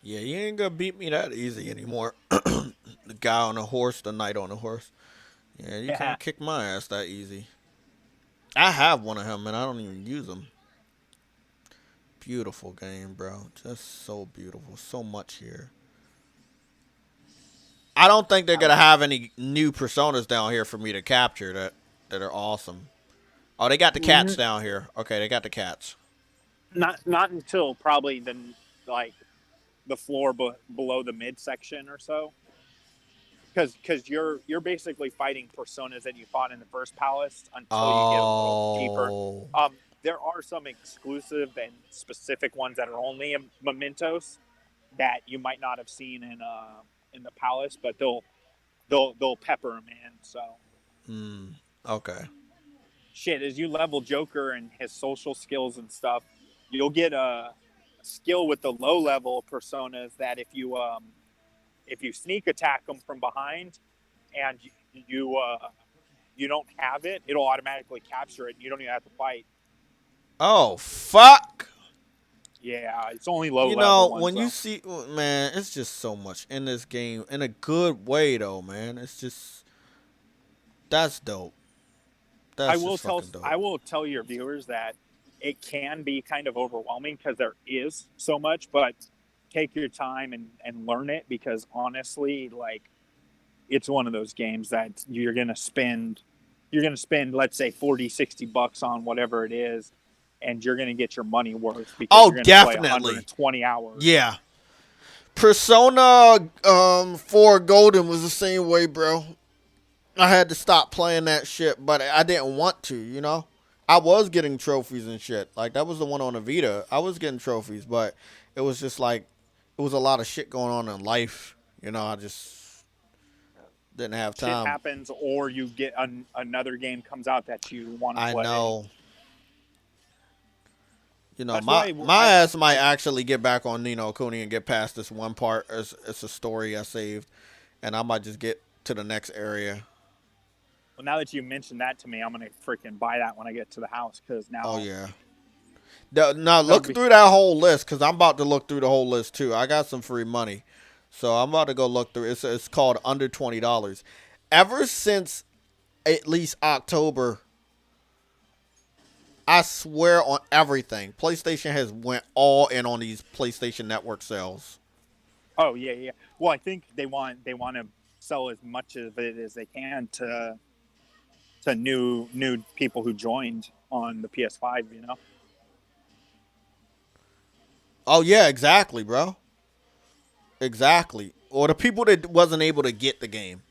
Yeah, you ain't gonna beat me that easy anymore. The guy on the horse, the knight on the horse. Yeah, you Yeah. can't kick my ass that easy. I have one of him and I don't even use him. Beautiful game, bro. Just so beautiful. So much here. I don't think they're I gonna like it. have any new personas down here for me to capture that are awesome. Oh, they got the cats N- down here. Okay, they got the cats. not until probably like the floor below the midsection or so, because you're basically fighting personas that you fought in the first palace until you get a little deeper. Oh. There are some exclusive and specific ones that are only mementos that you might not have seen in the palace, but they'll pepper them in. So Okay. shit, as you level Joker and his social skills and stuff, you'll get a skill with the low level personas that if you sneak attack them from behind and you don't have it, it'll automatically capture it. And you don't even have to fight. Oh fuck. Yeah, it's only low You level know, ones when you though. see, man, it's just so much in this game in a good way, though, man. It's just that's dope. That's just fucking dope. I will tell your viewers that it can be kind of overwhelming because there is so much, but take your time and learn it because honestly, like it's one of those games that you're gonna spend let's say 40, 60 bucks on whatever it is, and you're gonna get your money worth because Oh, you're gonna play definitely. 120 hours. Yeah. Persona 4 Golden was the same way, bro. I had to stop playing that shit, but I didn't want to, you know? I was getting trophies and shit. Like, that was the one on the Vita. I was getting trophies, but it was just like, it was a lot of shit going on in life. You know, I just didn't have Shit time. happens, or you get another game comes out that you want to I play. know. You know, That's my why my ass might actually get back on Nino Cooney and get past this one part. It's a story I saved, and I might just get to the next area. well, now that you mentioned that to me, I'm gonna freaking buy that when I get to the house because Oh now yeah. Now that'll look be. through that whole list because I'm about to look through the whole list too. I got some free money, so I'm about to go look through. It's called under $20. Ever since at least October, I swear on everything, PlayStation has went all in on these PlayStation Network sales. Oh yeah, yeah. Well, I think they want to sell as much of it as they can to new people who joined on the PS5. You know. Oh yeah, exactly, bro. Exactly. Or the people that wasn't able to get the game.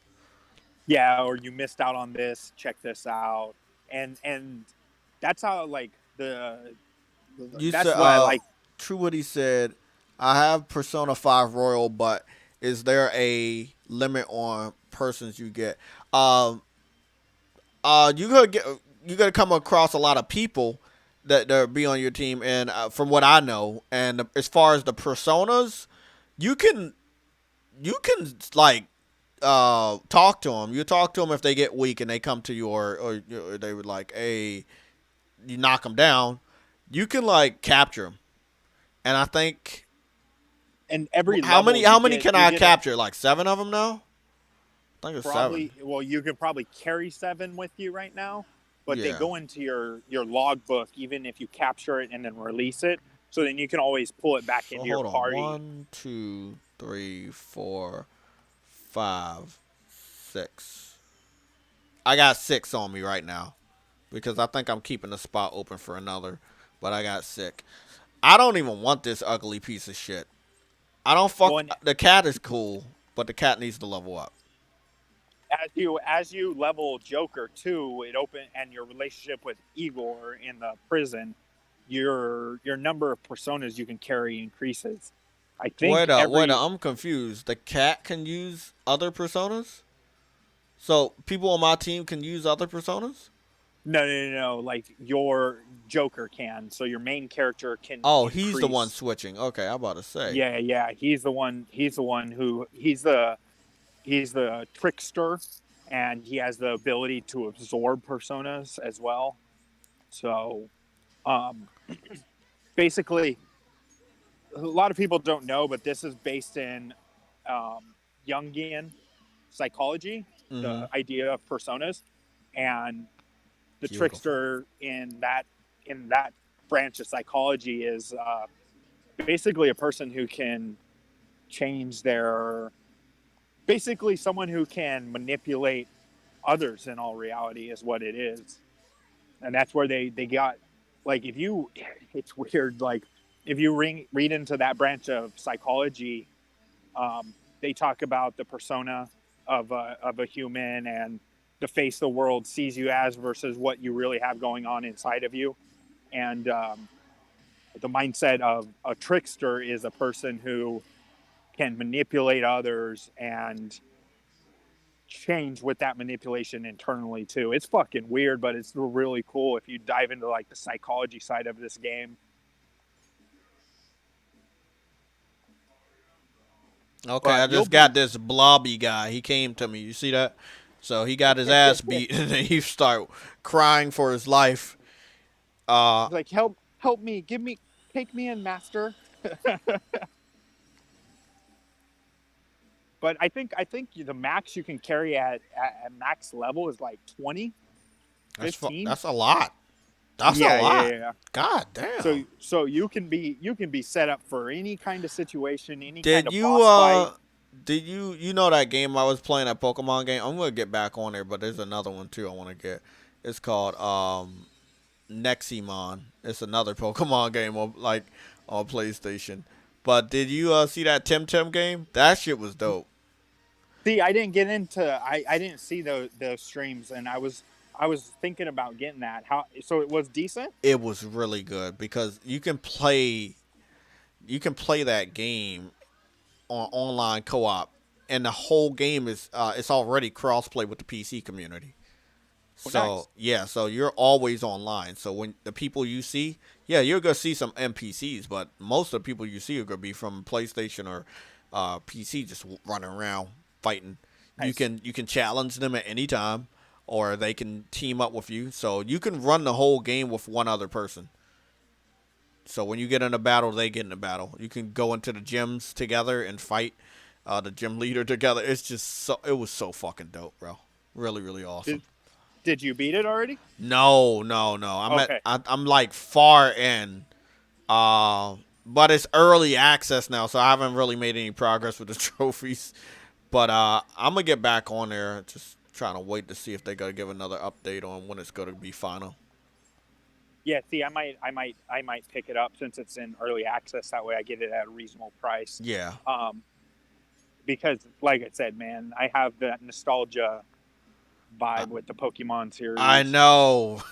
Yeah, or you missed out on this. Check this out, and that's how like You that's said, what I like. true what he said. I have Persona 5 Royal, but is there a limit on persons you get? Um, you could get, you gotta come across a lot of people that be on your team, and from what I know, and as far as the personas, you can like talk to them. You talk to them if they get weak and they come to you, or they would like, hey, you knock them down. You can like capture them, and I think And every how level many how many can you I get a capture? Like 7 of them now. I think it's 7. probably well you can probably carry 7 with you right now, but they Yeah. go into your logbook even if you capture it and then release it, so then you can always pull it back So into your hold on. party. 1, 2, 3, 4, 5, 6. I got 6 on me right now because I think I'm keeping the spot open for another, but I got sick. I don't even want this ugly piece of shit. I don't fuck. Well, and The cat is cool, but the cat needs to level up. as you level Joker too, it open and your relationship with Igor in the prison, your number of personas you can carry increases. I think Wait every I'm confused. The cat can use other personas? So people on my team can use other personas? no, like your Joker can, so your main character can Oh, he's the one increase. switching. Okay, I'm about to say. Yeah, yeah, he's the one. He's the one who he's the trickster, and he has the ability to absorb personas as well. So, um, basically, a lot of people don't know, but this is based in Jungian psychology, Mm-hmm. the idea of personas, and the Beautiful. trickster in that branch of psychology is basically a person who can change their basically someone who can manipulate others in all reality is what it is. and that's where they got, like, if you, it's weird, like if you read into that branch of psychology, they talk about the persona of a human, and the face the world sees you as versus what you really have going on inside of you. And the mindset of a trickster is a person who can manipulate others and change with that manipulation internally too. It's fucking weird, but it's really cool if you dive into like the psychology side of this game. Okay, I But you'll just got this blobby guy. He came to me. You see that? So he got his ass beat, and then he start crying for his life. like, help me, give me, take me in, master. But I think the max you can carry at max level is like 20, 15. That's a lot. That's a Yeah, yeah, lot. yeah. God damn. So you can be set up for any kind of situation, any kind Did of you boss fight. you know that game I was playing, that Pokemon game? I'm gonna get back on there, but there's another one too I want to get. It's called Neximon. It's another Pokemon game on PlayStation. But did you see that Tim game? That shit was dope. See, I didn't get into I didn't see those streams, and I was thinking about getting that. How so it was decent? It was really good because you can play that game on online co-op, and the whole game is it's already crossplay with the PC community. Oh, So nice. yeah, so you're always online. So when the people you see, yeah, you're gonna see some NPCs, but most of the people you see are gonna be from PlayStation or PC, just running around fighting. You Nice. can you can challenge them at any time, or they can team up with you. So you can run the whole game with one other person. So when you get in a battle, they get in a battle. You can go into the gyms together and fight the gym leader together. It's just it was so fucking dope, bro. Really, really awesome. Did did you beat it already? No, no, no. Okay. I'm like far in. But it's early access now, so I haven't really made any progress with the trophies. But I'm gonna get back on there. Just trying to wait to see if they're gonna give another update on when it's gonna be final. Yeah, see, I might pick it up since it's in early access. That way, I get it at a reasonable price. Yeah, Um, because, like I said, man, I have that nostalgia I, vibe with the Pokemon I series. know.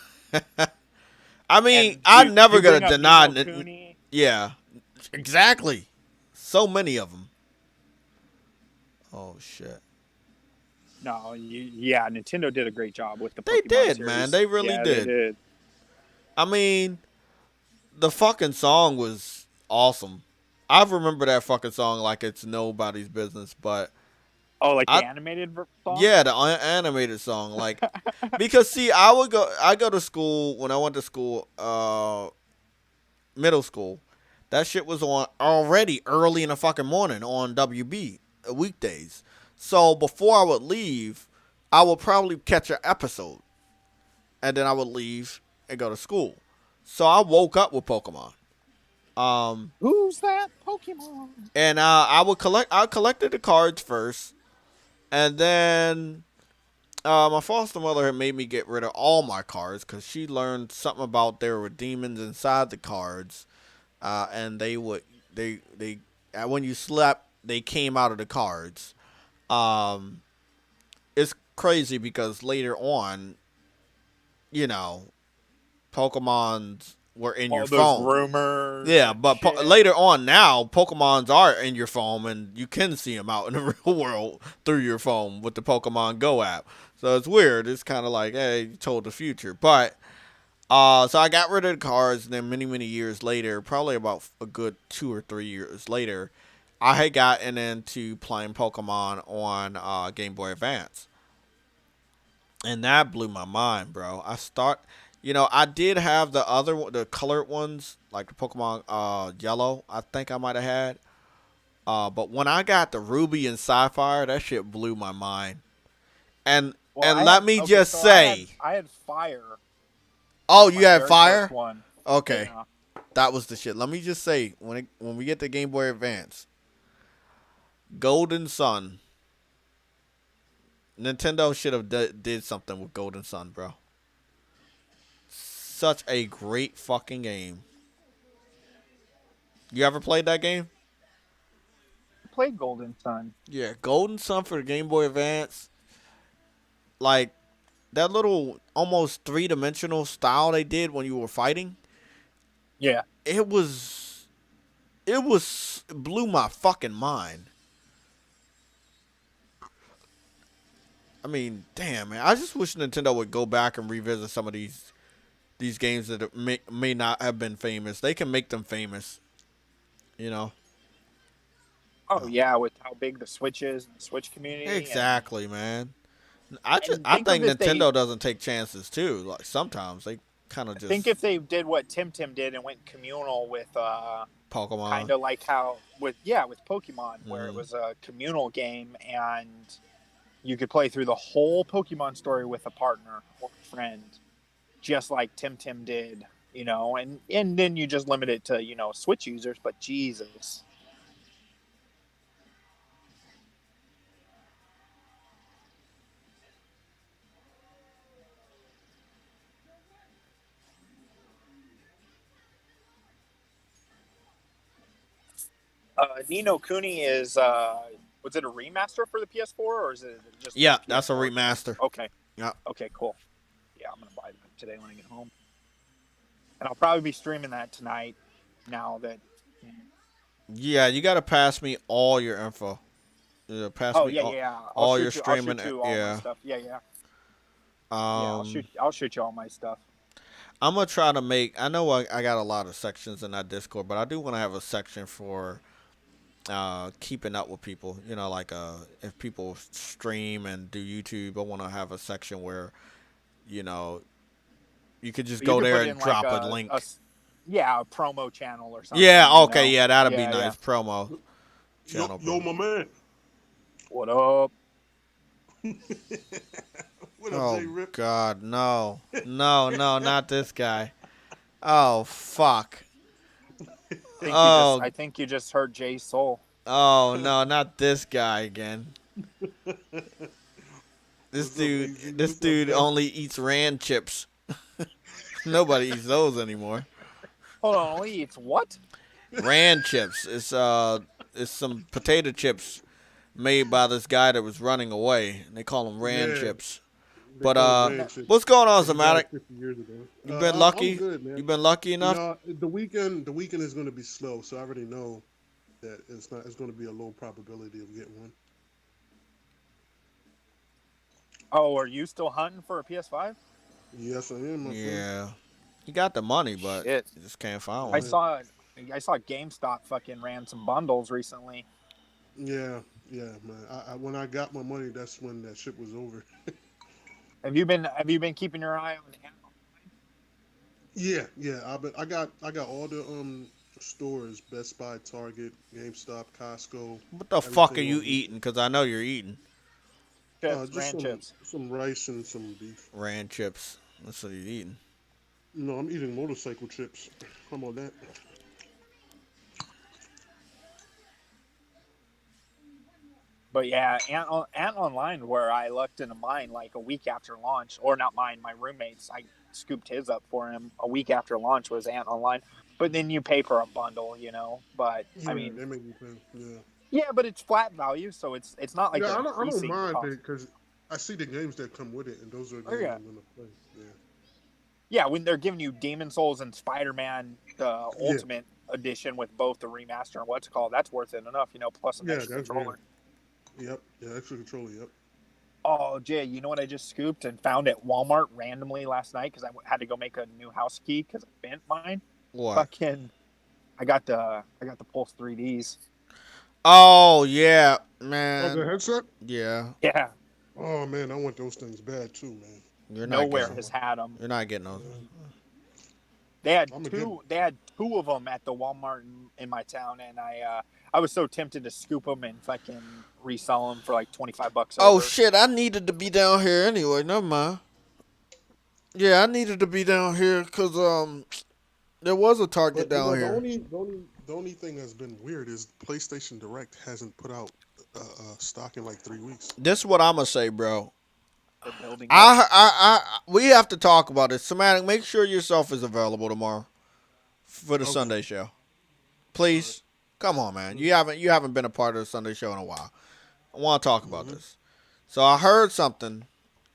I mean, And I'm never you gonna bring up deny. Nino Cooney. Yeah, exactly. So many of them. Oh shit. No, yeah, Nintendo did a great job with the They Pokemon did, man. series. They really Yeah, they did. did. I mean, the fucking song was awesome. I remember that fucking song like it's nobody's business, but Oh, like I the animated song? yeah, the animated song, like, because see, I go to school when I went to school, middle school. That shit was on already early in the fucking morning on WB weekdays. So before I would leave, I would probably catch an episode, and then I would leave and go to school. So I woke up with Pokemon. Um, Who's that Pokemon? and I collected the cards first, and then my foster mother had made me get rid of all my cards because she learned something about there were demons inside the cards, and they when you slept they came out of the cards. Um, it's crazy because later on, you know, Pokemon's were in your All those phone. rumors Yeah, and but shit. later on now, Pokemons are in your phone, and you can see them out in the real world through your phone with the Pokemon Go app. So it's weird. It's kind of like, hey, you told the future. But so I got rid of the cards, and then many years later, probably about a good 2 or 3 years later, I had gotten into playing Pokemon on Game Boy Advance, and that blew my mind, bro. I did have the colored ones, like the Pokemon Yellow. I think I might have had. But when I got the Ruby and Sapphire, that shit blew my mind. And Well, and I let had me okay, just so say, I had Fire oh, was you my had very first Fire? one. Okay, Yeah. that was the shit. Let me just say, when we get to Game Boy Advance, Golden Sun, Nintendo should have did something with Golden Sun, bro. such a great fucking game. You ever played that game? I played Golden Sun. Yeah, Golden Sun for the Game Boy Advance. Like that little almost 3-dimensional style they did when you were fighting. Yeah. It blew my fucking mind. I mean, damn man, I just wish Nintendo would go back and revisit some of these games that may not have been famous. They can make them famous, you know. Oh Oh, yeah, with how big the Switch is and the Switch community, exactly, man. and I think of think if they Nintendo doesn't take chances too. Like sometimes they kind of think just if they did what Tim did and went communal with kind Pokemon. of like how with Pokemon, where it was a communal game and you could play through the whole Pokemon story with a partner or a friend, just like Tim did, and then you just limit it to Switch users. But Jesus, Nino Kuni is was it a remaster for the PS4 or is it just Yeah, the that's a PS4? remaster. Okay, Yeah. okay, cool. Yeah, I'm gonna buy that today when I get home, and I'll probably be streaming that tonight. Now that Yeah, you gotta pass me all your info. Yeah, pass oh me yeah, yeah, all your I'll streaming. shoot you all my Yeah. stuff. Yeah, yeah, yeah. Um, I'll shoot you all my stuff. I'm gonna try to make. I know I got a lot of sections in that Discord, but I do want to have a section for keeping up with people. You know, like if people stream and do YouTube, I want to have a section where you know you could just You go could there put and in like drop a link. yeah, a promo channel or Yeah. something. Okay. Yeah, that'd be Yeah, yeah. nice. Promo Yo, channel. yo, Promo. my man. What up? What up, Oh J Rip? God, no, no, no, not this guy. Oh fuck. Oh, I think you just heard Jay's soul. oh no, not this guy again. What's up, AZ? This What's up, dude Def? only eats Rand chips. Nobody eats those anymore. Hold on, only eats what? Rand chips. It's some potato chips made by this guy that was running away. They call them Rand Yeah, chips. they But call them ranch chips. what's going on, He died Zamatic? 50 years ago. You been I'm lucky? good, man. You been lucky You enough? know, the weekend is going to be slow, so I already know that it's going to be a low probability of getting one. Oh, are you still hunting for a PS5? Yes, I am, my friend. Yeah. He got the money, but Shit. you just can't find I one. saw GameStop fucking ran some bundles recently. Yeah, yeah, man. When I got my money, that's when that shit was over. Have you been keeping your eye on Amazon? Yeah. I got all the stores: Best Buy, Target, GameStop, Costco. What the fuck are Everything you on there. eating? Because I know you're eating Chips, Just Rand chips. some rice and some beef. Rand chips. That's what you're eating. No, I'm eating motorcycle chips. How about that? But yeah, Ant Online, where I looked into mine like a week after launch, or not mine, my roommate's. I scooped his up for him a week after launch was Ant Online. But then you pay for a bundle, But Yeah, I mean, they make me pay. Yeah, yeah, but it's flat value, so it's not like yeah. they're I don't increasing the mind cost. it because I see the games that come with it, and those are Oh, games yeah. I'm gonna play. Yeah, Yeah, when they're giving you Demon Souls and Spider Man the yeah, Ultimate Edition with both the remaster and what's it called, that's worth it enough, plus an yeah. extra That's controller. Yep, yeah. Extra controller. Yep. Oh, Jay, you know what I just scooped and found at Walmart randomly last night because I had to go make a new house key because I bent mine. What? Fucking, I got the Pulse 3Ds. Oh yeah, Oh, man. the headset. Yeah, Yeah, Oh man, I want those things bad too, man. you're not nowhere getting. has had them. You're not getting those. They had I'm a two. They had two of them at the Walmart in my town, and I was so tempted to scoop them and fucking resell them for like $25 Oh over. shit! I needed to be down here anyway. Never mind. Yeah, I needed to be down here because there was a Target But you know, down here. the only thing that's been weird is PlayStation Direct hasn't put out stock in like 3 weeks. This is what I'ma say, bro. for building up. We have to talk about this. Somatic, make sure yourself is available tomorrow for the Okay. Sunday show. Please. Come on, man. You haven't been a part of the Sunday show in a while. I want to talk about this. So I heard something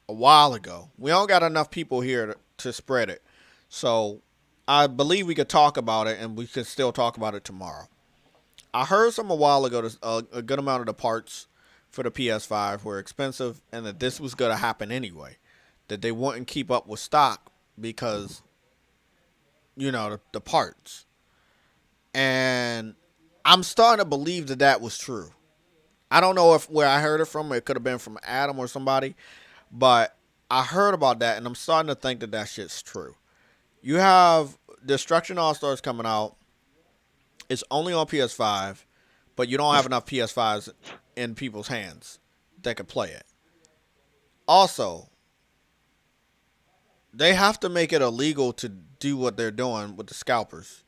a while ago. We don't got enough people here to spread it. So I believe we could talk about it, and we could still talk about it tomorrow. I heard some a while ago that a good amount of the parts for the PS5 were expensive, and that this was going to happen anyway. That they wouldn't keep up with stock because, the parts. And I'm starting to believe that was true. I don't know where I heard it from. It could have been from Adam or somebody. But I heard about that, and I'm starting to think that shit's true. You have Destruction All-Stars coming out. It's only on PS5, but you don't have enough PS5s in people's hands that could play it. Also, they have to make it illegal to do what they're doing with the scalpers.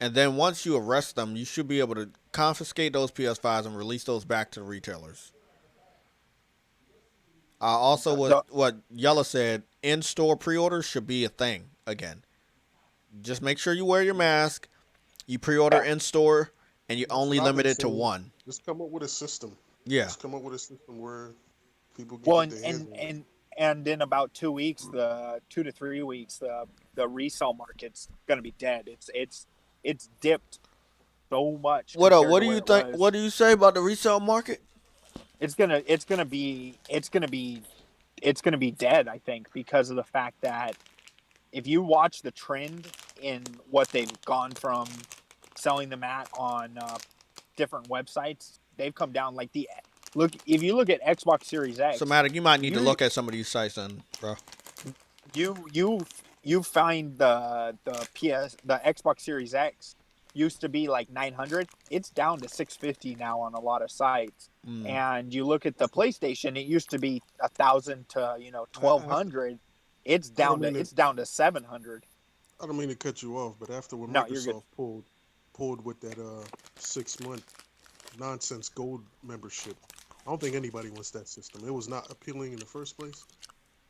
And then once you arrest them, you should be able to confiscate those PS5s and release those back to the retailers. Also, what Yella said, in-store pre-orders should be a thing again. Just make sure you wear your mask. You pre-order in-store, and you only limit it to one. Just come up with a system. Yeah. Just come up with a system where people get their hands on it. And in about 2 weeks, 2 to 3 weeks, the resale market's gonna be dead. It's dipped so much. What do you think? What do you say about the resale market? It's gonna be dead, I think, because of the fact that if you watch the trend in what they've gone from selling them on different websites, they've come down if you look at Xbox Series X. Somatic, you might need to look at some of these sites then, bro. You find the Xbox Series X used to be like 900. It's down to 650 now on a lot of sites. And you look at the PlayStation, it used to be 1,000 to 1,200. It's down to 700. I don't mean to cut you off, but after when Microsoft pulled with that 6-month nonsense gold membership, I don't think anybody wants that system. It was not appealing in the first place.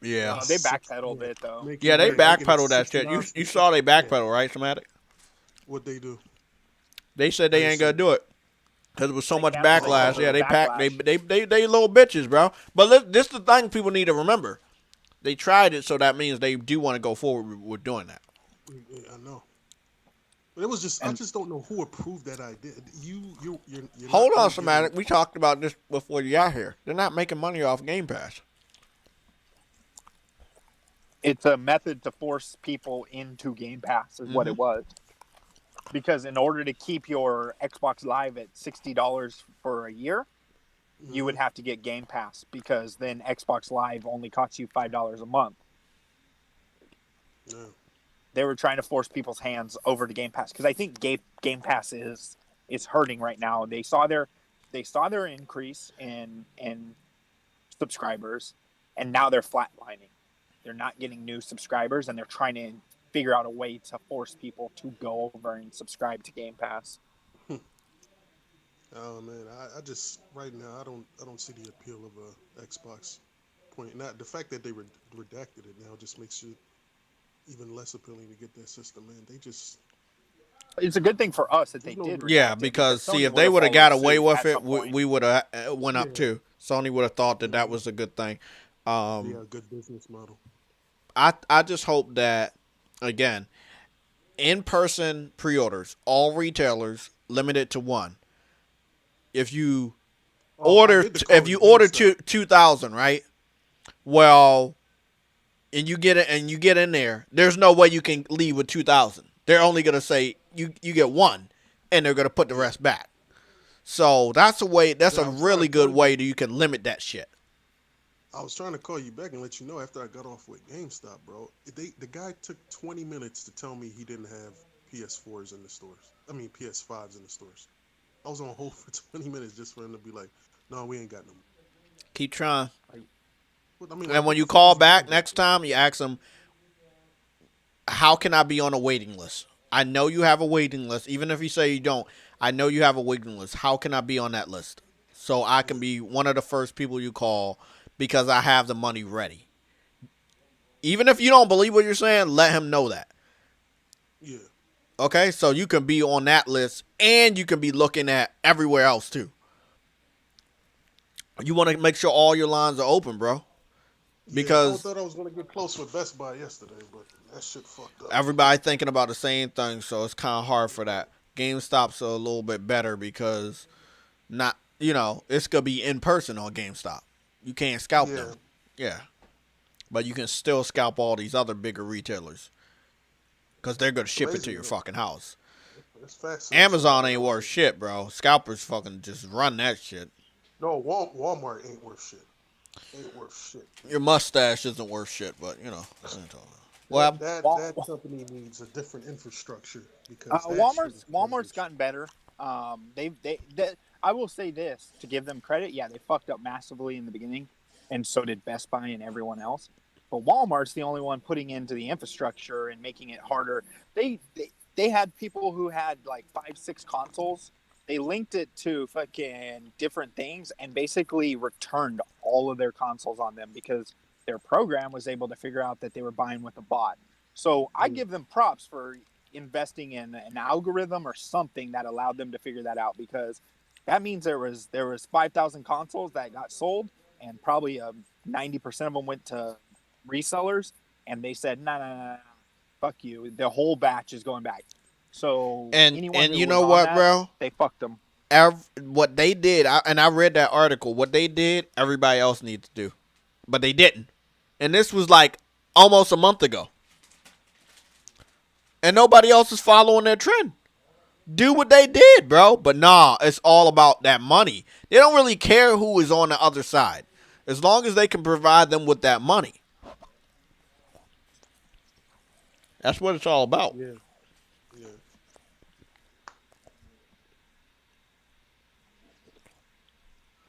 Yeah. They backpedaled a bit though. Yeah, they backpedaled that shit. You saw they backpedal, right, Somatic? What they do? They said they ain't gonna do it because there was so much backlash. Yeah, they little bitches, bro. But this is the thing people need to remember. They tried it, so that means they do want to go forward with doing that. Yeah, I know. But it was just, I just don't know who approved that idea. You're hold on, Somatic. We talked about this before you got here. They're not making money off Game Pass. It's a method to force people into Game Pass is what it was. Because in order to keep your Xbox Live at $60 for a year, you would have to get Game Pass, because then Xbox Live only costs you $5 a month. Yeah. They were trying to force people's hands over to Game Pass, because I think Game Pass is hurting right now. They saw their increase in subscribers, and now they're flatlining. They're not getting new subscribers, and they're trying to figure out a way to force people to go over and subscribe to Game Pass. Oh man, I just right now I don't see the appeal of a Xbox point. Not the fact that they redacted it now just makes it even less appealing to get that system. Man, they just. It's a good thing for us that they did. Yeah, because see, if they would have got away with it, we would have went up too. Sony would have thought that was a good thing. Yeah, a good business model. I just hope that, again, in-person pre-orders, all retailers limited to one. If you order 2,000, right? Well, and you get it, and you get in there, there's no way you can leave with 2,000. They're only gonna say you get one, and they're gonna put the rest back. So that's a way. That's a really good way that you can limit that shit. I was trying to call you back and let you know after I got off with GameStop, bro. The guy took 20 minutes to tell me he didn't have PS4s in the stores. I mean PS5s in the stores. I was on hold for 20 minutes just for him to be like, "No, we ain't got them." Keep trying. And when you call back next time, you ask them, "How can I be on a waiting list? I know you have a waiting list. Even if you say you don't, I know you have a waiting list. How can I be on that list so I can be one of the first people you call?" because I have the money ready. Even if you don't believe what you're saying, let him know that. Yeah. Okay, so you can be on that list and you can be looking at everywhere else too. You want to make sure all your lines are open, bro, Yeah, I because thought I was gonna get close with Best Buy yesterday, but that shit fucked up. everybody thinking about the same thing, so it's kind of hard for that. GameStop's a little bit better because not, it's gonna be in person on GameStop. You can't scalp Yeah, them. Yeah, but you can still scalp all these other bigger retailers because they're gonna it's ship it to amazing your though. fucking house. It's fast sales Amazon somewhere ain't else. worth shit, bro. Scalpers fucking just run that shit. No, Walmart ain't worth shit. Ain't worth shit. Your mustache isn't worth shit, but what That happened? that Wal- that company needs a different infrastructure because that shit is Walmart's garbage. gotten better. They I will say this to give them credit. Yeah, they fucked up massively in the beginning, and so did Best Buy and everyone else. But Walmart's the only one putting into the infrastructure and making it harder. They had people who had like 5, 6 consoles. They linked it to fucking different things and basically returned all of their consoles on them because their program was able to figure out that they were buying with a bot. So I Mm, give them props for investing in an algorithm or something that allowed them to figure that out because that means there was 5,000 consoles that got sold and probably 90% of them went to resellers and they said no, fuck you, the whole batch is going back. So anyone And who you was know on what, that, bro? they fucked them. What they did, and I read that article. What they did, everybody else needs to do, but they didn't. And this was like almost a month ago, and nobody else is following their trend. Do what they did, bro. But nah, it's all about that money. They don't really care who is on the other side, as long as they can provide them with that money. That's what it's all about. yeah, yeah.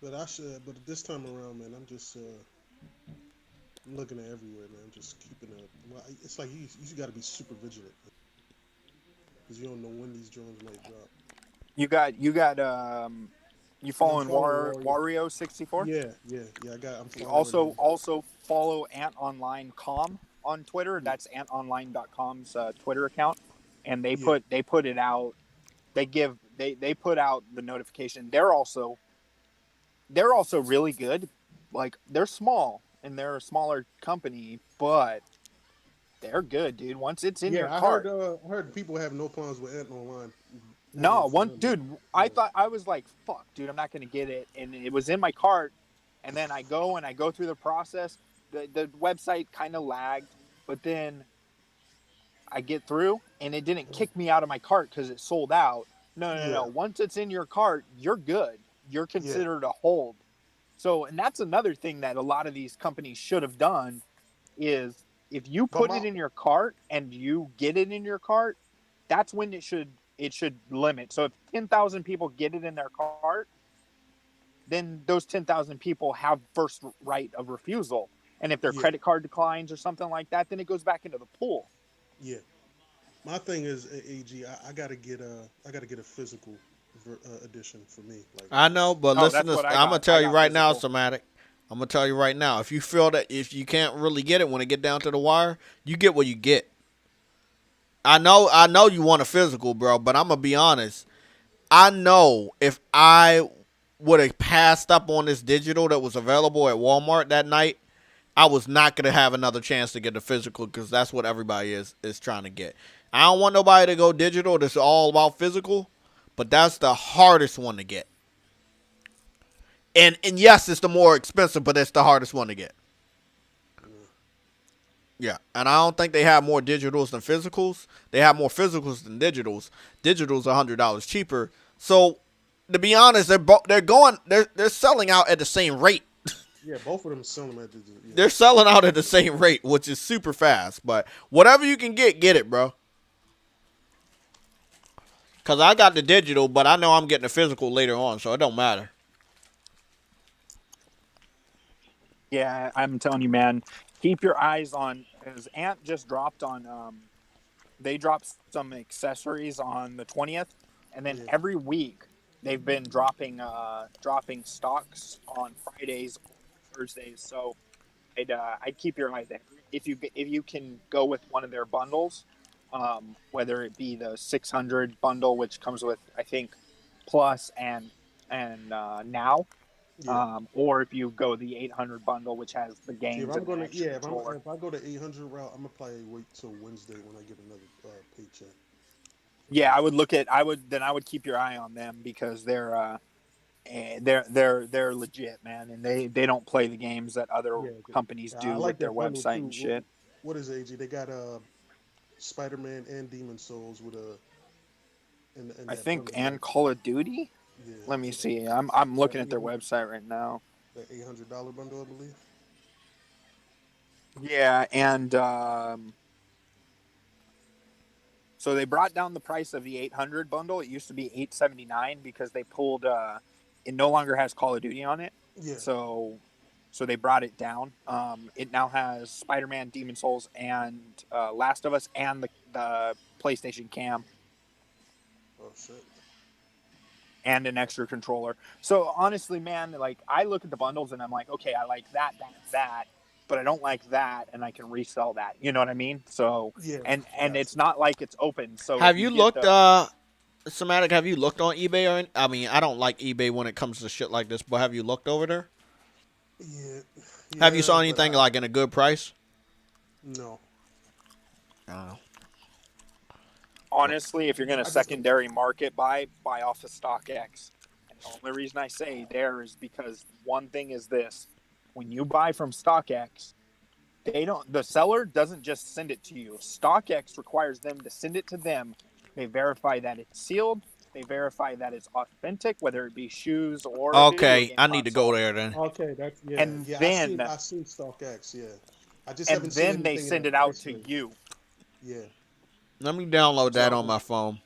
But I should. But this time around, man, I'm just. I'm looking at everywhere, man. I'm just keeping a. Well, it's like you got to be super vigilant because you don't know when these drones might drop. You got you Yeah, I'm following following Warrior. Wario 64. Yeah. I'm You following him. also follow AntOnline.com on Twitter. Yeah, That's AntOnline.com's Twitter account, and yeah, they put it out. They put out the notification. They're also really good. Like they're small and they're a smaller company, but they're good, dude. Once it's in your yeah. cart, I heard people have no problems with Ant Online ordering no from one, them. dude. I Yeah, thought I was like, fuck, dude, I'm not gonna get it, and it was in my cart, and then I go through the process. The website kind of lagged, but then I get through and it didn't kick me out of my cart because it sold out. No, no, no, yeah, no. Once it's in your cart, you're good. You're yeah. considered a hold. So, and that's another thing that a lot of these companies should have done is if you But put my it in your cart and you get it in your cart, that's when it should limit. So if 10,000 people get it in their cart, then those 10,000 people have first right of refusal. And if their yeah, credit card declines or something like that, then it goes back into the pool. yeah. My thing is AG. I gotta get a physical edition for me. Like I know, but Oh, listen that's to. what I I'm gonna got. I tell you got right now, physical. Somatic. I'm gonna tell you right now. If you feel that if you can't really get it when it get down to the wire, you get what you get. I know you want a physical, bro, but I'm gonna be honest. I know if I would have passed up on this digital that was available at Walmart that night, I was not gonna have another chance to get the physical because that's what everybody is trying to get. I don't want nobody to go digital. That's all about physical, but that's the hardest one to get. And yes, it's the more expensive, but it's the hardest one to get. yeah, Yeah, and I don't think they have more digitals than physicals. They have more physicals than digitals. Digitals are $100 cheaper. So, to be honest, they're selling out at the same rate. yeah. Both of them sell them at the yeah. They're selling out at the same rate, which is super fast. But whatever you can get it, bro. Cause I got the digital, but I know I'm getting the physical later on, so it don't matter. Yeah, I'm telling you, man. Keep your eyes on because Ant just dropped on. They dropped some accessories on the 20th, and then Yeah. every week they've been dropping stocks on Fridays or Thursdays, so I'd keep your eye there. If you can go with one of their bundles, whether it be the 600 bundle, which comes with I think Plus and Now, Yeah. or if you go the 800 bundle, which has the See, if games I'm and the gonna, extra yeah, controller. if I go the 800 route, I'm gonna probably wait till Wednesday when I get another paycheck. Yeah, I would keep your eye on them because they're legit, man, and they don't play the games that other Yeah, companies I do like with their that bundle website too. and shit. What is it, AG? They got Spider-Man and Demon Souls with a in I that think bundle. and Call of Duty. Yeah, Let me with see. I'm that looking at their website right now. $800 bundle, I believe. Yeah, and so they brought down the price of the 800 bundle. It used to be 879 because they pulled. It no longer has Call of Duty on it. Yeah. So they brought it down. It now has Spider-Man, Demon Souls, and Last of Us, and the PlayStation Cam, Oh shit. and an extra controller. So honestly, man, like I look at the bundles and I'm like, okay, I like that, but I don't like that, and I can resell that. You know what I mean? So Yeah. and Gotcha. it's not like it's open. So if Have you you get looked, the Somatic? Have you looked on eBay or? I mean, I don't like eBay when it comes to shit like this, but have you looked over there? Yeah. Have you Yeah, saw but anything like in a good price? no. Uh, honestly, if you're gonna I just don't. secondary market buy off of StockX. And the only reason I say there is because one thing is this: when you buy from StockX, the seller doesn't just send it to you. StockX requires them to send it to them. They verify that it's sealed. They verify that it's authentic, whether it be shoes or a video okay, game I need to go console. there then. Okay, that's And yeah. then I seen StockX. Yeah, I just and haven't seen then they anything in send that it out price to range. you. Yeah. Let me download that on So my phone.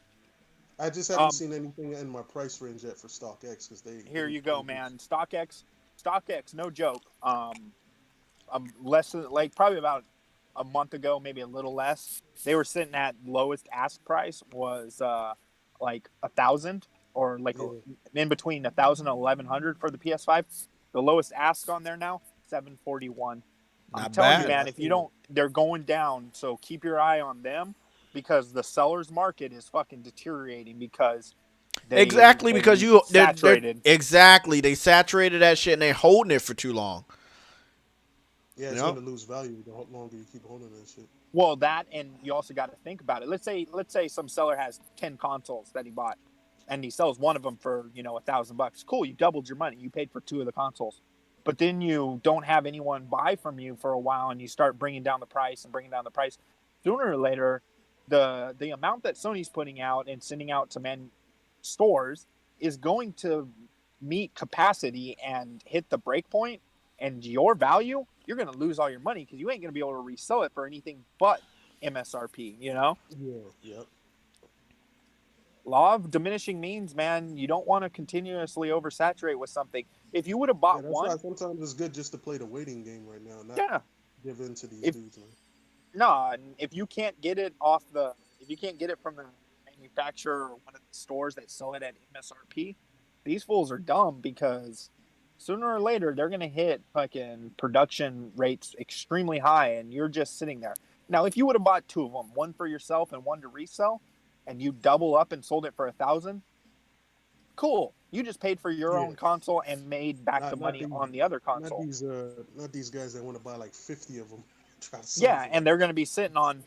I just haven't um, seen anything in my price range yet for StockX because here you they go, do. man. StockX, no joke. Less than like probably about a month ago, maybe a little less. They were sitting at lowest ask price was like 1,000 or like Yeah. in between 1,000 and 1,100 for the PS5. The lowest ask on there now 741. I'm Not telling you, bad. Yeah, I man, if you seen that. don't, they're going down. So keep your eye on them because the seller's market is fucking deteriorating because Exactly, because they they're saturated. exactly, they saturated that shit and they holding it for too long. Yeah, You it's know? gonna lose value the longer you keep holding that shit. Well, that and you also got to think about it. Let's say some seller has 10 consoles that he bought, and he sells one of them for $1,000. Cool, you doubled your money. You paid for two of the consoles, but then you don't have anyone buy from you for a while, and you start bringing down the price and bringing down the price. Sooner or later, the amount that Sony's putting out and sending out to stores is going to meet capacity and hit the break point, and your value, you're going to lose all your money because you ain't going to be able to resell it for anything but MSRP. Yeah, yep. Law of diminishing means, man. You don't want to continuously oversaturate with something. If you would have Yeah, bought that's why one, sometimes it's good just to play the waiting game right now, not yeah. give in to these If dudes, man. no, if you can't get it if you can't get it from the manufacturer or one of the stores that sell it at MSRP, these fools are dumb because sooner or later they're gonna hit fucking production rates extremely high, and you're just sitting there. Now, if you would have bought two of them, one for yourself and one to resell, and you double up and sold it for 1,000, cool. You just paid for your Yeah, own console and made back the not money these, on the other console. not these guys that want to buy like 50 of them, try to sell them Yeah, for and like. they're going to be sitting on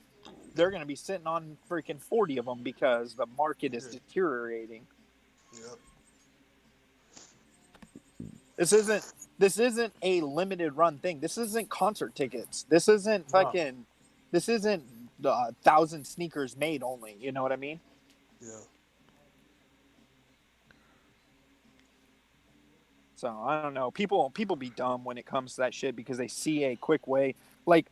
freaking 40 of them because the market is Yeah, deteriorating. yep. This isn't this isn't a limited run thing. This isn't concert tickets. This isn't No. fucking this isn't 1,000 sneakers made only. You know what I mean? Yeah. So I don't know. People be dumb when it comes to that shit because they see a quick way. Like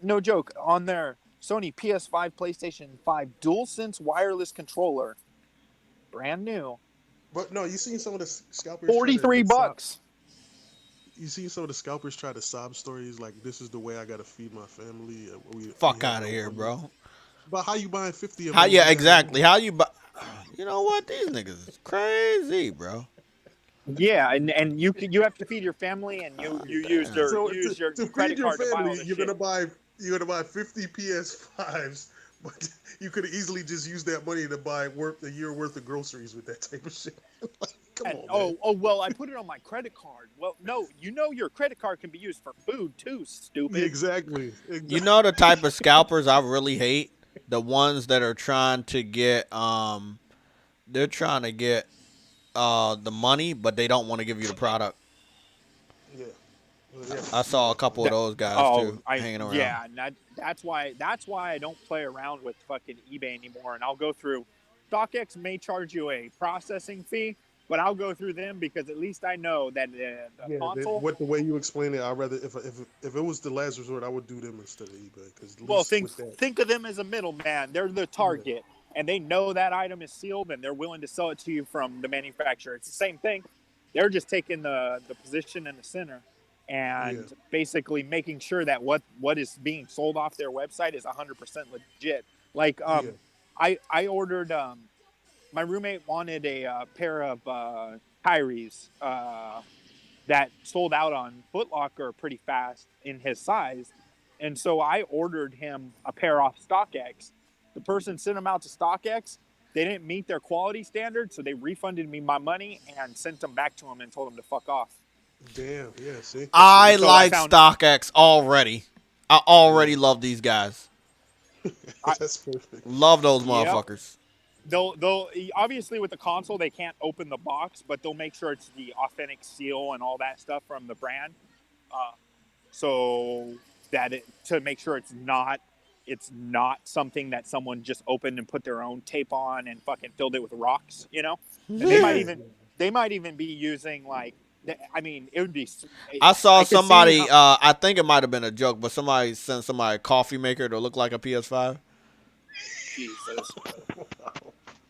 no joke, on their Sony PS5, PlayStation 5 DualSense wireless controller, brand new, But no, you seen some of the scalpers try to $43. you see some of the scalpers try to sob stories like this is the way I gotta feed my family. We Fuck have out of no here, money. bro. But how you buying 50 of How? them if Yeah, you got no exactly. money? How you? You know what? These niggas is crazy, bro. Yeah, and you have to feed your family, and you Damn. use your To feed credit your card to buy all family, the you're shit. gonna buy 50 PS5s, but you could easily just use that money to buy a year worth of groceries with that type of shit. Like, come And on, man. well, I put it on my credit card. Well, no, your credit card can be used for food too, Yeah, stupid. exactly. You Exactly. know the type of scalpers I really hate? The ones that are trying to get they're trying to get the money, but they don't want to give you the product. Yeah. Yeah. I saw a couple of That those guys too I hanging around. yeah, and that's why I don't play around with fucking eBay anymore. And I'll go through. StockX may charge you a processing fee, but I'll go through them because at least I know that the Yeah, console. what the way you explain it, I'd rather if it was the last resort, I would do them instead of eBay because at Well, least with that, think of them as a middleman. They're the yeah, target, and they know that item is sealed, and they're willing to sell it to you from the manufacturer. It's the same thing. They're just taking the position in the center, yeah, and basically making sure that what is being sold off their website is 100% legit. Like yeah, I ordered my roommate wanted a pair of Kyries that sold out on Foot Locker pretty fast in his size. And so I ordered him a pair off StockX. The person sent them out to StockX. They didn't meet their quality standards, so they refunded me my money and sent them back to him and told him to fuck off. damn, yeah. See, that's I So I like found StockX already. I already yeah, love these guys. I, that's perfect. Love those yep. motherfuckers. They'll obviously with the console they can't open the box, but they'll make sure it's the authentic seal and all that stuff from the brand. Uh, so that to make sure it's not something that someone just opened and put their own tape on and fucking filled it with rocks, and they might Yeah, even they might even be using like I mean it would be I saw I could see somebody. how I think it might have been a joke, but somebody sent somebody a coffee maker to look like a PS5. Jesus.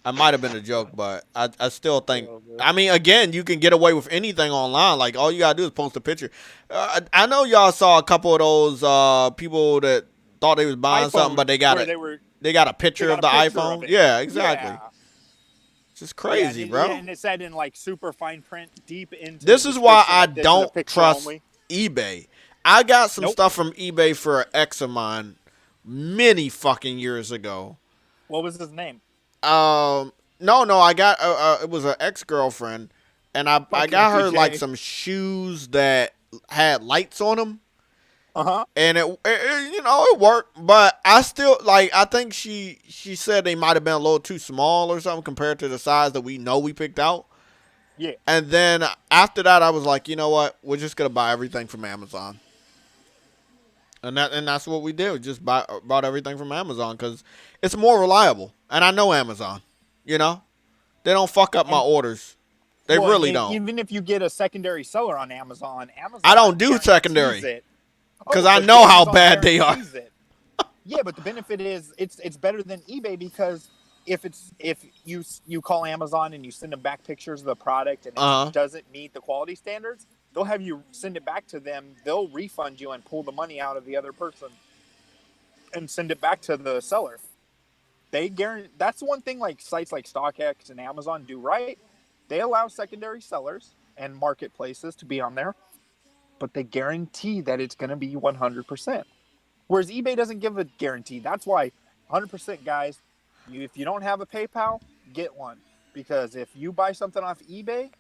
I might have been a joke, but I still think. oh, man. I mean, again, you can get away with anything online. Like all you gotta do is post a picture. I know y'all saw a couple of those people that thought they was buying something, but iPhones where they got a they picture got of a the picture of iPhone. it. Yeah, Yeah. exactly. It's just Yeah, crazy, bro. and it said in like super fine print, deep into the This is why description I that this is a don't picture trust only. eBay. I got some Nope. stuff from eBay for an ex of mine many fucking years ago. What was his name? No, I got it was an ex girlfriend, and I Fucking got her like PJ. some shoes that had lights on them, Uh-huh. and it worked, but I still like I think she said they might have been a little too small or something compared to the size that we know we picked out. Yeah. And then after that, I was like, you know what? We're just gonna buy everything from Amazon, and that's what we did. We just bought everything from Amazon because it's more reliable, and I know Amazon. You know, they don't fuck up my And orders. They well, really don't. even if you get a secondary seller on Amazon, I Amazon don't do guarantees secondary it. because Oh, I but know how Amazon bad they are. guarantees it. Yeah, but the benefit is it's better than eBay because if you call Amazon and you send them back pictures of the product and it Uh huh. doesn't meet the quality standards, they'll have you send it back to them. They'll refund you and pull the money out of the other person and send it back to the seller. They guarantee that's one thing like sites like StockX and Amazon do right. They allow secondary sellers and marketplaces to be on there, but they guarantee that it's going to be 100%. Whereas eBay doesn't give a guarantee. That's why 100% guys, if you don't have a PayPal, get one. Because if you buy something off eBay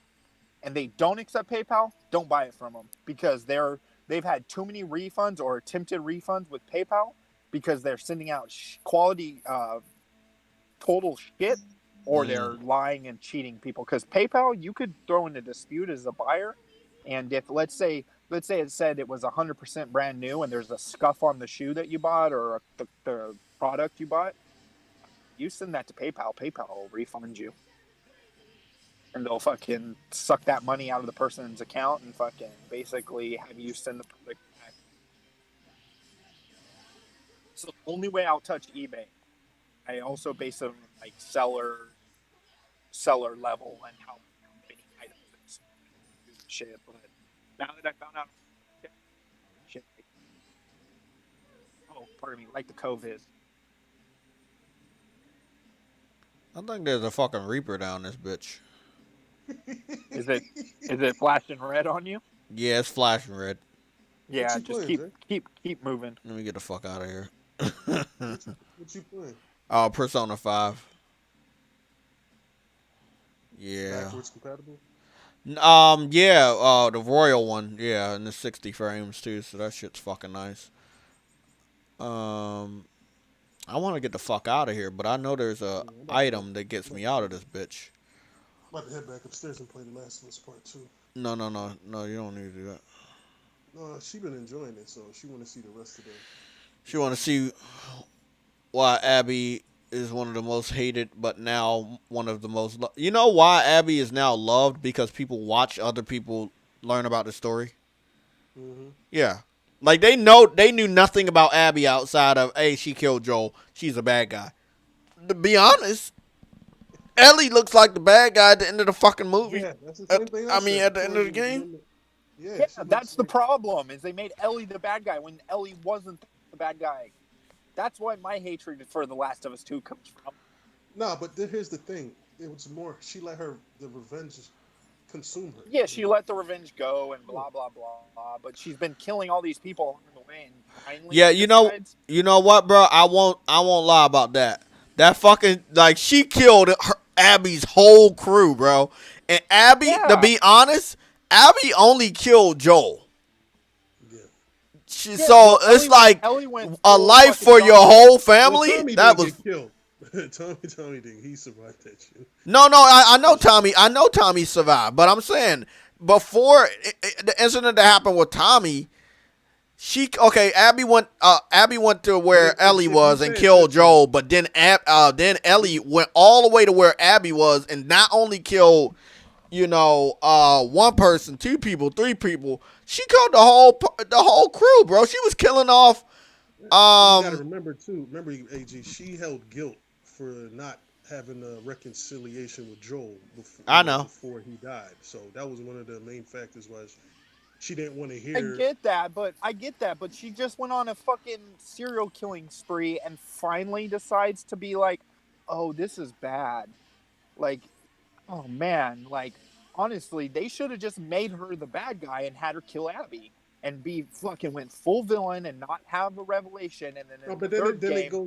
and they don't accept PayPal, don't buy it from them because they've had too many refunds or attempted refunds with PayPal because they're sending out quality total shit or they're lying and cheating people. Because PayPal, you could throw in a dispute as a buyer, and if let's say it said it was 100% brand new and there's a scuff on the shoe that you bought or the product you bought, you send that to PayPal. PayPal will refund you, and they'll fucking suck that money out of the person's account and fucking basically have you send the product back. So the only way I'll touch eBay. I also base it on like seller level and how many items it's shit. But now that I found out shit, oh, pardon me, like the COVID. I think there's a fucking Reaper down this bitch. Is it flashing red on you? Yeah, it's flashing red. What Yeah, you just playing, Jay? keep moving. Let me get the fuck out of here. What you playing? Oh, Persona 5. Yeah. Backwards compatible? Yeah, the Royal one, yeah, and the 60 frames too, so that shit's fucking nice. Um, I want to get the fuck out of here, but I know there's a Yeah, I'm about to go. item that gets me out of this bitch. About to head back upstairs and play The Last of Us Part 2. No, no, no, no, you don't need to do that. No, she been enjoying it, so she want to see the rest of She want to see why Abby is one of the most hated, but now one of the most. You know why Abby is now loved? Because people watch other people learn about the story. Mm-hmm. Yeah, like they knew nothing about Abby outside of hey, she killed Joel. She's a bad guy. To be honest, Ellie looks like the bad guy at the end of the fucking movie. Yeah, that's the same thing I I mean, said at the before end of the you was game. doing it. Yeah, Yeah, she that's looks the like. problem. Is they made Ellie the bad guy when Ellie wasn't the bad guy. That's why my hatred for The Last of Us 2 comes from. Nah, but here's the thing. It was more. She let the revenge consume her. Yeah, You she know. let the revenge go and Yeah. blah blah blah. But she's been killing all these people along the way, and finally Yeah, she decides. you know what, bro? I won't lie about that. That fucking like she killed Abby's whole crew, bro. And Abby, to Yeah, be honest, Abby only killed Joel. Yeah. yeah. So Well, it's like Ellie went a full life fucking for your John Wick. whole Well, family. Tommy That didn't was get killed. Tommy didn't. He survived that shit. no, no. I know Yeah. Tommy. I know Tommy survived, but I'm saying before the incident that happened with Tommy, she okay. Abby went to But where Ellie if you was and pay killed attention, Joel, but then Ellie went all the way to where Abby was and not only killed one person, two people, three people. She killed the whole crew, bro. She was killing off. and you got to Um, remember too. Remember, AG, she held guilt for not having a reconciliation with Joel before I know. before he died. So that was one of the main factors why she didn't want to I hear. get that, but she just went on a fucking serial killing spree and finally decides to be like, "Oh, this is bad." Like, oh man, like honestly, they should have just made her the bad guy and had her kill Abby and be fucking went full villain and not have a revelation. And then No, in the but third game,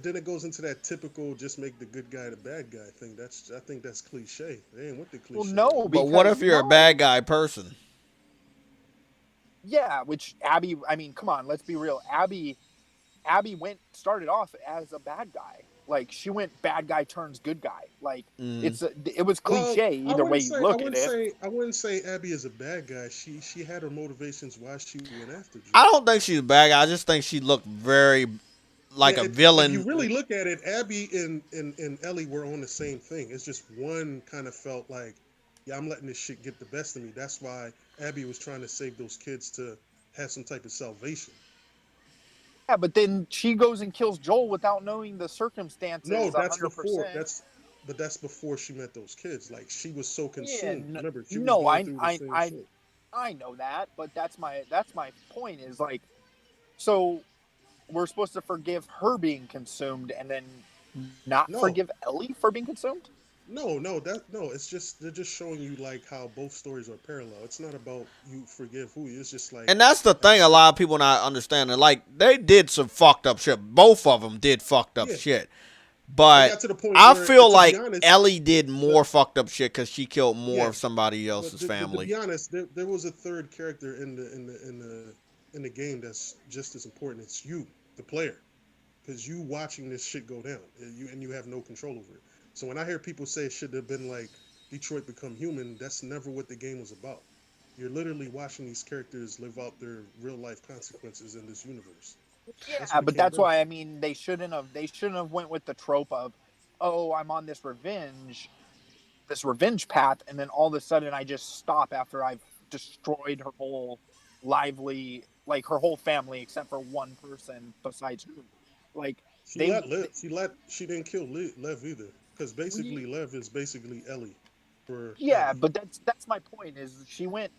then it goes into that typical just make the good guy the bad guy thing. I think that's cliche. They ain't with the well, cliche no, right but now. what because if you're a bad guy person? yeah, which Abby, I mean, come on, let's be real. Abby started off as a bad guy. Like she went bad guy turns good guy. Like Mm. it was Well, cliche either way you look at it. I wouldn't say Abby is a bad guy. She had her motivations why she went after Joel. I don't think she's a bad guy. I just think she looked very Yeah, like a if you villain. really look at it, Abby and Ellie were on the same thing. It's just one kind of felt like, yeah, I'm letting this shit get the best of me. That's why Abby was trying to save those kids to have some type of salvation. Yeah, but then she goes and kills Joel without knowing the No, circumstances that's before 100%. that's before she met those kids. Like she was so Yeah, consumed. Remember, she was no, going through the same shit. I know that, but that's my point is like, so we're supposed to forgive her being consumed and then not No, forgive Ellie for being consumed? no. It's just they're just showing you like how both stories are parallel. It's not about you forgive who. It's just like And that's the at a thing a certain lot of people not understanding. Like they did some fucked up shit. Both of them did fucked up yeah. shit. It But got to the point I where, feel to be like honest, Ellie did the, more fucked up shit because she killed more yeah, of somebody but else's to family. be honest, there was a third character in the game that's just as important. It's you, the player, because you watching this shit go down, and you have no control over it. So when I hear people say it should have been like Detroit Become Human, that's never what the game was about. You're literally watching these characters live out their real life consequences in this universe. That's Yeah, what it but came that's down why I to. mean they shouldn't have went with the trope of, oh, I'm on this revenge path, and then all of a sudden I just stop after I've destroyed her whole like her whole family except for one person besides her. Like She didn't kill Lev either, because basically Lev is basically Ellie for yeah, Abby. but that's my point is she went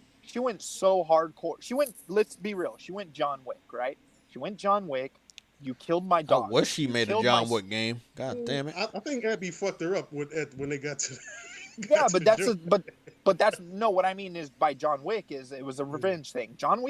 so hardcore. She went, let's be real, she went John Wick, right? She went John Wick. You killed my I wish dogs. she You made a killed my John Wick game. God damn it. I think Abby fucked her up when they got to Yeah, got to but the that's joint. a but that's no. What I mean is by John Wick is it was a revenge thing. John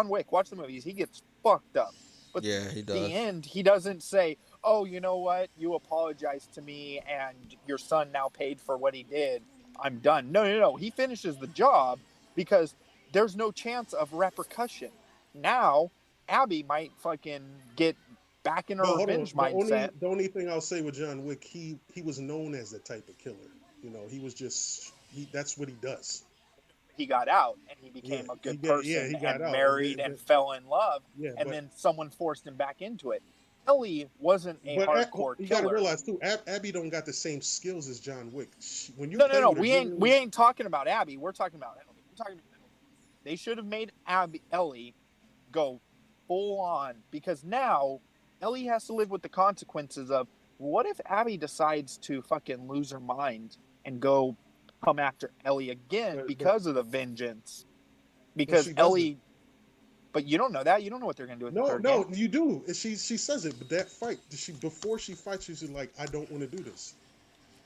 Wick. Watch the movies. He gets fucked up, but Yeah, he the does. end he doesn't say, "Oh, you know what? You apologize to me, and your son now paid for what he did. I'm done." No, no, no. He finishes the job because there's no chance of repercussion. Now Abby might fucking get back in her But hold on, revenge mindset. the only thing I'll say with John Wick, he was known as the type of killer. You know, he was just he. That's what he does. He got out and he Yeah, became a good person he got and out, married and fell in love, yeah, and then someone forced him back into it. Ellie wasn't a hardcore you got to killer. realize too, Abby don't got the same skills as John Wick. When you No, no, play no. with her, We generally, ain't talking about Abby. We're talking about Ellie. We're talking about Ellie. They should have made Ellie go full on because now Ellie has to live with the consequences of what if Abby decides to fucking lose her mind and go come after Ellie again but because of the vengeance. Because she doesn't. Ellie, but you don't know that. You don't know what they're gonna do with the No, third game. no, you do. She says it, but that fight, she before she fights, she's like, I don't want to do this.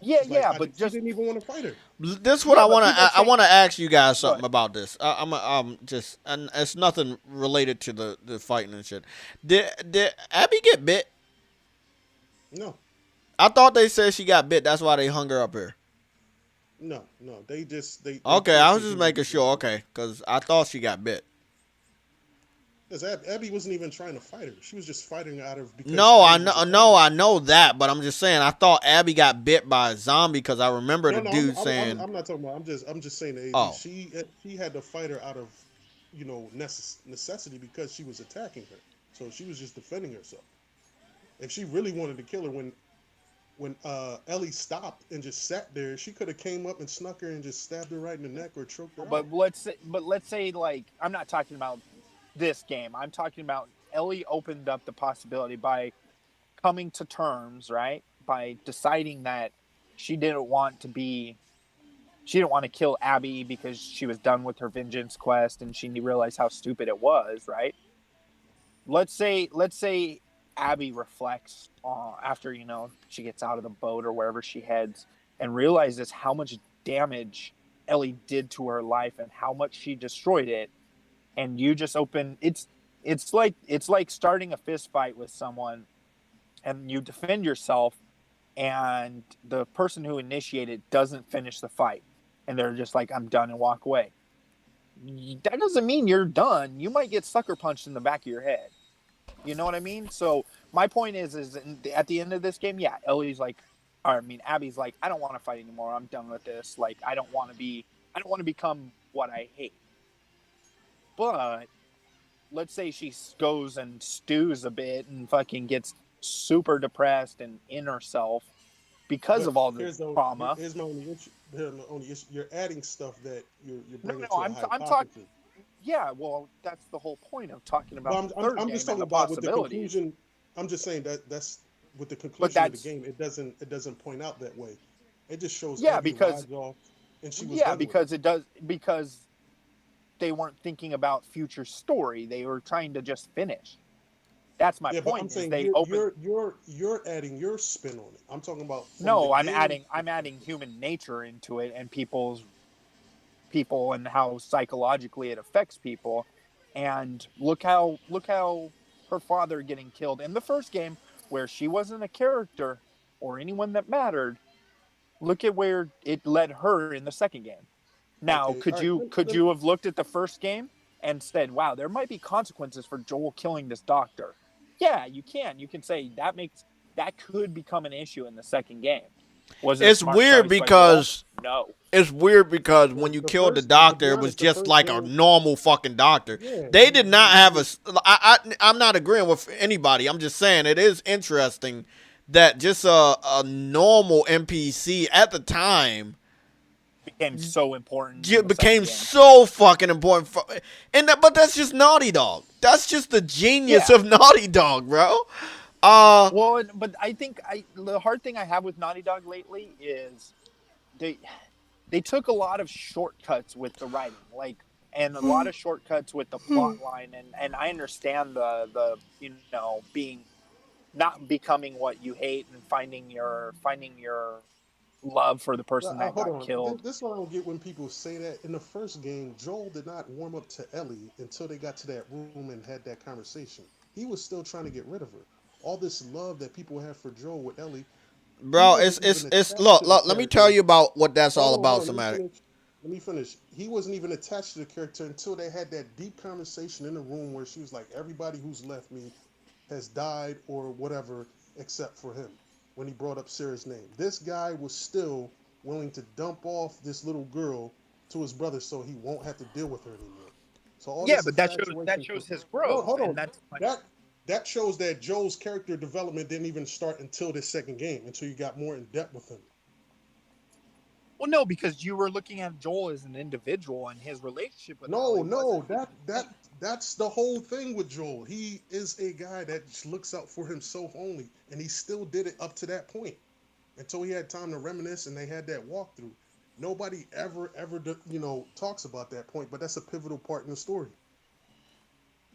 Yeah, She's like, yeah, but she just didn't even want to fight her. This what yeah, I but want to. people I change. want to ask you guys Go something ahead. about this. I'm just, and it's nothing related to the fighting and shit. Did Abby get bit? No, I thought they said she got bit. That's why they hung her up here. no. They just they Okay, killed I two was just human making beings. sure. Okay, because I thought she got bit. Because Abby wasn't even trying to fight her. She was just fighting out of because No, I Ellie was know, no, attacking I her. know that, but I'm just saying. I thought Abby got bit by a zombie because I remember No, the no, dude saying, I'm not talking about. I'm just saying to AV. "Oh, She had to fight her out of, you know, necessity because she was attacking her. So she was just defending herself. If she really wanted to kill her, when Ellie stopped and just sat there, she could have came up and snuck her and just stabbed her right in the neck or choked her out. But let's say like I'm not talking about this game. I'm talking about Ellie opened up the possibility by coming to terms, right? By deciding that she didn't want to be she didn't want to kill Abby because she was done with her vengeance quest and she realized how stupid it was, right? Let's say Abby reflects after she gets out of the boat or wherever she heads and realizes how much damage Ellie did to her life and how much she destroyed it, and you just open it's like starting a fist fight with someone and you defend yourself and the person who initiated doesn't finish the fight and they're just like I'm done and walk away. That doesn't mean you're done. You might get sucker punched in the back of your head. You know what I mean? So my point is at the end of this game, yeah, Ellie's like, or I mean, Abby's like, I don't want to fight anymore. I'm done with this. Like, I don't want to become what I hate. But let's say she goes and stews a bit and fucking gets super depressed and in herself because But of all the trauma. here's my only issue. Here's my only issue. You're adding stuff that you're No, bringing no, to a I'm talking. hypothesis. Yeah, well, that's the whole point of talking But about the third I'm just game and talking the about with the possibilities. conclusion. I'm just saying that's with the But conclusion of the that's game. It doesn't point out that way. It just shows yeah, Abby because rides off, and she was yeah, done with it. because it does because they weren't thinking about future story. They were trying to just finish. That's my Yeah, but I'm point. Is saying they open. you're adding your spin on it. I'm talking about from the No, game I'm adding perspective. human nature into it and people and how psychologically it affects people. And look how her father getting killed in the first game where she wasn't a character or anyone that mattered. Look at where it led her in the second game. Now, Okay, all right. could you have looked at the first game and said, "Wow, there might be consequences for Joel killing this doctor"? Yeah, you can. You can say that could become an issue in the second game. Was it a it's smart weird choice by Joel? because No. The when you the killed the first, to doctor, be it was honest, the just first like a game, normal fucking doctor. yeah, They did not have I'm not agreeing with anybody. I'm just saying it is interesting that just a normal NPC at the time Became so important in the second became game. so fucking important. But that's just Naughty Dog. That's just the genius Yeah. of Naughty Dog, bro. Well, but I think the hard thing I have with Naughty Dog lately is they they took a lot of shortcuts with the writing, like and a lot of shortcuts with the plot line, and I understand the being not becoming what you hate and finding your love for the person that Hold got on. killed. This one I don't get when people say that. In the first game, Joel did not warm up to Ellie until they got to that room and had that conversation. He was still trying to get rid of her. All this love that people have for Joel with Ellie, he Bro, wasn't even it's attached look, to the look, let me tell character. you about what that's all Hold about, on. Let me somatic. finish. Let me finish. He wasn't even attached to the character until they had that deep conversation in the room where she was like, "Everybody who's left me has died or whatever, except for him." When he brought up Sarah's name, this guy was still willing to dump off this little girl to his brother so he won't have to deal with her anymore. So all Yeah, this but that infatuation for shows his no, growth, hold and on. that's like, That that shows that Joe's character development didn't even start until this second game, until you got more in depth with him. well, no, because you were looking at Joel as an individual, and his relationship with No, Ellie wasn't no, even a thing. that's the whole thing with Joel. He is a guy that just looks out for himself only, and he still did it up to that point until he had time to reminisce and they had that walkthrough. Nobody ever talks about that point, but that's a pivotal part in the story.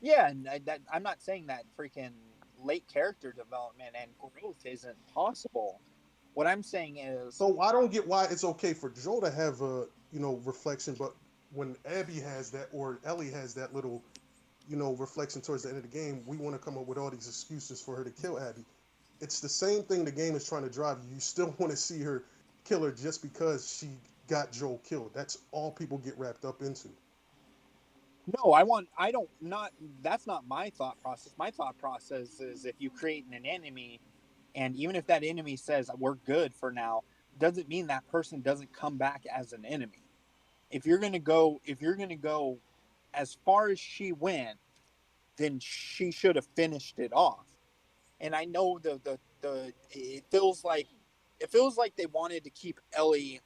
Yeah, and I'm not saying that freaking late character development and growth isn't possible. What I'm saying is, So I don't get why it's okay for Joel to have a reflection, but when Abby has that or Ellie has that little reflection towards the end of the game, we want to come up with all these excuses for her to kill Abby. It's the same thing the game is trying to drive you. You still want to see her kill her just because she got Joel killed. That's all people get wrapped up into. no, I don't, not, that's not my thought process. My thought process is if you create an enemy, and even if that enemy says we're good for now, doesn't mean that person doesn't come back as an enemy. If you're gonna go as far as she went, then she should have finished it off. And I know the it feels like they wanted to keep Ellie.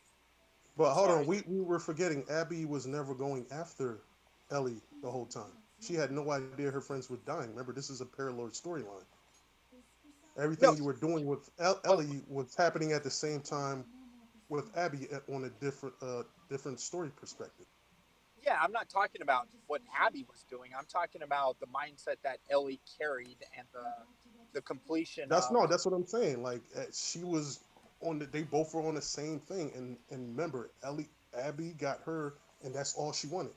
But hold on, Sorry. we were forgetting Abby was never going after Ellie the whole time. She had no idea her friends were dying. Remember, this is a parallel storyline. No, Everything you were doing with but Ellie was happening at the same time with Abby on a different story perspective. yeah, I'm not talking about what Abby was doing. I'm talking about the mindset that Ellie carried and the completion That's of. no, that's what I'm saying. Like she was on the, they both were on the same thing, and remember, Abby got her, and that's all she wanted.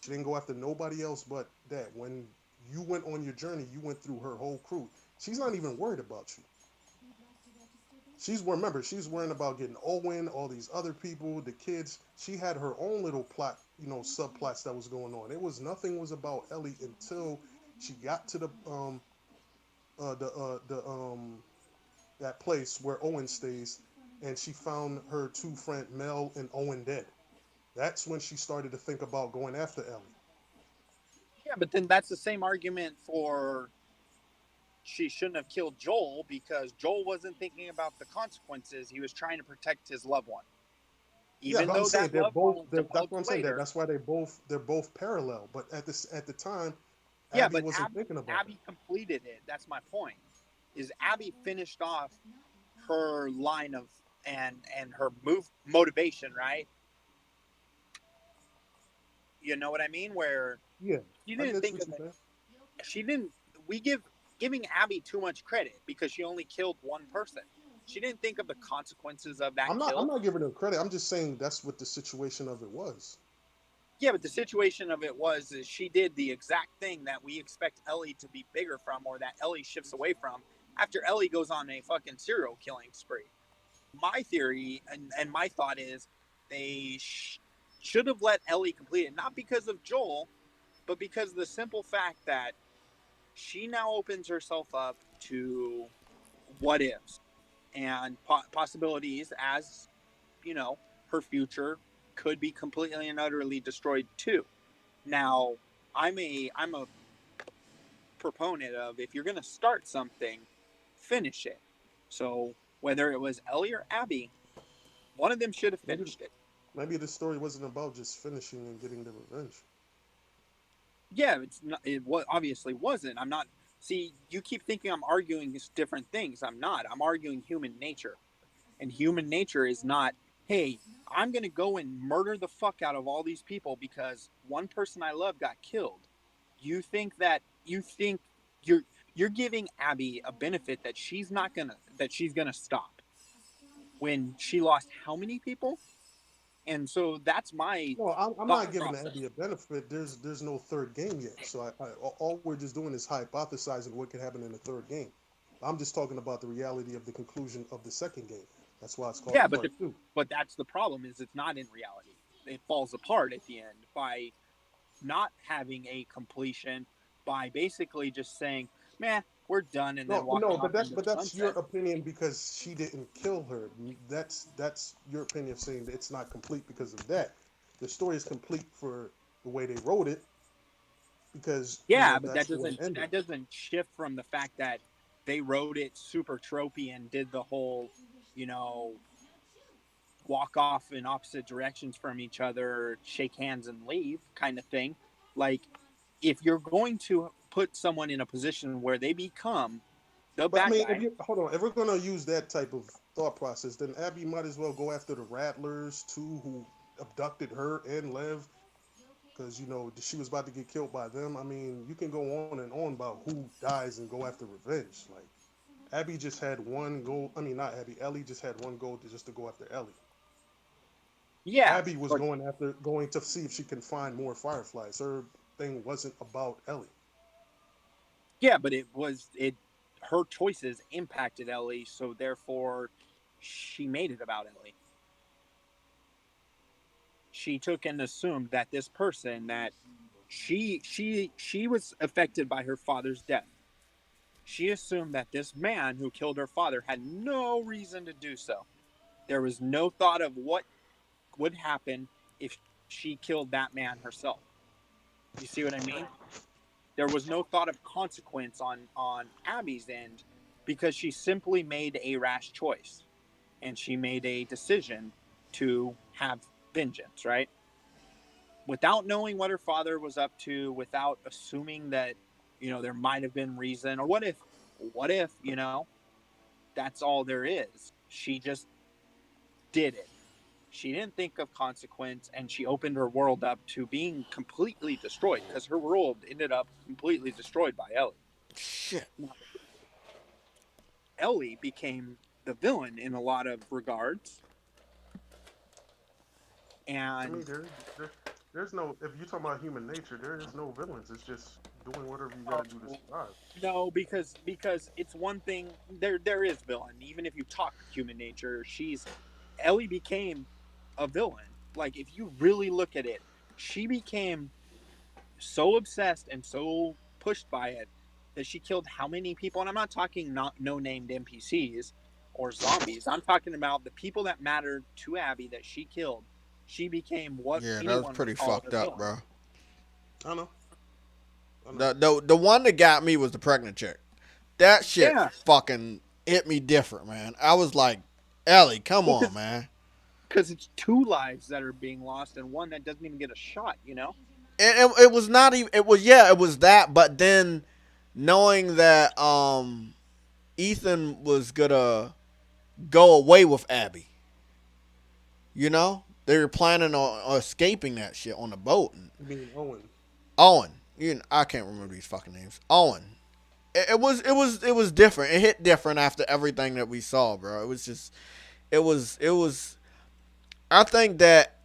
She didn't go after nobody else but that. When you went on your journey, you went through her whole crew. She's not even worried about you. She's worrying about getting Owen, all these other people, the kids. She had her own little plot, subplots that was going on. It was nothing was about Ellie until she got to the that place where Owen stays, and she found her two friend Mel and Owen dead. That's when she started to think about going after Ellie. Yeah, but then that's the same argument for she shouldn't have killed Joel because Joel wasn't thinking about the consequences. He was trying to protect his loved one. Yeah, Even but I'm though saying that loved one was that's developed what I'm saying. later. That's why they're both parallel. But at the time, Yeah, Abby but wasn't thinking about it. Abby completed it. That's my point. Is Abby finished off her line of and her move motivation, right? You know what I mean? Where Yeah, she I didn't get think what of you're it. saying. She didn't. We giving Abby too much credit because she only killed one person. She didn't think of the consequences of that I'm kill. not giving her credit. I'm just saying that's what the situation of it was. Yeah, but the situation of it was is she did the exact thing that we expect Ellie to be bigger from, or that Ellie shifts away from after Ellie goes on a fucking serial killing spree. My theory and my thought is they should have let Ellie complete it, not because of Joel, but because of the simple fact that she now opens herself up to what ifs and possibilities as, you know, her future could be completely and utterly destroyed too. Now, I'm a proponent of if you're going to start something, finish it. So whether it was Ellie or Abby, one of them should have Maybe finished it. maybe the story wasn't about just finishing and getting the revenge. Yeah, it's not, it obviously wasn't. I'm not. See, you keep thinking I'm arguing different things. I'm not. I'm arguing human nature, and human nature is not. Hey, I'm gonna go and murder the fuck out of all these people because one person I love got killed. You think you're you're giving Abby a benefit that she's not gonna that she's gonna stop. when she lost how many people? And so that's my Well, I'm thought not giving process. Abby a benefit. There's no third game yet, so all we're just doing is hypothesizing what could happen in the third game. I'm just talking about the reality of the conclusion of the second game. That's why it's called Yeah, part two. but that's the problem is it's not in reality. It falls apart at the end by not having a completion, by basically just saying, "Man, we're done," and then No, walking off into but the that's your sunset. opinion because she didn't kill her. That's your opinion of saying that it's not complete because of that. The story is complete for the way they wrote it because Yeah, but that's the way it ended. that doesn't shift from the fact that they wrote it super tropey and did the whole, you know, walk off in opposite directions from each other, shake hands and leave kind of thing. Like, if you're going to put someone in a position where they become the But I bad mean, if guy, you hold on, if we're gonna use that type of thought process, then Abby might as well go after the Rattlers too, who abducted her and Lev, because she was about to get killed by them. I mean, you can go on and on about who dies and go after revenge. Like Abby just had one goal. I mean, not Abby. Ellie just had one goal just to go after Ellie. yeah, Abby was but going to see if she can find more Fireflies. Her thing wasn't about Ellie. yeah, but it her choices impacted Ellie, so therefore she made it about Ellie. She took and assumed that this person that she was affected by her father's death. She assumed that this man who killed her father had no reason to do so. There was no thought of what would happen if she killed that man herself. You see what I mean? There was no thought of consequence on Abby's end because she simply made a rash choice and she made a decision to have vengeance, right? Without knowing what her father was up to, without assuming that, there might have been reason, or what if, that's all there is. She just did it. She didn't think of consequence and she opened her world up to being completely destroyed because her world ended up completely destroyed by Ellie. Shit. Now, Ellie became the villain in a lot of regards. I mean, And there's no. If you're talking about human nature, there is no villains. It's just doing whatever you got uh, to do to survive. no, because it's one thing. There is villain. Even if you talk human nature, Ellie became a villain. Like, if you really look at it, she became so obsessed and so pushed by it that she killed how many people? And I'm not talking not no named NPCs or zombies. I'm talking about the people that mattered to Abby that she killed. She became what Yeah, that was anyone would pretty call a fucked up, villain. bro. I know. I know. The one that got me was the pregnant chick. That shit Yeah, fucking hit me different, man. I was like, Ellie, come well, on, man. because it's two lives that are being lost and one that doesn't even get a shot. It was not even. It was, yeah, it was that. But then knowing that Ethan was gonna go away with Abby, they were planning on escaping that shit on the boat. And You mean Owen? Owen, I can't remember these fucking names. Owen. It was different. It hit different after everything that we saw, bro. It was just it was. I think that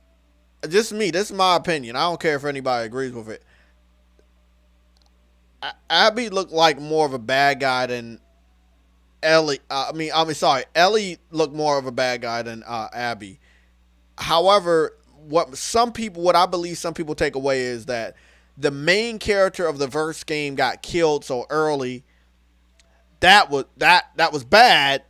just me. This is my opinion. I don't care if anybody agrees with it. Abby looked like more of a bad guy than Ellie. Sorry. Ellie looked more of a bad guy than Abby. However, what I believe some people take away is that the main character of the verse game got killed so early. That was bad.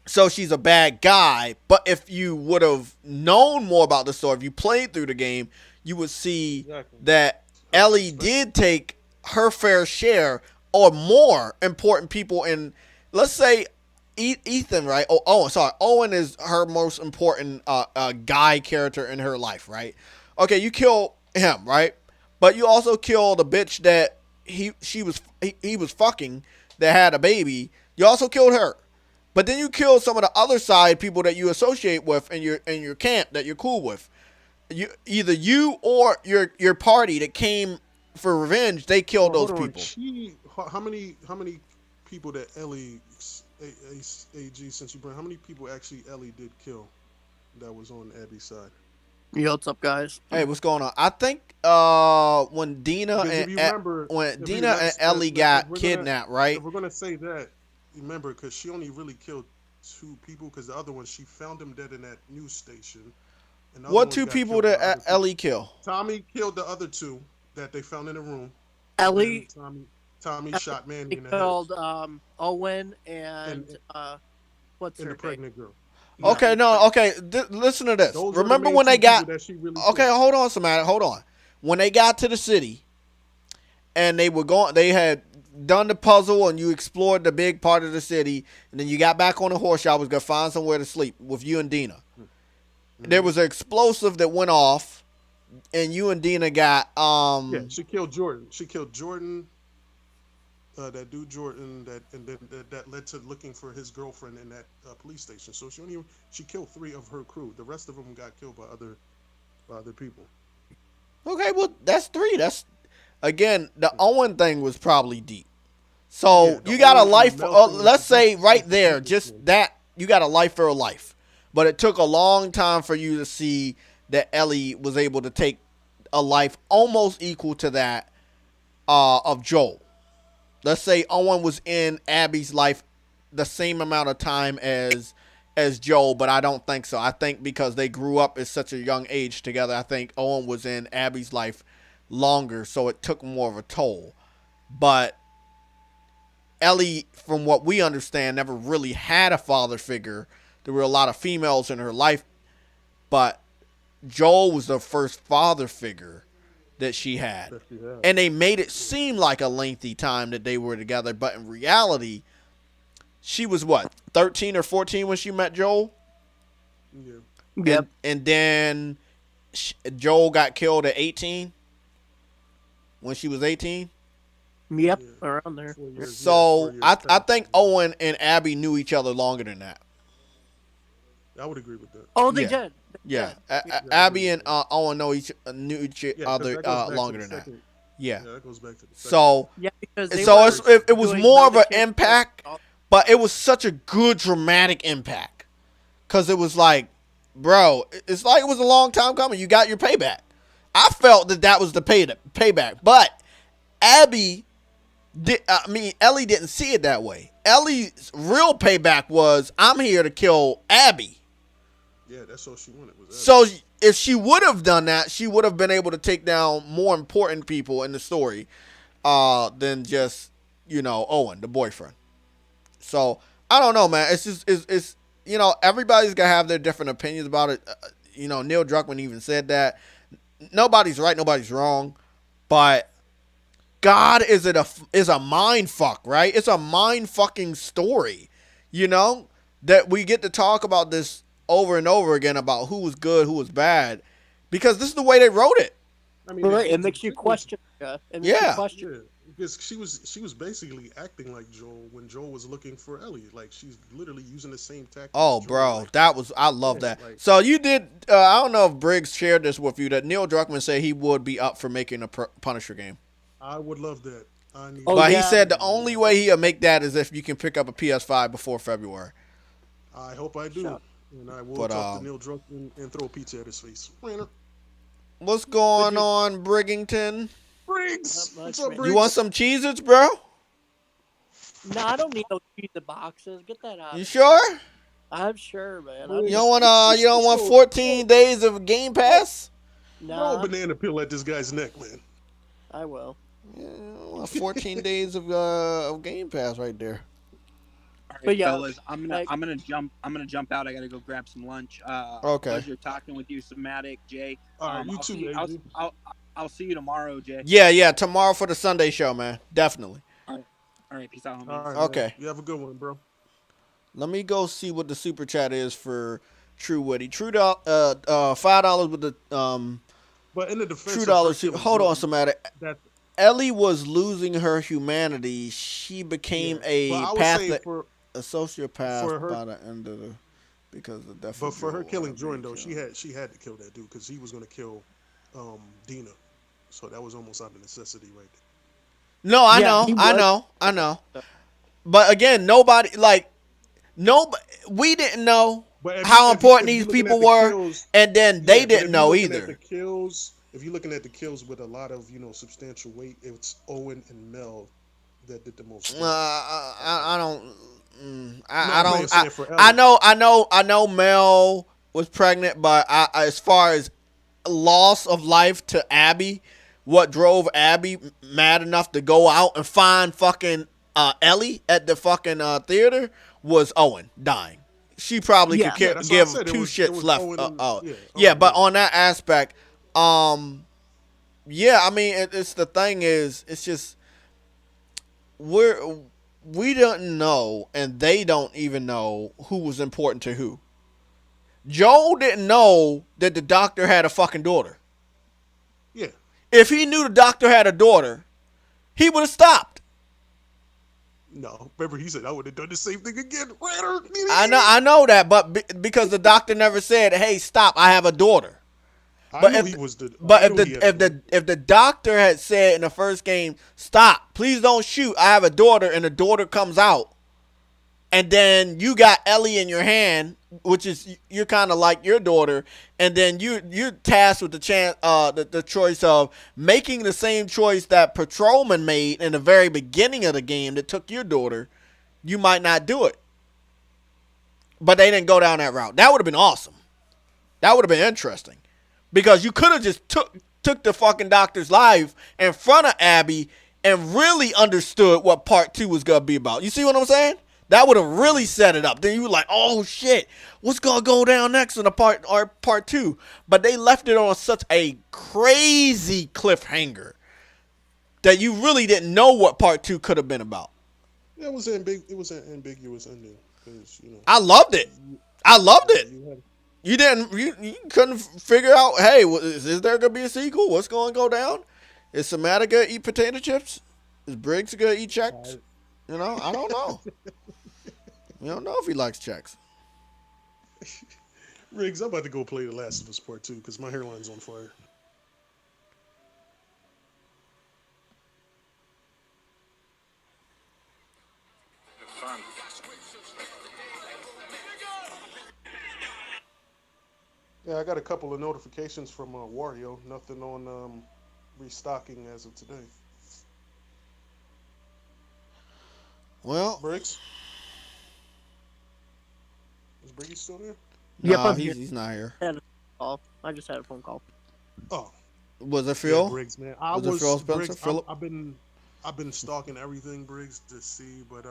So she's a bad guy. But if you would have known more about the story, if you played through the game, you would see Exactly. that Her Ellie perspective. did take her fair share or more important people in, let's say, Ethan, right? Oh, Owen, sorry. Owen is her most important guy character in her life, right? Okay, you kill him, right? But you also kill the bitch that he was fucking that had a baby. You also killed her. But then you kill some of the other side people that you associate with in your camp that you're cool with. Either you or your party that came for revenge, they killed Well, those hold on. people. How many people that Ellie AG, since you bring, how many people actually Ellie did kill that was on Abby's side? Yo, what's up, guys? Hey, what's going on? I think when Dina Because and if you remember, when if we Dina and Ellie if got we're gonna kidnapped, if right? we're gonna say that, remember, because she only really killed two people, because the other one she found them dead in that news station, and the other What ones two got people killed by did other people. Ellie kill? Tommy killed the other two that they found in the room, and then Ellie, Tommy shot Manny Ellie in the head, killed Owen and and what's and her the name? pregnant girl. Yeah, Okay, no, okay. Listen to this. Those were the Remember main when two they people got? that she really Okay, killed. hold on, Samantha. Hold on. When they got to the city and they were going, they had done the puzzle and you explored the big part of the city, and then you got back on the horse. Y'all was gonna find somewhere to sleep with you and Dina. There Mhm. was an explosive that went off, and you and Dina got Yeah, she killed Jordan. She killed Jordan, that dude Jordan, and then that led to looking for his girlfriend in that police station. So she killed three of her crew. The rest of them got killed by other people. Okay, well that's three. That's again the Yeah, Owen thing was probably deep. yeah, So the you got a Owen and the life. Mel thing Let's say was right the there, deepest just one. that you got a life for a life. But it took a long time for you to see that Ellie was able to take a life almost equal to that of Joel. Let's say Owen was in Abby's life the same amount of time as Joel, but I don't think so. I think because they grew up at such a young age together, I think Owen was in Abby's life longer, so it took more of a toll. But Ellie, from what we understand, never really had a father figure. There were a lot of females in her life, but Joel was the first father figure that she had. That she had. And they made it seem like a lengthy time that they were together, but in reality, she was what, 13 or 14 when she met Joel? Yeah, yep. And then Joel got killed at 18 when she was 18. Yep, yeah. around there. 4 years. Yeah, So 4 years I past. think Owen and Abby knew each other longer than that. I would agree with that. Oh, they Yeah. did. They Yeah, did. Yeah, I agree Abby with and that. Owen knew each Yeah, because other that goes back to longer the than that. second. Yeah. Yeah, that goes back to the second. So Yeah, because they so were it was doing more of an Kids impact, but it was such a good dramatic impact because it was like, bro, it's like it was a long time coming. You got your payback. I felt that was the payback, but Abby Ellie didn't see it that way. Ellie's real payback was, I'm here to kill Abby. Yeah, that's all she wanted was Abby. So if she would have done that, she would have been able to take down more important people in the story than just, Owen, the boyfriend. So I don't know, man. It's just it's everybody's gonna have their different opinions about it. Neil Druckmann even said that nobody's right, nobody's wrong, but God is a mind fuck, right? It's a mind fucking story, that we get to talk about this over and over again about who was good, who was bad, because this is the way they wrote it. I mean, Right, it makes you question. It makes you Yeah. question. Yeah, because she was basically acting like Joel when Joel was looking for Ellie. Like she's literally using the same tactics. Oh, Joel, bro, like, I love Yeah, that. like- So you did. I don't know if Briggs shared this with you, that Neil Druckmann said he would be up for making a Punisher game. I would love that. Oh, But he yeah. said the only way he'll make that is if you can pick up a PS5 before February. I hope I do, Shut. and I will But, talk to Neil Druckmann and throw a pizza at his face. What's going on, Brigington? Briggs, Not what's much, up, man. Briggs? You want some Cheez-Its, bro? No, I don't need no pizza boxes. Get that out. You sure? I'm sure, man. Well, You don't want 14 days of Game Pass? Throw a Nah, banana peel at this guy's neck, man. I will. Yeah, I want 14 days of Game Pass right there. All right, But yeah, fellas, I'm gonna jump out. I gotta go grab some lunch. Okay. Pleasure talking with you, Somatic, Jay. All right, you I'll too, see, AG. I'll see you tomorrow, Jay. Yeah, tomorrow for the Sunday show, man. Definitely. All right, peace out, All homies. right, Okay. man. You have a good one, bro. Let me go see what the super chat is for True Witty. $5 with the But in the defense, True of dollars. her killing Hold on, Jordan, somebody. That, Ellie was losing her humanity. She became yeah. a But I would say a sociopath for her- by the end of the because of the death. but of for her Joel, killing I Jordan mean, though, she had to kill that dude because he was gonna kill Dina. So that was almost out of necessity, right there. No, I Yeah, know, he I was- know, I know. But again, nobody like No, but we didn't know But how important if these you're looking at people the were, kills, and then they yeah. But didn't if you're know looking at the either. kills, if you're looking at the kills with a lot of substantial weight, it's Owen and Mel that did the most damage. I don't. No, I I'm don't. saying for Ellie. I know. Mel was pregnant, but as far as loss of life to Abby, what drove Abby mad enough to go out and find fucking Ellie at the fucking theater was Owen dying. She probably Yeah. Yeah, that's what I give said. two It shits was left. Owen and Yeah, Owen. but Yeah. on that aspect, yeah, I mean, it's the thing is, it's just we don't know, and they don't even know who was important to who. Joe didn't know that the doctor had a fucking daughter. Yeah. If he knew the doctor had a daughter, he would have stopped. No, remember he said I would have done the same thing again. I know that, but because the doctor never said, "Hey, stop! I have a daughter." I But knew if he was the. but I if knew he had a daughter. if the doctor had said in the first game, "Stop! Please don't shoot! I have a daughter," and the daughter comes out, and then you got Ellie in your hand, which is you're kind of like your daughter, and then you're tasked with the chance the choice of making the same choice that Patrolman made in the very beginning of the game that took your daughter. You might not do it, but they didn't go down that route. That would have been awesome. That would have been interesting, because you could have just took the fucking doctor's life in front of Abby and really understood what part 2 was gonna be about. You see what I'm saying? That would have really set it up. Then you were like, oh shit, what's gonna go down next in the part 2? But they left it on such a crazy cliffhanger that you really didn't know what part 2 could have been about. Yeah, it was an ambiguous ending because I loved it. I loved it. you had You couldn't figure out, hey, is there gonna be a sequel? What's gonna go down? Is Samantha gonna eat potato chips? Is Briggs gonna eat checks? I don't know. You don't know if he likes checks. Riggs. I'm about to go play The Last of Us Part 2 because my hairline's on fire. Yeah, I got a couple of notifications from Wario. Nothing on restocking as of today. Well, Briggs? Is Briggs still there? Yep, nah, I'm here. he's not here. I just had a phone call. Oh, Was it yeah, Phil? Briggs, man. Was it Phil Spencer? Briggs. Philip? I've been stalking everything, Briggs, to see, but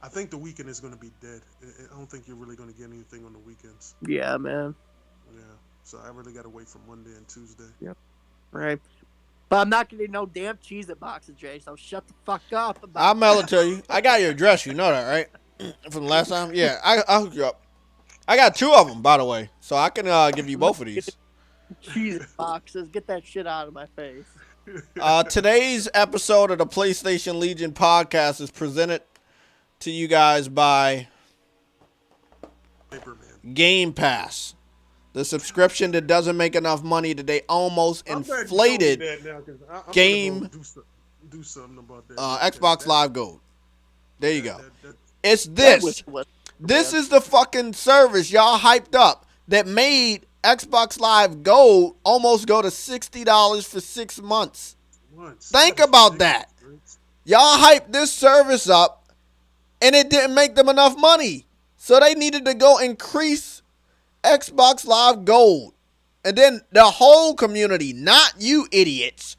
I think the weekend is going to be dead. I don't think you're really going to get anything on the weekends. Yeah, man. Yeah, so I really got to wait for Monday and Tuesday. Yep. Right. But I'm not getting no damn Cheez-It boxes, Jay, so shut the fuck up. I'll mail it to you. I got your address. You know that, right? From the last time? Yeah, I'll hook you up. I got 2 of them, by the way, so I can give you both of these. Cheez-It boxes. Get that shit out of my face. Today's episode of the PlayStation Legion podcast is presented to you guys by Paperman. Game Pass, the subscription that doesn't make enough money that they almost inflated game do something about that. Xbox Live Gold. There you go. That, It's That this. was- This is the fucking service y'all hyped up that made Xbox Live Gold almost go to $60 for 6 months. Think about that. Y'all hyped this service up and it didn't make them enough money. So they needed to go increase Xbox Live Gold. And then the whole community, not you idiots,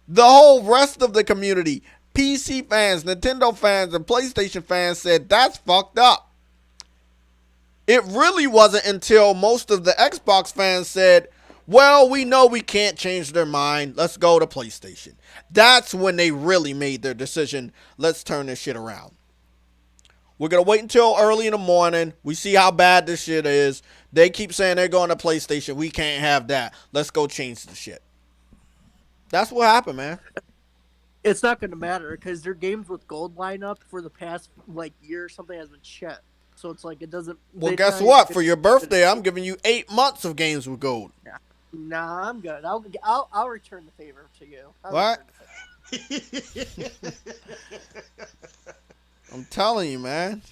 the whole rest of the community, PC fans, Nintendo fans, and PlayStation fans said that's fucked up. It really wasn't until most of the Xbox fans said, well, we know we can't change their mind. Let's go to PlayStation. That's when they really made their decision. Let's turn this shit around. We're going to wait until early in the morning. We see how bad this shit is. They keep saying they're going to PlayStation. We can't have that. Let's go change the shit. That's what happened, man. It's not going to matter because their games with gold lineup for the past year or something has been shit. So it's like it doesn't. Well, guess what? For your birthday, I'm giving you 8 months of games with gold. Nah, I'm good. I'll return the favor to you. What? I'm telling you, man.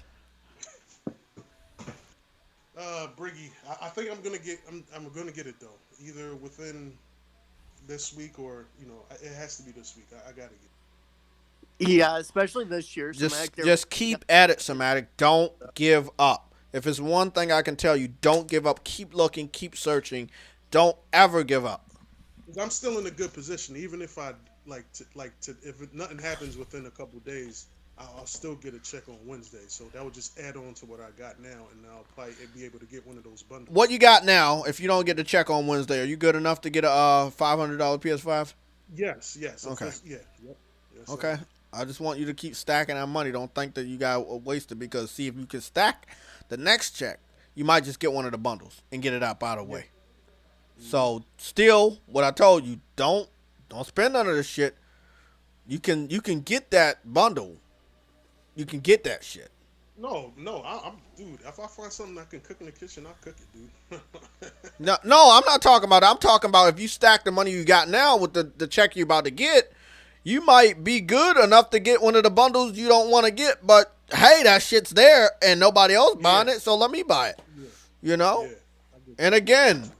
Briggy, I think I'm gonna get it though. Either within this week or it has to be this week. I gotta get. Yeah, especially this year. Just keep at it, Somatic. Don't give up. If it's one thing I can tell you, don't give up. Keep looking, keep searching. Don't ever give up. Because I'm still in a good position, even if I if nothing happens within a couple days, I'll still get a check on Wednesday. So that would just add on to what I got now, and I'll probably be able to get one of those bundles. What you got now? If you don't get the check on Wednesday, are you good enough to get a $500 PS5? Yes. Okay. Yeah. Yep. Yes, Okay. I just want you to keep stacking that money. Don't think that you got wasted, because see, if you can stack the next check, you might just get one of the bundles and get it out of the way. So still, what I told you, don't spend none of this shit. You can get that bundle. You can get that shit. No, I'm dude. If I find something I can cook in the kitchen, I'll cook it, dude. No, I'm not talking about that. I'm talking about if you stack the money you got now with the check you're about to get, you might be good enough to get one of the bundles you don't want to get, but hey, that shit's there and nobody else buying it, so let me buy it. Yeah. You know? Yeah, and again,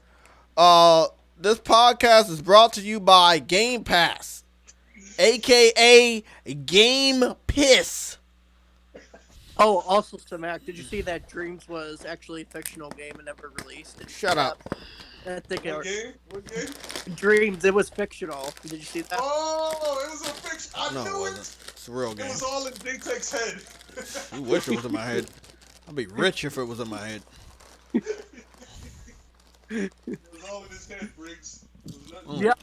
this podcast is brought to you by Game Pass, aka Game Piss. Oh, also, Samak, did you see that Dreams was actually a fictional game and never released? Shut up. I think What game? Dreams, it was fictional. Did you see that? Oh, it was a fiction. I No, it knew wasn't. it. It's a real game. It was all in JayTech's head. You wish it was in my head. I'd be rich if it was in my head. It was all in his head, Briggs. Yeah,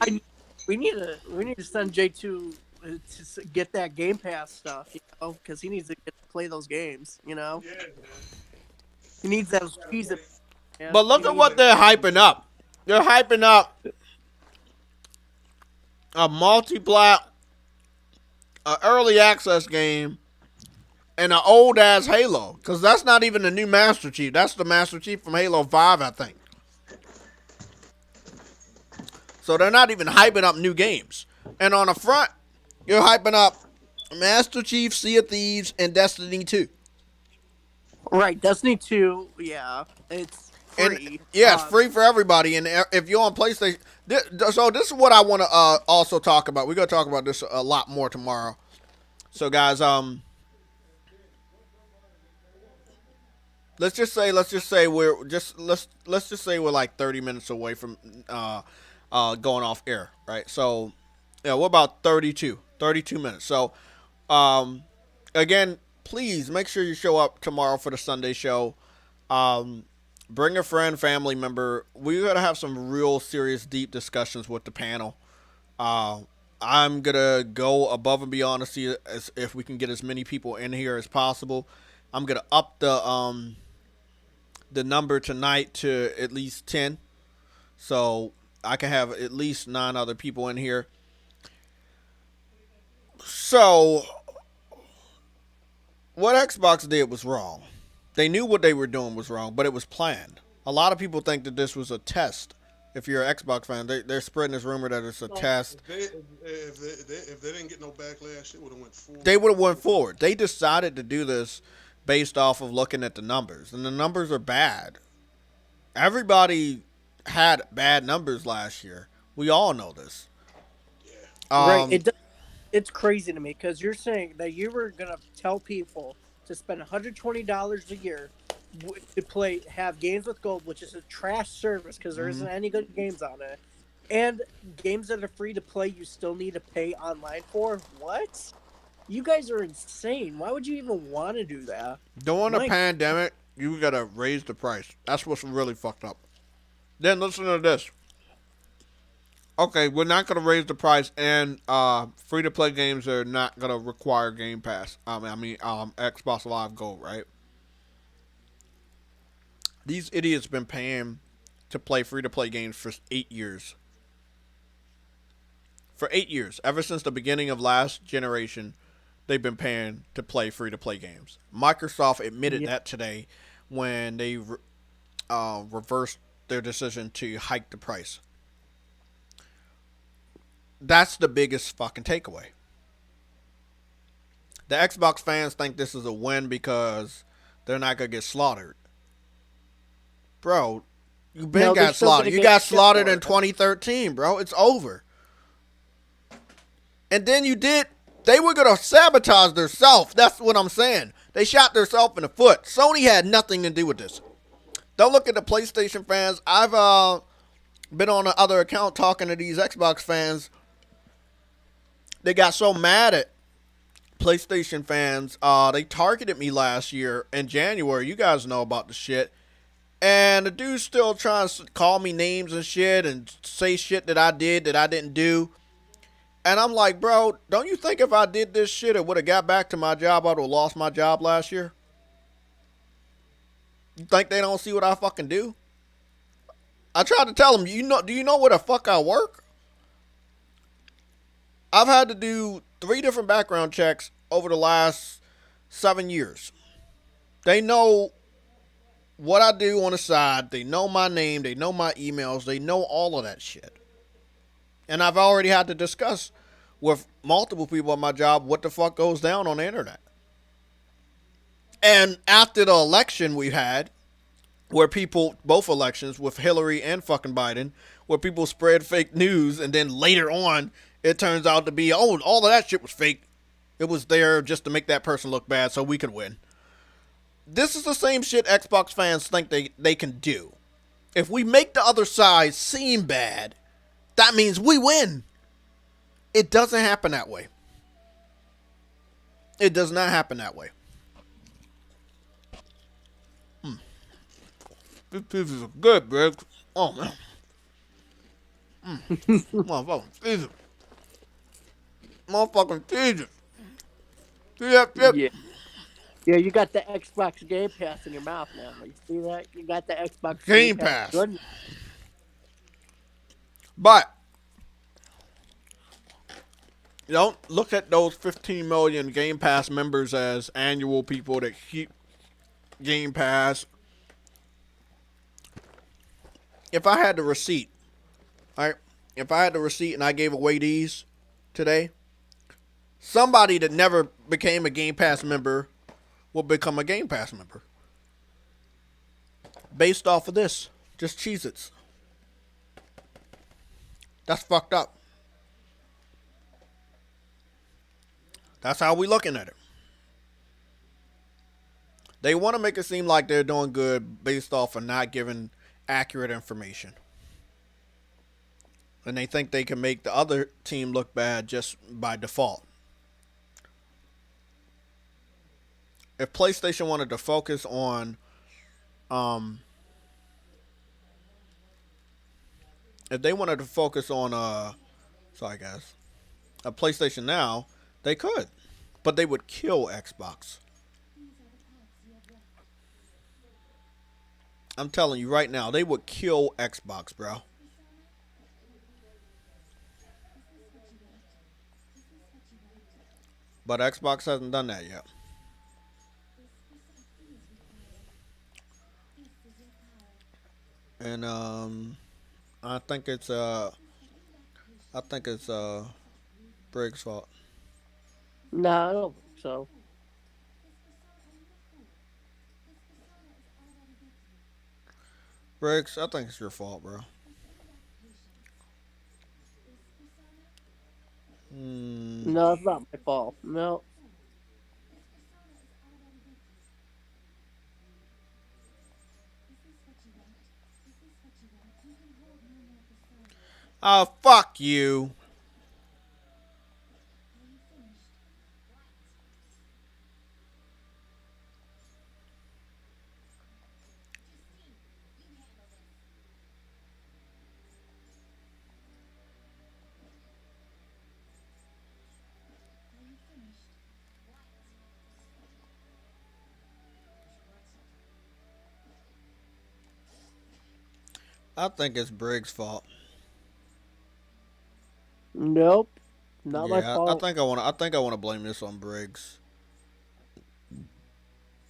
we need to send J2 to get that Game Pass stuff, because he needs to get to play those games, Yeah, man. He needs those cheese. But look at what they're hyping up. They're hyping up a multi-plat, an early access game, and an old ass Halo. Because that's not even the new Master Chief. That's the Master Chief from Halo 5, I think. So they're not even hyping up new games. And on the front, you're hyping up Master Chief, Sea of Thieves, and Destiny 2. Right, Destiny 2, yeah, it's free. And, yeah, it's free for everybody. And if you're on PlayStation, so this is what I want to also talk about. We're gonna talk about this a lot more tomorrow. So guys, let's just say we're like 30 minutes away from going off air, right? So yeah, we're about 32 minutes. So again, please make sure you show up tomorrow for the Sunday show. Bring a friend, family member. We're going to have some real serious, deep discussions with the panel. I'm going to go above and beyond to see if we can get as many people in here as possible. I'm going to up the number tonight to at least 10. So I can have at least 9 other people in here. So what Xbox did was wrong. They knew what they were doing was wrong, but it was planned. A lot of people think that this was a test. If you're an Xbox fan, they're spreading this rumor that it's a test. If they didn't get no backlash, it would have went forward. They would have went forward. They decided to do this based off of looking at the numbers, and the numbers are bad. Everybody had bad numbers last year. We all know this. Right. It's crazy to me because you're saying that you were going to tell people to spend $120 a year to have games with gold, which is a trash service because there isn't any good games on it, and games that are free to play you still need to pay online for. What? You guys are insane. Why would you even want to do that? During a pandemic, you got to raise the price. That's what's really fucked up. Then listen to this. Okay, we're not going to raise the price, and free-to-play games are not going to require Game Pass. Xbox Live Gold, right? These idiots been paying to play free-to-play games for 8 years. For 8 years. Ever since the beginning of last generation, they've been paying to play free-to-play games. Microsoft admitted that today when they reversed their decision to hike the price. That's the biggest fucking takeaway. The Xbox fans think this is a win because they're not going to get slaughtered. bro, you been No, they're got still slaughtered. gonna You get got shit slaughtered for in it. 2013, bro. It's over. And then they were going to sabotage themselves. That's what I'm saying. They shot themselves in the foot. Sony had nothing to do with this. Don't look at the PlayStation fans. I've been on the other account talking to these Xbox fans. They got so mad at PlayStation fans. They targeted me last year in January. You guys know about the shit. And the dude's still trying to call me names and shit and say shit that I did that I didn't do. And I'm like, bro, don't you think if I did this shit, it would have got back to my job, I would have lost my job last year? You think they don't see what I fucking do? I tried to tell them, do you know where the fuck I work? I've had to do 3 different background checks over the last 7 years. They know what I do on the side. They know my name. They know my emails. They know all of that shit. And I've already had to discuss with multiple people at my job what the fuck goes down on the internet. And after the election we had, where people, both elections with Hillary and fucking Biden, where people spread fake news, and then later on it turns out to be, oh, all of that shit was fake. It was there just to make that person look bad so we could win. This is the same shit Xbox fans think they can do. If we make the other side seem bad, that means we win. It doesn't happen that way. It does not happen that way. This pizza is good, bro. Oh, man. Motherfucking pizza. Motherfucking pizza. Yep. Yeah. Yeah, you got the Xbox Game Pass in your mouth now. You see that? You got the Xbox Game Pass. Good. But don't look at those 15 million Game Pass members as annual people that keep Game Pass. If I had the receipt, all right? If I had the receipt and I gave away these today, somebody that never became a Game Pass member will become a Game Pass member. Based off of this. Just Cheez-Its. That's fucked up. That's how we looking at it. They want to make it seem like they're doing good based off of not giving accurate information. And they think they can make the other team look bad just by default. If PlayStation wanted to focus on if they wanted to focus on sorry guys, a PlayStation Now, they could. But they would kill Xbox. I'm telling you right now, they would kill Xbox, bro. But Xbox hasn't done that yet. And I think it's Briggs' fault. No, I don't think so. Briggs, I think it's your fault, bro. No, it's not my fault. No. Oh, fuck you. I think it's Briggs' fault. Nope. Not my fault. I think I want to blame this on Briggs.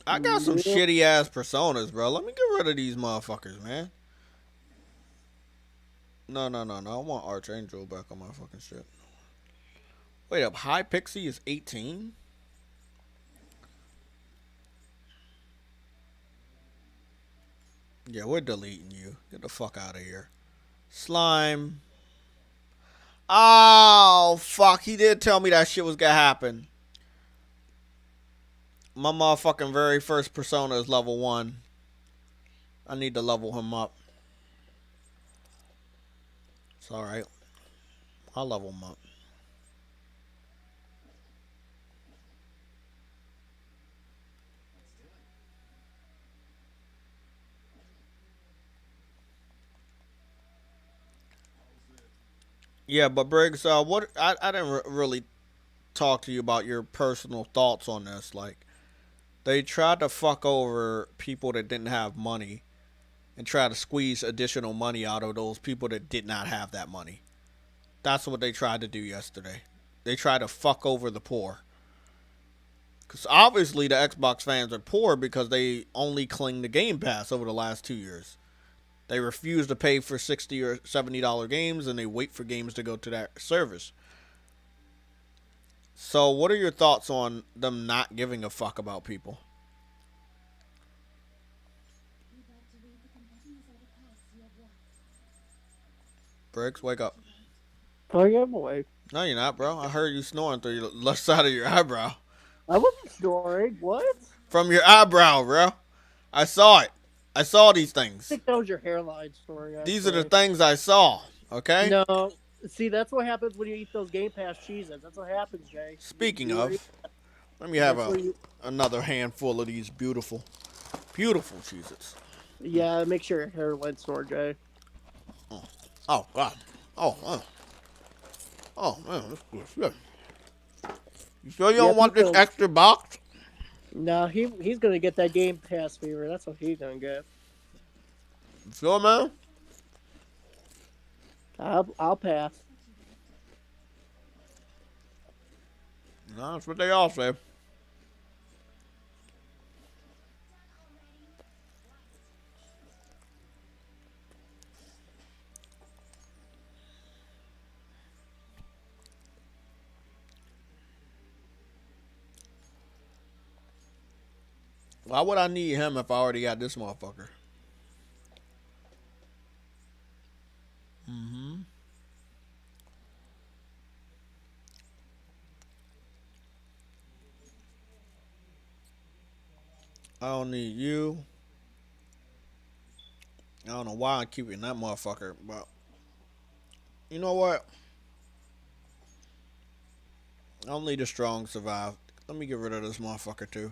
I got some shitty ass personas, bro. Let me get rid of these motherfuckers, man. No. I want Archangel back on my fucking shit. Wait up, High Pixie is 18? Yeah, we're deleting you. Get the fuck out of here. Slime. Oh, fuck. He did tell me that shit was gonna happen. My motherfucking very first persona is level 1. I need to level him up. It's alright. I'll level him up. Yeah, but Briggs, what I didn't really talk to you about your personal thoughts on this. Like, they tried to fuck over people that didn't have money and try to squeeze additional money out of those people that did not have that money. That's what they tried to do yesterday. They tried to fuck over the poor. Because obviously the Xbox fans are poor because they only cling to Game Pass over the last 2 years. They refuse to pay for $60 or $70 games and they wait for games to go to that service. So, what are your thoughts on them not giving a fuck about people? Briggs, wake up. Oh, yeah, boy. No, you're not, bro. I heard you snoring through your left side of your eyebrow. I wasn't snoring. What? From your eyebrow, bro. I saw it. I saw these I things. think that was your hairline snoring. Actually. These are the things I saw, okay? No. See, that's what happens when you eat those Game Pass cheeses. That's what happens, Jay. Speaking of, let me have That's another handful of these beautiful, beautiful cheeses. Yeah, make sure your hairline snore, Jay. Oh, God. Oh, man, this is good. You sure you don't want this extra box? No, he's gonna get that Game Pass fever. That's what he's gonna get. You sure, man? I'll pass. No, that's what they all say. Why would I need him if I already got this motherfucker? I don't need you. I don't know why I'm keeping that motherfucker, but you know what? Only the strong survive. Let me get rid of this motherfucker too.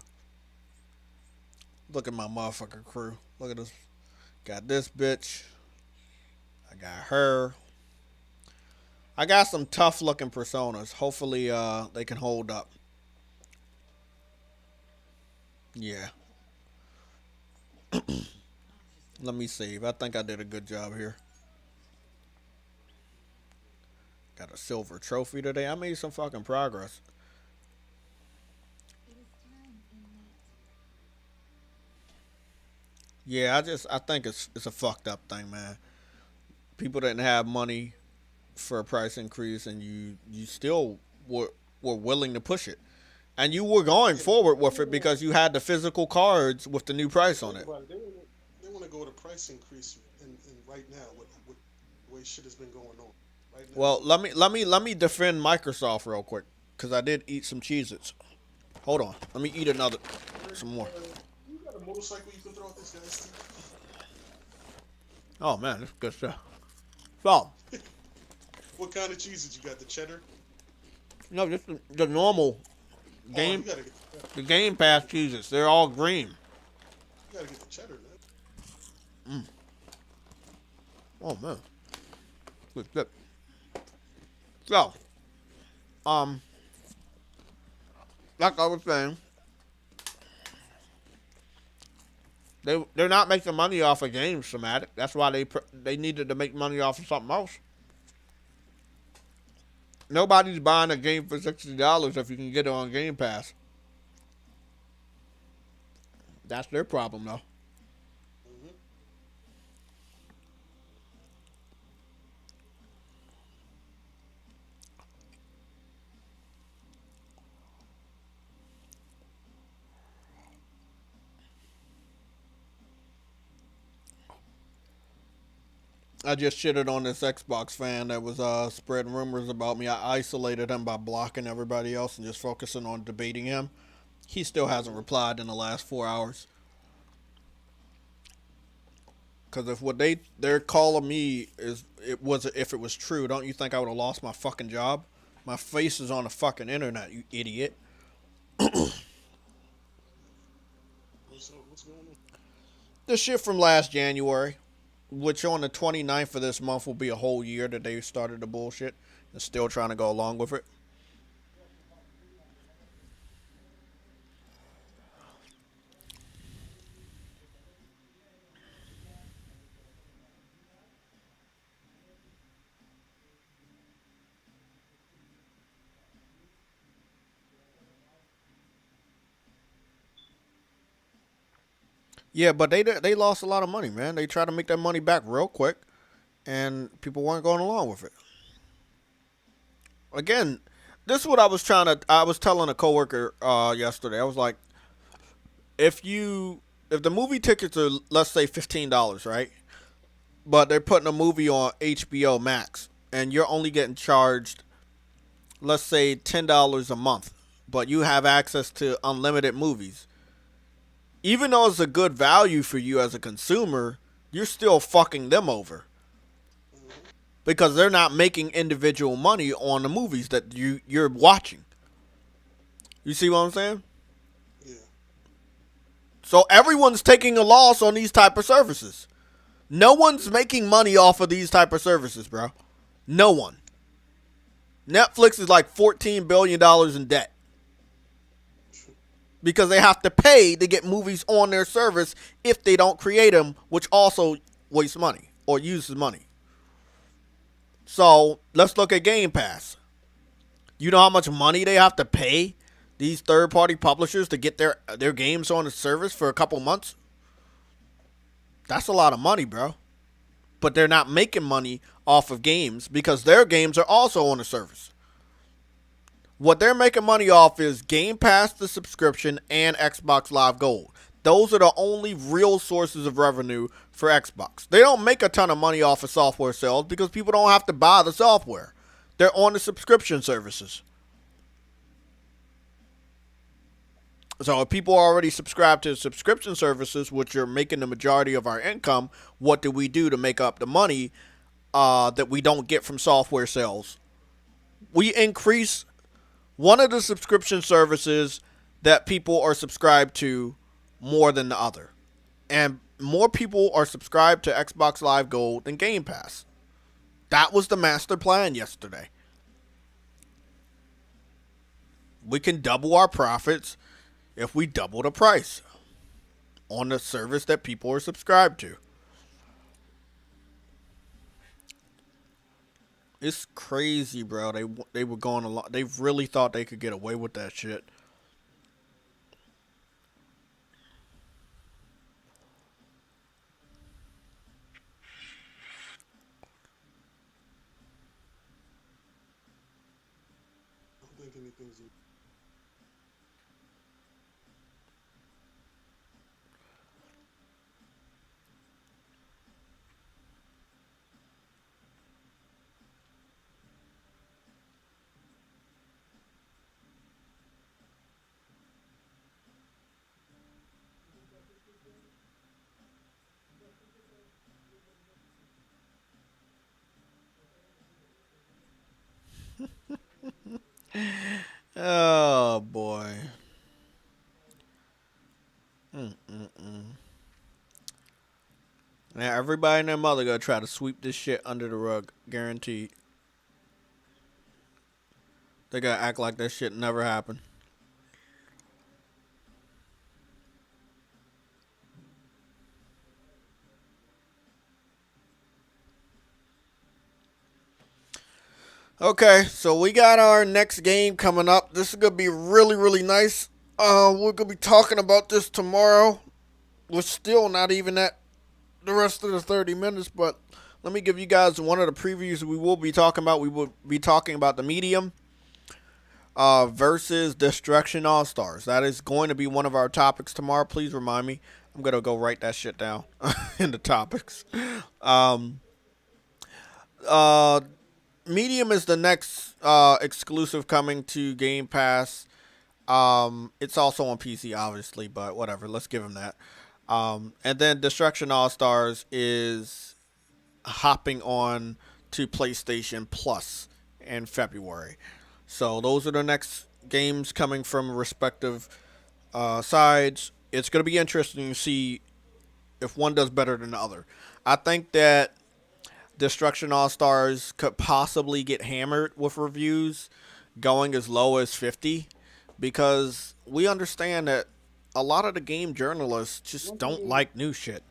Look at my motherfucker crew. Look at this. Got this bitch. I got her. I got some tough looking personas. Hopefully they can hold up. Yeah. Let me save. I think I did a good job here. Got a silver trophy today. I made some fucking progress. Yeah, I think it's a fucked up thing, man. People didn't have money for a price increase, and you still were willing to push it, and you were going forward with it because you had the physical cards with the new price on it. They want to go with a price increase, and right now with the way shit has been going on. Right now, Well, let me defend Microsoft real quick because I did eat some Cheez-Its. Hold on, let me eat some more. You got a motorcycle you can throw at this guy's teeth? Oh man, this is good stuff. So, What kind of cheese did you got? The cheddar? no, just the normal game, Oh, the Game Pass Cheez-Its. They're all green. you gotta get the cheddar, man. Oh man, good. So, like I was saying, they're not making money off of games, Somatic. That's why they needed to make money off of something else. Nobody's buying a game for $60 if you can get it on Game Pass. That's their problem, though. I just shitted on this Xbox fan that was spreading rumors about me. I isolated him by blocking everybody else and just focusing on debating him. He still hasn't replied in the last 4 hours. Because if what they're calling me if it was true, don't you think I would have lost my fucking job? My face is on the fucking internet, you idiot. What's going on? The shit from last January, which on the 29th of this month will be a whole year that they started the bullshit and still trying to go along with it. Yeah, but they lost a lot of money, man. They tried to make that money back real quick, and people weren't going along with it. Again, this is what I was telling a coworker yesterday. I was like, if the movie tickets are, let's say, $15, right? But they're putting a movie on HBO Max, and you're only getting charged, let's say, $10 a month, but you have access to unlimited movies. Even though it's a good value for you as a consumer, you're still fucking them over because they're not making individual money on the movies that you're watching. You see what I'm saying? Yeah. So everyone's taking a loss on these type of services. No one's making money off of these type of services, bro. No one. Netflix is like $14 billion in debt because they have to pay to get movies on their service if they don't create them, which also wastes money or uses money. So let's look at Game Pass. You know how much money they have to pay these third-party publishers to get their games on the service for a couple months? That's a lot of money, bro. But they're not making money off of games because their games are also on the service. What they're making money off is Game Pass, the subscription, and Xbox Live Gold. Those are the only real sources of revenue for Xbox. They don't make a ton of money off of software sales because people don't have to buy the software. They're on the subscription services. So if people are already subscribed to subscription services, which are making the majority of our income, what do we do to make up the money that we don't get from software sales? We increase one of the subscription services that people are subscribed to more than the other. And more people are subscribed to Xbox Live Gold than Game Pass. That was the master plan yesterday. We can double our profits if we double the price on the service that people are subscribed to. It's crazy, bro. They were going a lot. They really thought they could get away with that shit. I don't think anything's. Oh boy. Now everybody and their mother gonna try to sweep this shit under the rug, guaranteed. They gotta act like that shit never happened. Okay, so we got our next game coming up. This is gonna be really, really nice. We're gonna be talking about this tomorrow. We're still not even at the rest of the 30 minutes, but let me give you guys one of the previews we will be talking about. We will be talking about the Medium versus Destruction All Stars. That is going to be one of our topics tomorrow. Please remind me. I'm gonna go write that shit down in the topics. uh, Medium is the next exclusive coming to Game Pass. It's also on PC, obviously, but whatever. Let's give him that. And then Destruction All Stars is hopping on to PlayStation Plus in February. So those are the next games coming from respective sides. It's going to be interesting to see if one does better than the other. I think that Destruction All Stars could possibly get hammered with reviews going as low as 50 because we understand that a lot of the game journalists just One don't thing, like new shit.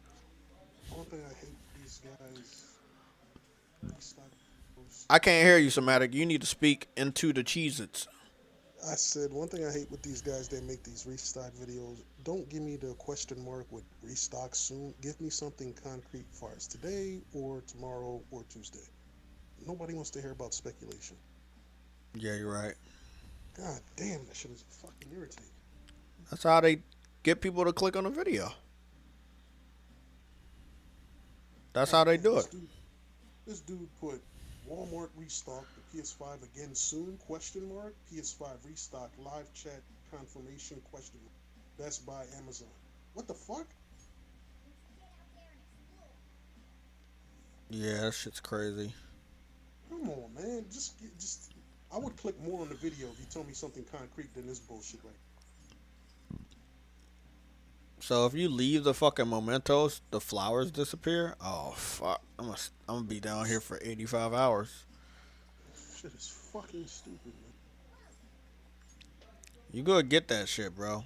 one thing I hate these guys. Restock videos. I can't hear you, Somatic. You need to speak into the Cheez-Its. I said one thing I hate with these guys that make these restock videos. Don't give me the question mark with restock soon. Give me something concrete as far as today or tomorrow or Tuesday. Nobody wants to hear about speculation. Yeah, you're right. God damn, that shit is fucking irritating. That's how they get people to click on a video. That's how God they damn, do it. this dude put Walmart restock the PS5 again soon? Question mark. PS5 restock live chat confirmation question mark. Best Buy Amazon. What the fuck? Yeah, that shit's crazy. Come on, man. Just. I would click more on the video if you told me something concrete than this bullshit right. So if you leave the fucking mementos, the flowers disappear. Oh fuck! I'm gonna be down here for 85 hours. Shit is fucking stupid, man. You go get that shit, bro.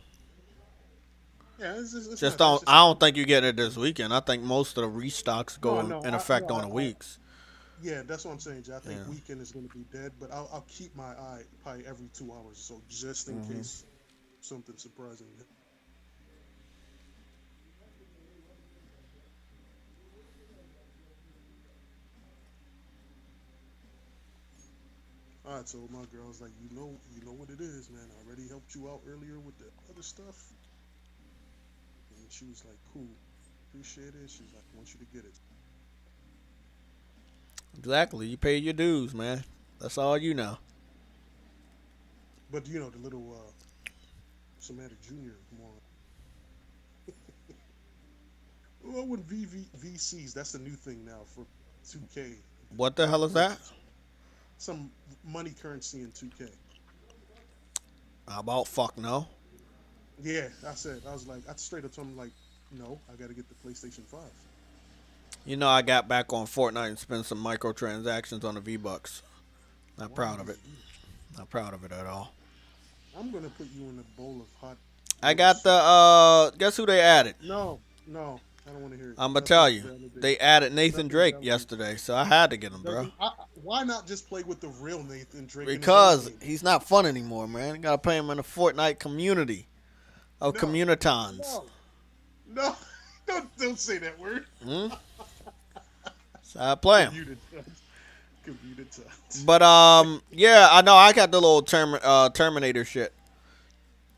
Yeah, it's Just not that. It's don't. just I don't think you get it this weekend. I think most of the restocks no, go no, in I, effect no. on the weeks. Yeah, that's what I'm saying, Jay. I think Yeah. weekend is going to be dead, but I'll keep my eye probably every 2 hours, so just in case something surprising. I told my girl, I was like, you know what it is, man. I already helped you out earlier with the other stuff, and she was like, cool, appreciate it. She was like, I want you to get it. Exactly. You pay your dues, man. That's all you know. But you know, the little Somatic Junior more. Well, when VCs, that's the new thing now for 2K. What the hell is that? Some money currency in 2K. How about fuck no? Yeah, I was like, I straight up told him like, no, I got to get the PlayStation 5. You know I got back on Fortnite and spent some microtransactions on the V-Bucks. Not Why proud of would it. you? Not proud of it at all. I'm gonna put you in a bowl of hot. I noodle got soup. the guess who they added? No, I don't want to hear it. I'm gonna That's tell not you. validation. They added Nathan Nothing Drake validates. yesterday, so I had to get him, bro. Why not just play with the real Nathan Drake? Because in his own game? he's not fun anymore, man. You gotta play him in the Fortnite community of No, communitons. no, don't say that word. Hmm? So I play him. Computer touch. But yeah, I know I got the little Terminator shit.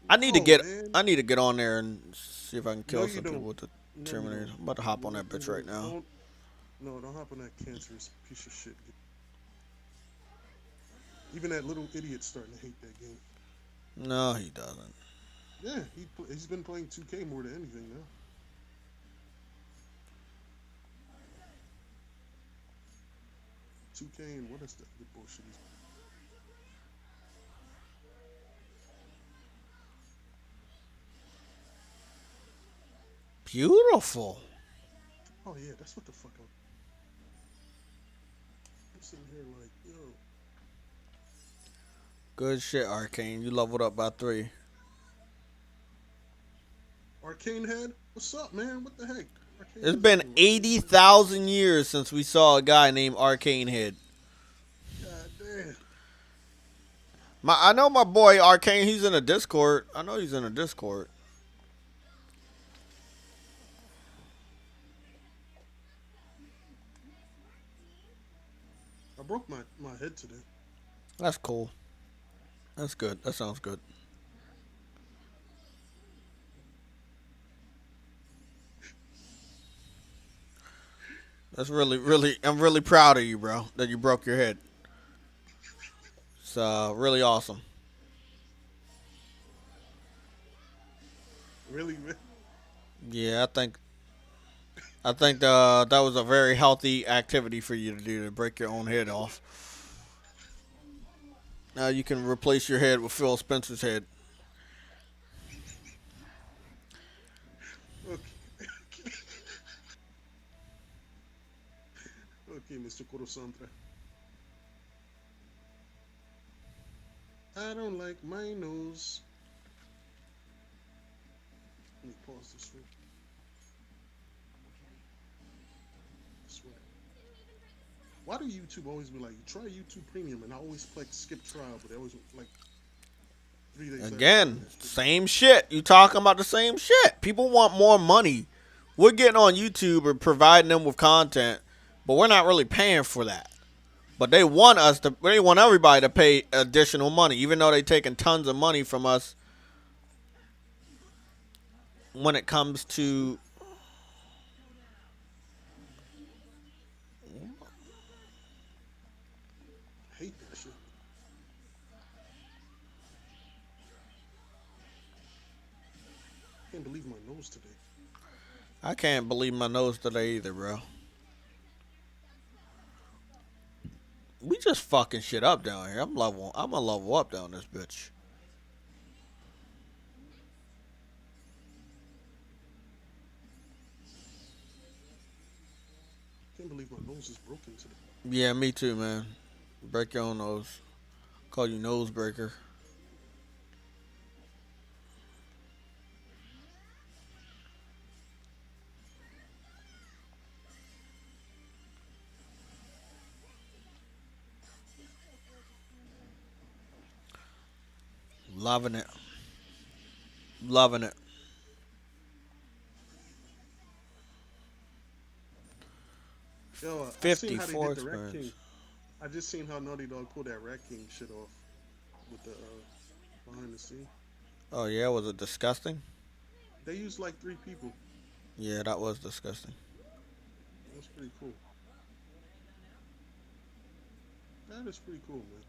I need to No, get man. I need to get on there and see if I can kill No, you some people don't. with the No, you Terminator. don't. I'm about to hop on No, that bitch you right now. don't. Don't hop on that cancerous piece of shit. Even that little idiot's starting to hate that game. No, he doesn't. Yeah, he's been playing 2K more than anything now. K and what is that the bullshit? Beautiful. Oh yeah, that's what the fuck I'm sitting here like, yo. Good shit, Arcane. You leveled up by 3. Arcane Head, what's up, man? What the heck? Arcane It's is been everywhere. 80,000 years since we saw a guy named Arcane Head. God damn. I know my boy Arcane. He's in a Discord. I know he's in a Discord. I broke my head today. That's cool. That's good. That sounds good. That's really. I'm really proud of you, bro. That you broke your head. It's really awesome. Really, man. Yeah, I think that was a very healthy activity for you to do to break your own head off. Now you can replace your head with Phil Spencer's head. Okay, okay, Mr. Kurosandra. I don't like my nose. Let me pause this real quick. Why do YouTube always be like, try YouTube Premium, and I always click skip trial, but they always like 3 days Again, same shit. You talking about the same shit. People want more money. We're getting on YouTube and providing them with content, but we're not really paying for that. But they want everybody to pay additional money, even though they're taking tons of money from us when it comes to I hate that shit. Can't believe my nose today. I can't believe my nose today either, bro. We just fucking shit up down here. I'm gonna level up down this bitch. Can't believe my nose is broken today. Yeah, me too, man. Break your own nose. Call you nose breaker. Loving it. Loving it. Yo, I seen how they 54 did the Rat King. experience. I just seen how Naughty Dog pulled that Rat King shit off with the behind the scene. Oh yeah, was it disgusting? They used like 3 people. Yeah, that was disgusting. That was pretty cool. That is pretty cool, man.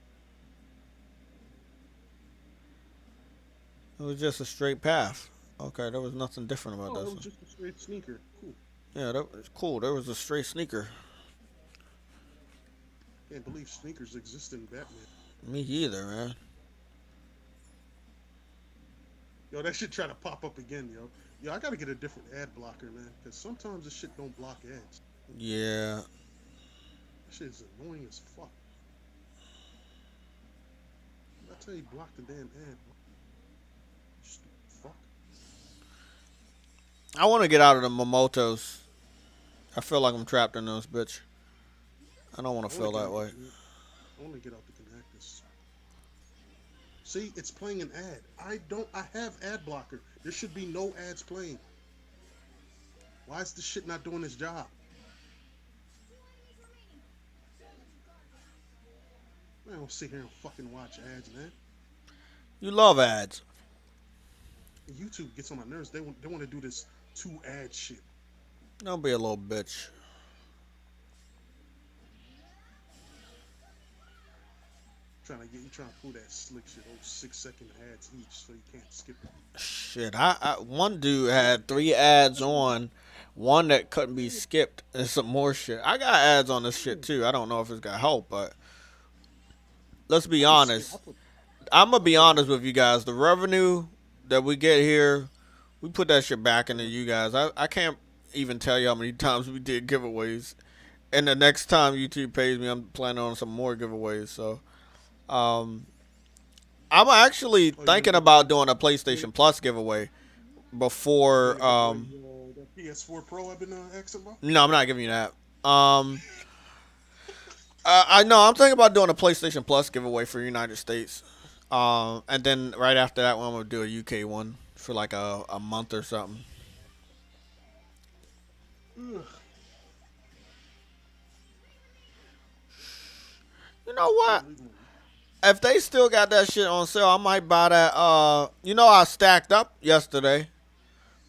It was just a straight path. Okay, there was nothing different about Oh, that. it was just a straight sneaker. Cool. Yeah, that was cool. There was a straight sneaker. Can't believe sneakers exist in Batman. Me either, man. Yo, that shit try to pop up again, yo. Yo, I gotta get a different ad blocker, man. Because sometimes this shit don't block ads. Yeah. That shit is annoying as fuck. I tell you, block the damn ad. Stupid fuck. I want to get out of the Momotos. I feel like I'm trapped in those, bitch. I don't want to feel that way. I want to get out the Connectus. See, it's playing an ad. I have ad blocker. There should be no ads playing. Why is this shit not doing its job? Man, I don't sit here and fucking watch ads, man. You love ads. YouTube gets on my nerves. They want to do this 2 ad shit. Don't be a little bitch. Trying to pull that slick shit. 6-second ads each, so you can't skip it. Shit, one dude had 3 ads on, one that couldn't be skipped, and some more shit. I got ads on this shit too. I don't know if it's got help, but let's be honest. I'm gonna be honest with you guys. The revenue that we get here, we put that shit back into you guys. I can't even tell you how many times we did giveaways. And the next time YouTube pays me, I'm planning on some more giveaways. So, I'm actually thinking about doing a PlayStation Plus giveaway before. The PS4 Pro I've been asking about? No, I'm not giving you that. I know I'm thinking about doing a PlayStation Plus giveaway for United States. And then right after that one, I'm gonna do a UK one for like a month or something. Ugh. You know what? If they still got that shit on sale, I might buy that. You know, I stacked up yesterday.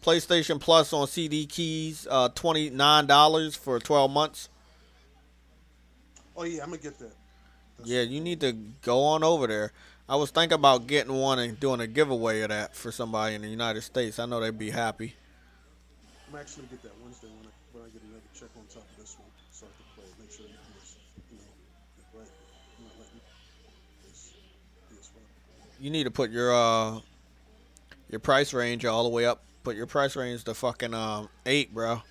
PlayStation Plus on CD keys, $29 for 12 months. Oh yeah, I'm gonna get that. That's Yeah, you need to go on over there. I was thinking about getting one and doing a giveaway of that for somebody in the United States. I know they'd be happy. I'm actually gonna get that Wednesday when I get another check on top of this one, so I can play it. Make sure everything is, you know, right. I'm not letting this PS5. You need to put your price range all the way up. Put your price range to fucking 8, bro.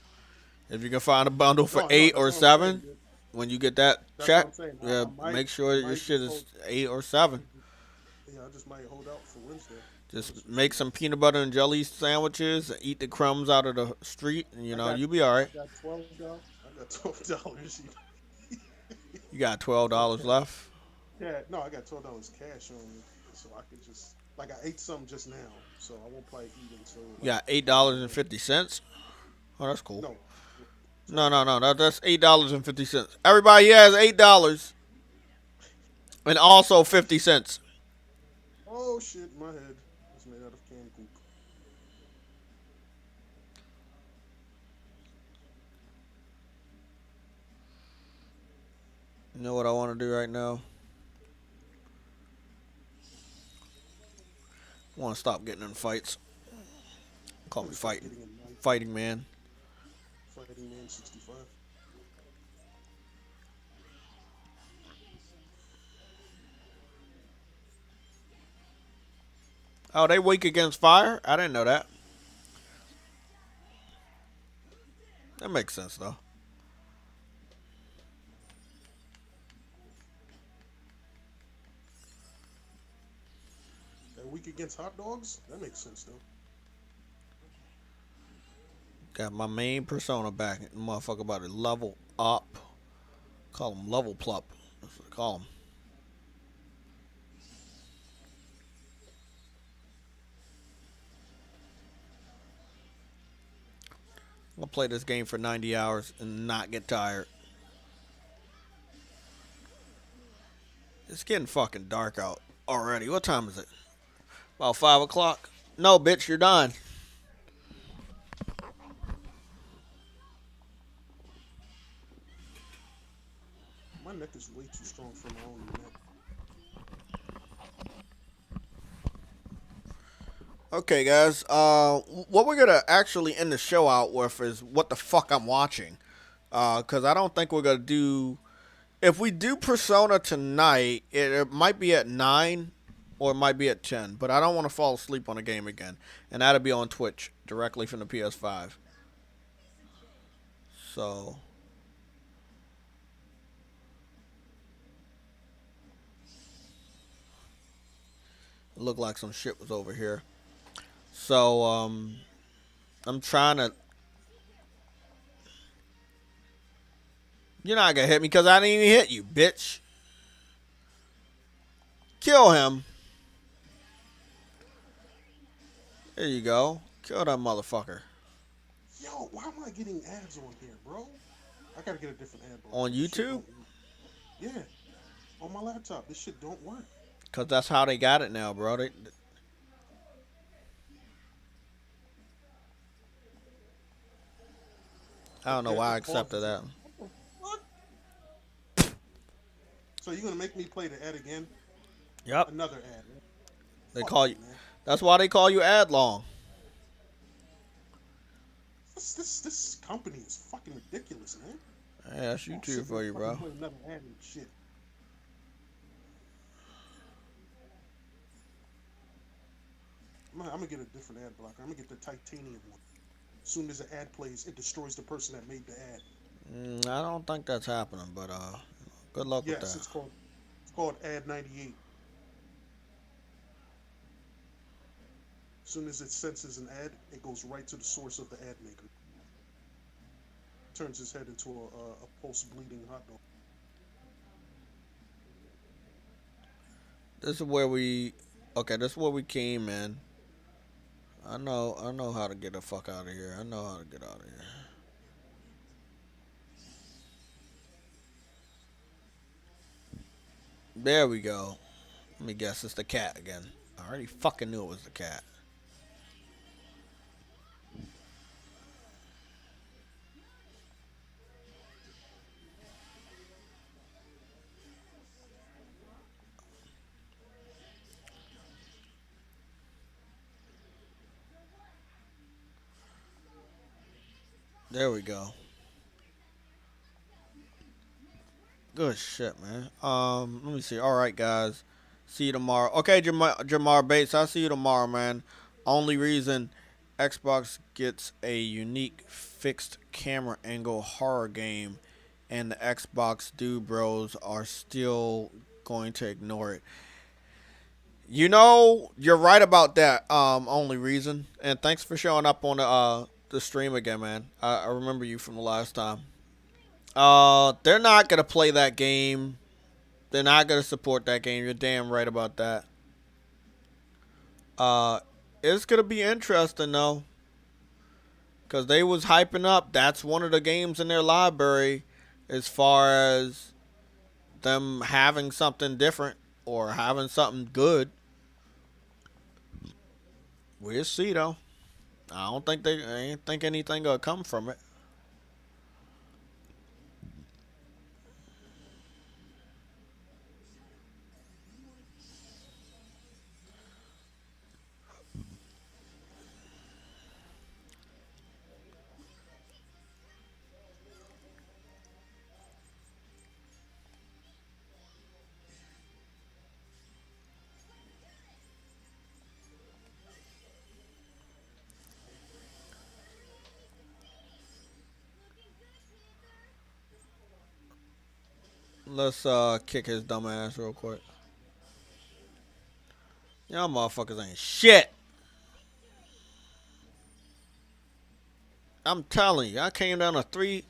If you can find a bundle for No, no, 8 that's or what I'm saying, 7, dude. when you get that That's what check, I'm saying. yeah, make I sure your might shit just is hold. 8 or 7. Yeah, I just might hold out for Wednesday. To be Just honest with make you. some peanut butter and jelly sandwiches, eat the crumbs out of the street, and I got you'll be all I right. got $12. I got $12. You got So $12 cash. left. Yeah, no, I got $12 cash on me, so I could just like I ate something just now, so I won't probably eat until You like got eight a little dollars bit and later. 50 cents. Oh, that's cool. No, No, twelve no, no, dollars. that's $8.50. Everybody here has $8 and also 50 cents. Oh shit, my head is made out of canned poop. You know what I want to do right now? I want to stop getting in fights. I'm Call me gonna stop getting in line. fighting man. Fighting Man 65. Oh, they weak against fire? I didn't know that. That makes sense though. That week against hot dogs? That makes sense though. Got my main persona back. Motherfucker about to level up. Call him level plup. That's what I call him. I'm gonna play this game for 90 hours and not get tired. It's getting fucking dark out already. What time is it? About 5 o'clock? No, bitch, you're done. My neck is way too strong for my own neck. Okay, guys. What we're gonna actually end the show out with is what the fuck I'm watching. Cause I don't think we're gonna do. If we do Persona tonight, it might be at 9, or it might be at 10. But I don't want to fall asleep on the game again, and that'll be on Twitch directly from the PS5. So it looked like some shit was over here. So I'm trying to. You're not gonna hit me because I didn't even hit you, bitch. Kill him. There you go. Kill that motherfucker. Yo, why am I getting ads on here, bro? I gotta get a different ad blocker. On This shit YouTube? don't work. Yeah, on my laptop. This shit don't work. Because that's how they got it now, bro. I don't know Okay, I why I just paused accepted it. that. What the fuck? So you gonna make me play the ad again? Yep. Another ad. Right? They Fuck call you, you. man. That's why they call you ad long. This company is fucking ridiculous, man. Hey, that's Oh, YouTube sit here for and you, fucking bro. play another ad and shit. I'm gonna get a different ad blocker. I'm gonna get the titanium one. As soon as the ad plays, it destroys the person that made the ad. I don't think that's happening, but good luck with Yes, that. it's called Ad 98. As soon as it senses an ad, it goes right to the source of the ad maker. Turns his head into a pulse bleeding hot dog. This is where we. Okay, this is where we came in. I know how to get the fuck out of here. I know how to get out of here. There we go. Let me guess, it's the cat again. I already fucking knew it was the cat. There we go. Good shit, man. Let me see. All right, guys. See you tomorrow. Okay, Jamar Bates. I'll see you tomorrow, man. Only reason Xbox gets a unique fixed camera angle horror game, and the Xbox dude bros are still going to ignore it. You know, you're right about that. Only reason. And thanks for showing up on the stream again, man. I remember you from the last time. They're not gonna play that game. They're not gonna support that game. You're damn right about that. Uh, it's gonna be interesting though, cause they was hyping up. That's one of the games in their library, as far as them having something different or having something good. We'll see though. I ain't think anything gonna come from it. Let's kick his dumb ass real quick. Y'all motherfuckers ain't shit. I'm telling you, I came down to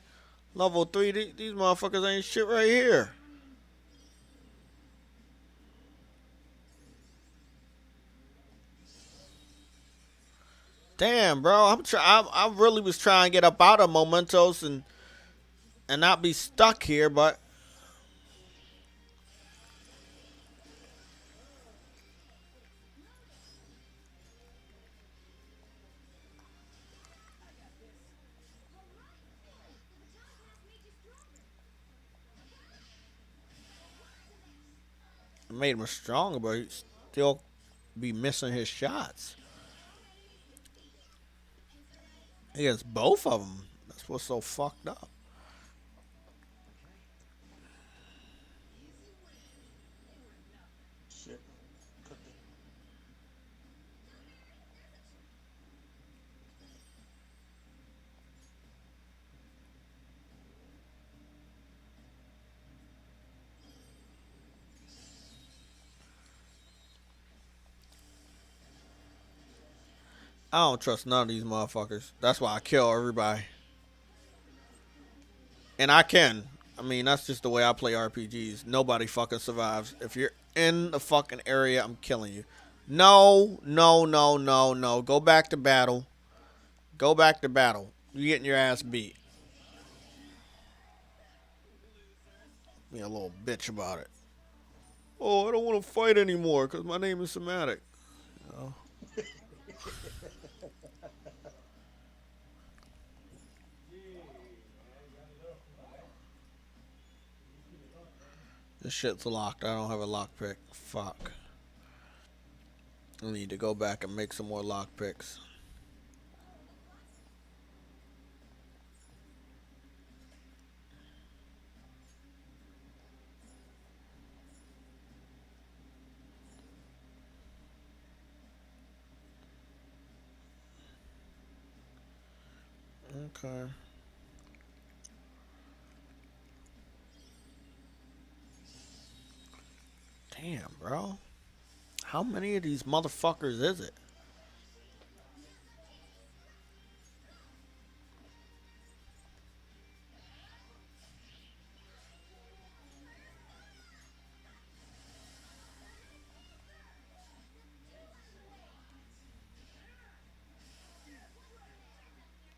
level 3. These motherfuckers ain't shit right here. Damn, bro. I really was trying to get up out of Mementos and not be stuck here, but it made him stronger, but he still be missing his shots. He has both of them. That's what's so fucked up. Shit. Cut that. I don't trust none of these motherfuckers. That's why I kill everybody. And I can. I mean, that's just the way I play RPGs. Nobody fucking survives. If you're in the fucking area, I'm killing you. No, no, no, no, no. Go back to battle. Go back to battle. You're getting your ass beat. Be a little bitch about it. Oh, I don't want to fight anymore because my name is Somatic. You know? This shit's locked. I don't have a lockpick. Fuck. I need to go back and make some more lockpicks. Okay. Damn, bro. How many of these motherfuckers is it?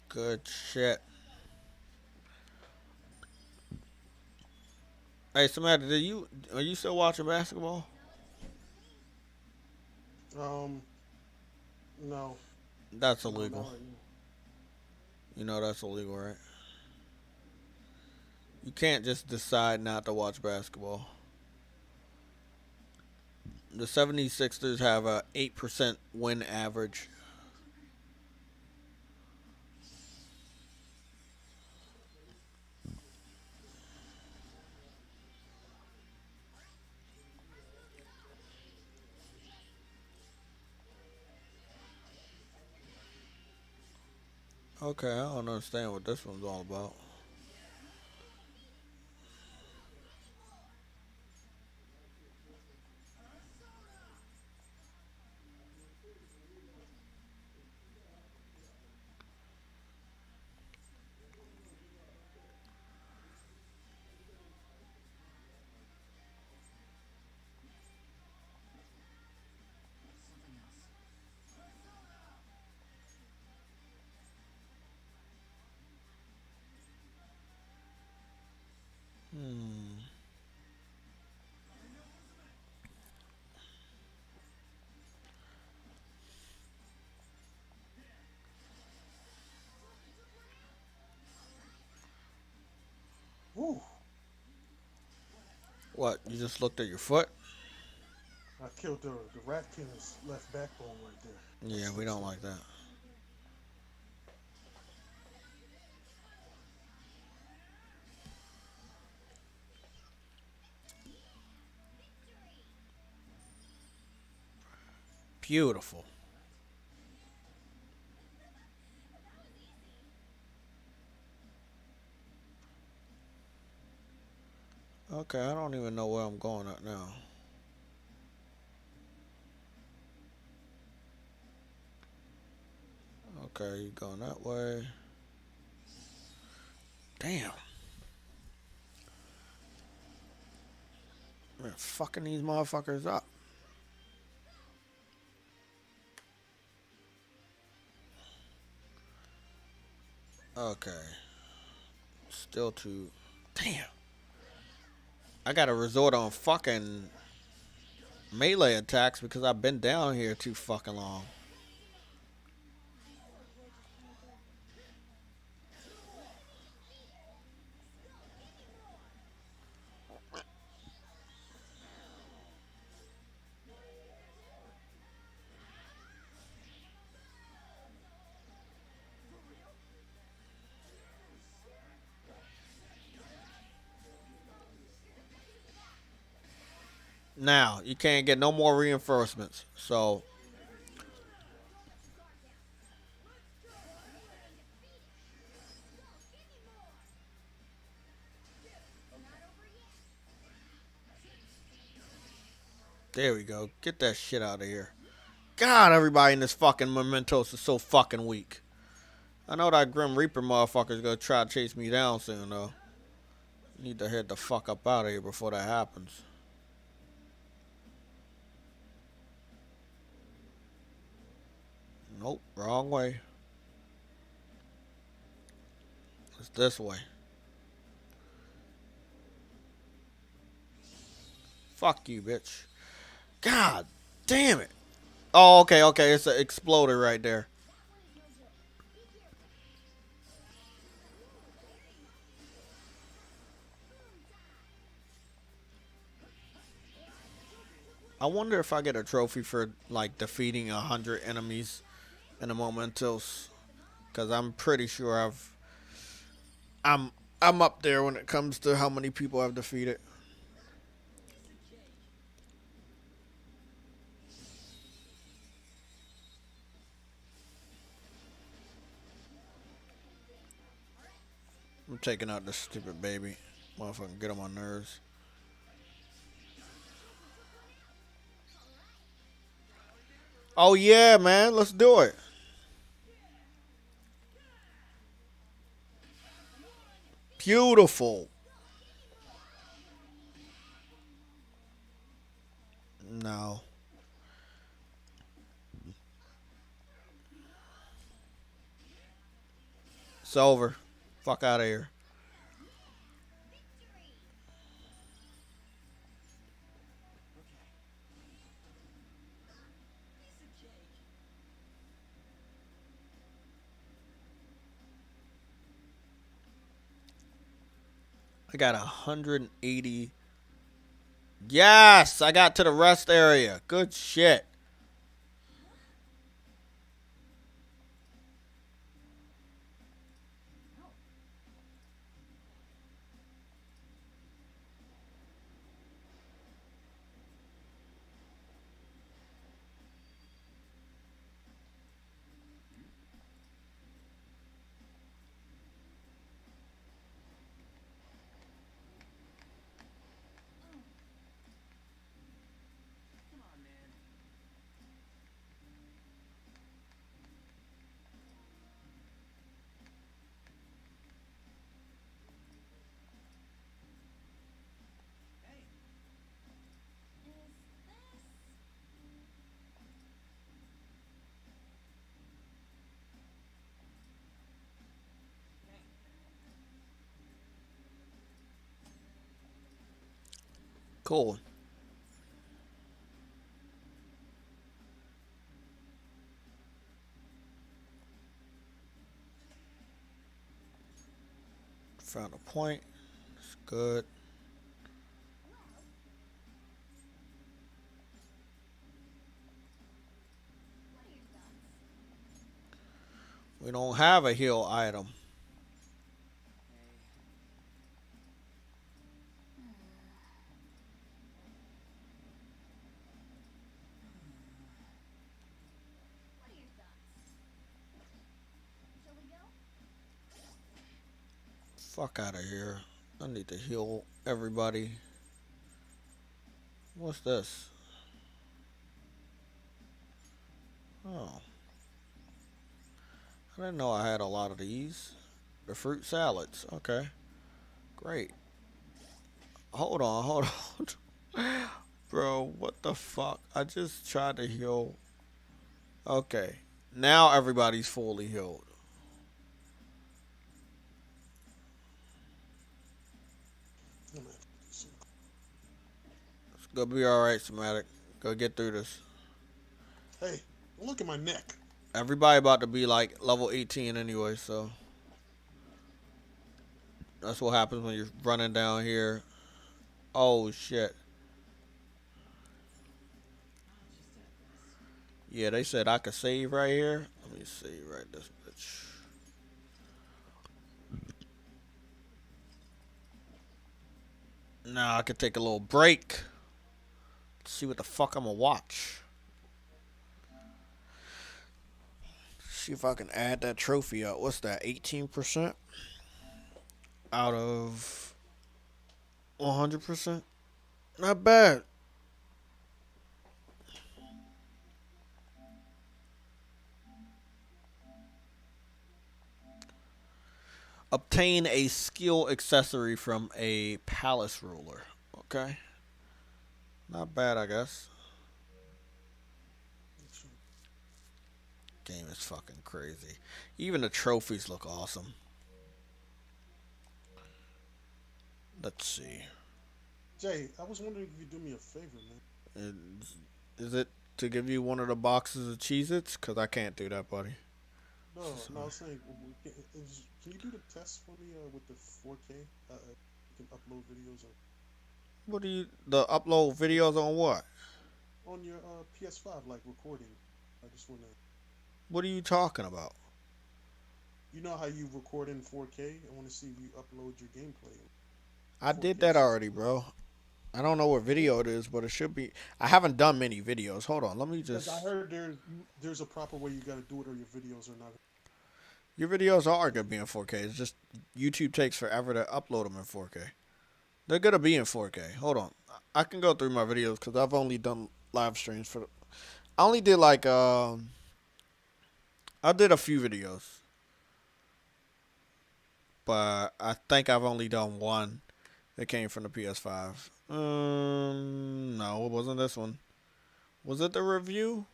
Good shit. Hey, Samantha, are you still watching basketball? No. That's No, not illegal. right now. You know that's illegal, right? You can't just decide not to watch basketball. The 76ers have a 8% win average. Okay, I don't understand what this one's all about. Hmm. Woo! What? You just looked at your foot? I killed the Ratkin's left backbone right there. That Yeah, we sticks don't to me. like that. Beautiful. Okay, I don't even know where I'm going at now. Okay, you going that way. Damn. Man, fucking these motherfuckers up. Okay. Still too. Damn. I gotta resort on fucking melee attacks because I've been down here too fucking long. Now, you can't get no more reinforcements. So, there we go. Get that shit out of here. God, everybody in this fucking Mementos is so fucking weak. I know that Grim Reaper motherfucker's gonna try to chase me down soon, though. Need to head the fuck up out of here before that happens. Nope, wrong way. It's this way. Fuck you, bitch. God damn it. Oh, okay, okay. It's an exploder right there. I wonder if I get a trophy for like defeating 100 enemies in a Mementos, because I'm pretty sure I'm I'm up there when it comes to how many people I've defeated. I'm taking out this stupid baby. Motherfucking get on my nerves. Oh yeah, man, let's do it. Beautiful. No. It's over. Fuck out of here. I got 180. Yes, I got to the rest area. Good shit. Cool. Found a point. It's good. We don't have a heal item. Fuck out of here. I need to heal everybody. What's this? Oh. I didn't know I had a lot of these. The fruit salads. Okay. Great. Hold on. Bro, what the fuck? I just tried to heal. Okay. Now everybody's fully healed. It's gonna be alright, Somatic. Go get through this. Hey, look at my neck. Everybody about to be like level 18 anyway, so. That's what happens when you're running down here. Oh, shit. Yeah, they said I could save right here. Let me see right this bitch. Now I could take a little break. See what the fuck I'm gonna watch. See if I can add that trophy up. What's that? 18% out of 100%. Not bad. Obtain a skill accessory from a palace ruler. Okay. Not bad, I guess. Game is fucking crazy. Even the trophies look awesome. Let's see. Jay, I was wondering if you'd do me a favor, man. Is it to give you one of the boxes of Cheez-Its? Because I can't do that, buddy. No, I was saying, can you do the test for me with the 4K? You can upload videos What do you... The upload videos on what? on your PS5, like recording. I just want to... What are you talking about? You know how you record in 4K? I want to see if you upload your gameplay. I did that already, bro. I don't know what video it is, but it should be... I haven't done many videos. Hold on, let me just... Because I heard there's a proper way you got to do it or your videos are not... Your videos are going to be in 4K. It's just YouTube takes forever to upload them in 4K. They're going to be in 4K. Hold on. I can go through my videos because I've only done live streams for... I only did like... I did a few videos. But I think I've only done one that came from the PS5. No, it wasn't this one. Was it the review?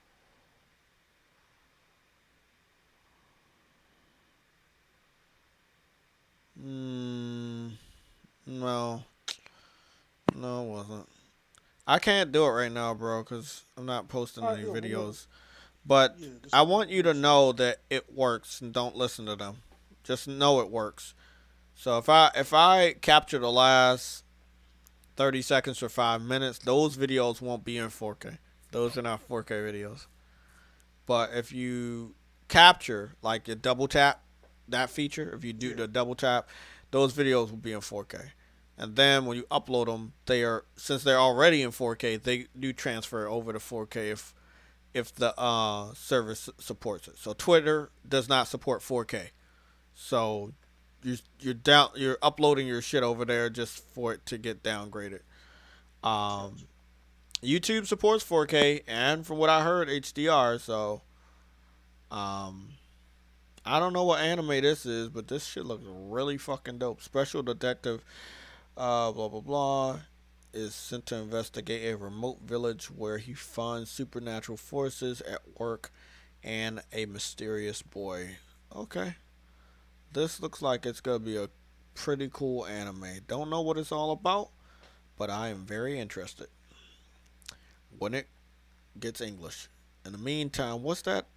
No. No, it wasn't. I can't do it right now, bro, because I'm not posting any videos. But I want you to know that it works and don't listen to them. Just know it works. So if I capture the last 30 seconds for 5 minutes, those videos won't be in 4K. Those are not 4K videos. But if you capture, like your double tap, that feature, if you do the double tap, those videos will be in 4K. And then when you upload them, since they're already in 4K, they do transfer over to 4K if the service supports it. So Twitter does not support 4K. So you're uploading your shit over there just for it to get downgraded. YouTube supports 4K and from what I heard HDR. So I don't know what anime this is, but this shit looks really fucking dope. Special detective blah blah blah is sent to investigate a remote village where he finds supernatural forces at work and a mysterious boy. Okay. This looks like it's gonna be a pretty cool anime. Don't know what it's all about, but I am very interested when it gets English. In the meantime, what's that?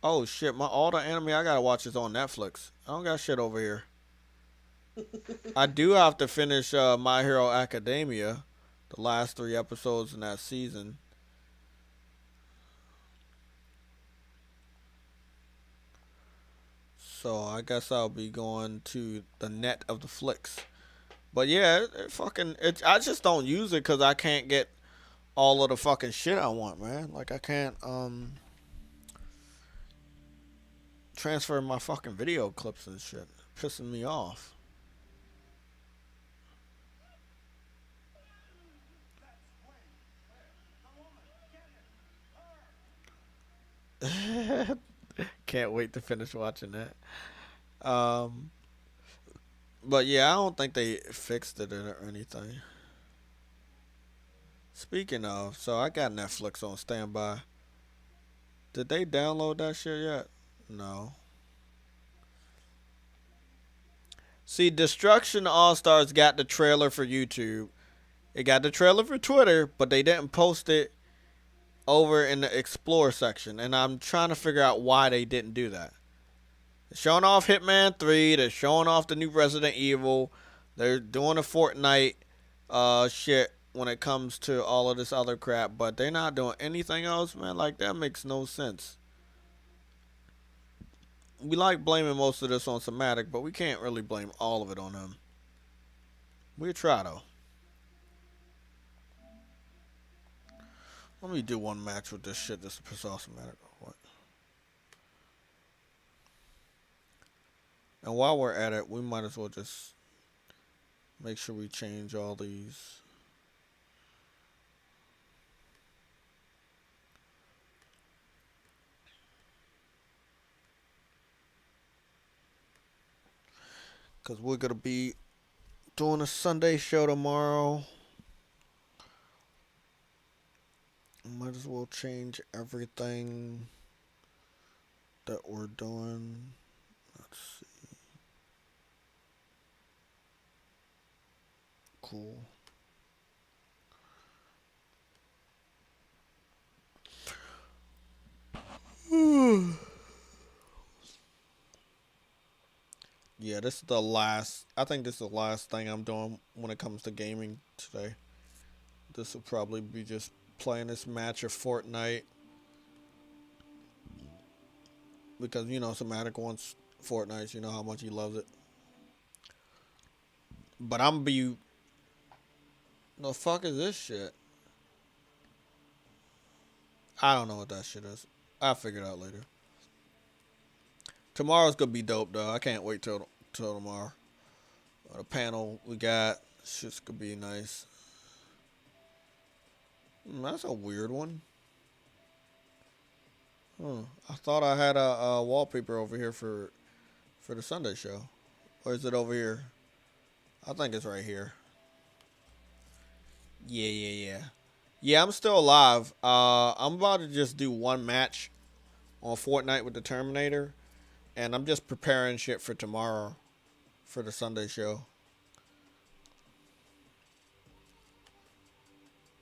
Oh shit, my all the anime I gotta watch is on Netflix. I don't got shit over here. I do have to finish My Hero Academia, the last 3 episodes in that season. So I guess I'll be going to the net of the flicks. But yeah, I just don't use it because I can't get all of the fucking shit I want, man. Like I can't transfer my fucking video clips and shit. Pissing me off. Can't wait to finish watching that. But yeah, I don't think they fixed it or anything. Speaking of, so I got Netflix on standby. Did they download that shit yet? No. See, Destruction All Stars got the trailer for YouTube. It got the trailer for Twitter, but they didn't post it over in the Explore section. And I'm trying to figure out why they didn't do that. They're showing off Hitman 3. They're showing off the new Resident Evil. They're doing a Fortnite shit when it comes to all of this other crap. But they're not doing anything else, man. Like, that makes no sense. We like blaming most of this on Somatic, but we can't really blame all of it on him. We'll try, though. Let me do one match with this shit just to piss off Somatic. What? And while we're at it, we might as well just make sure we change all these. Because we're going to be doing a Sunday show tomorrow. Might as well change everything that we're doing. Let's see. Cool. Yeah, this is the last. I think this is the last thing I'm doing when it comes to gaming today. This will probably be just playing this match of Fortnite. Because, you know, Somatic wants Fortnite. You know how much he loves it. But I'm be. The fuck is this shit? I don't know what that shit is. I'll figure it out later. Tomorrow's gonna be dope, though. I can't wait till tomorrow. The panel we got, shit's gonna be nice. That's a weird one. I thought I had a wallpaper over here for the Sunday show. Or is it over here? I think it's right here. Yeah. Yeah, I'm still alive. I'm about to just do one match on Fortnite with the Terminator. And I'm just preparing shit for tomorrow for the Sunday show.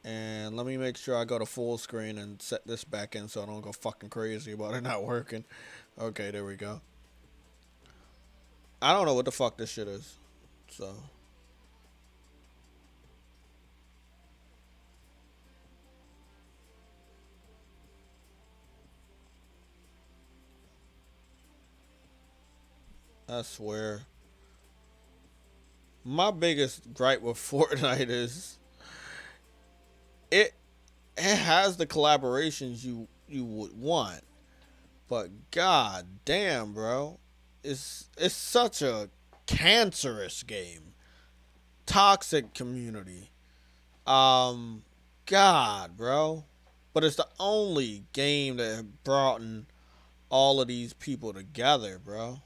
And let me make sure I go to full screen and set this back in so I don't go fucking crazy about it not working. Okay, there we go. I don't know what the fuck this shit is. So. I swear. My biggest gripe with Fortnite is it has the collaborations you would want. But god damn, bro. It's such a cancerous game. Toxic community. God, bro. But it's the only game that brought in all of these people together, bro.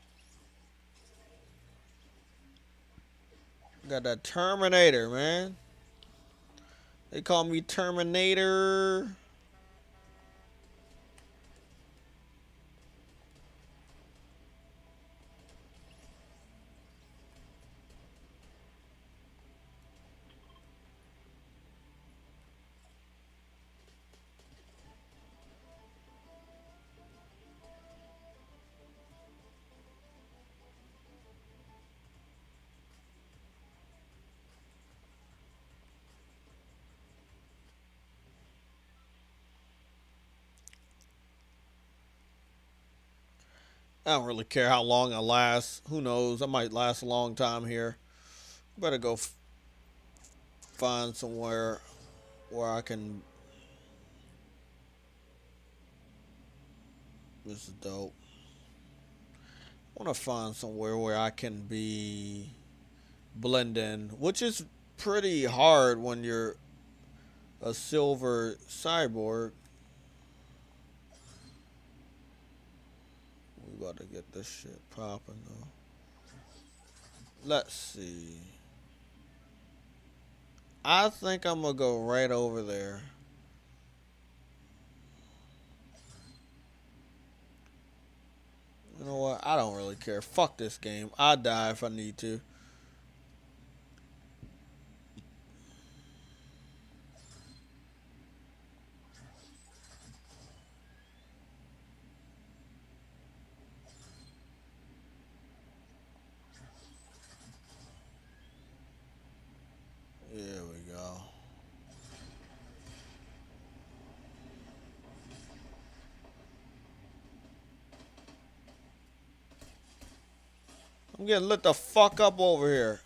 Got that Terminator, man. They call me Terminator. I don't really care how long I last. Who knows? I might last a long time here. Better go find somewhere where I can. This is dope. I want to find somewhere where I can be blending, which is pretty hard when you're a silver cyborg. We about to get this shit popping though. Let's see. I think I'm gonna go right over there. You know what? I don't really care. Fuck this game. I'll die if I need to. Here we go. I'm getting lit the fuck up over here.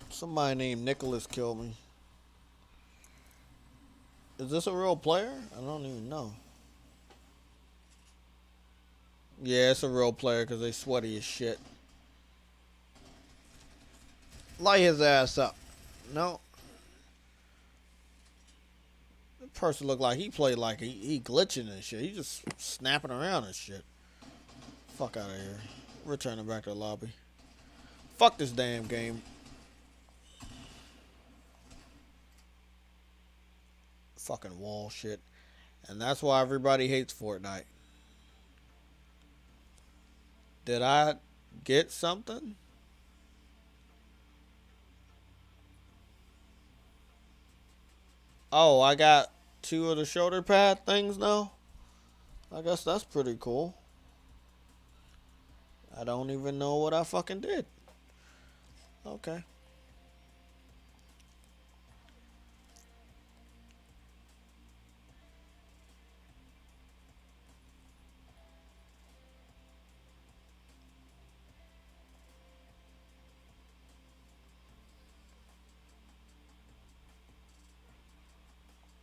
Somebody named Nicholas killed me. Is this a real player? I don't even know. Yeah, it's a real player because they sweaty as shit. Light his ass up. No. The person looked like he played like he glitching and shit. He just snapping around and shit. Fuck out of here. Returning back to the lobby. Fuck this damn game. Fucking wall shit. And that's why everybody hates Fortnite. Did I get something? Oh, I got 2 of the shoulder pad things now? I guess that's pretty cool. I don't even know what I fucking did. Okay.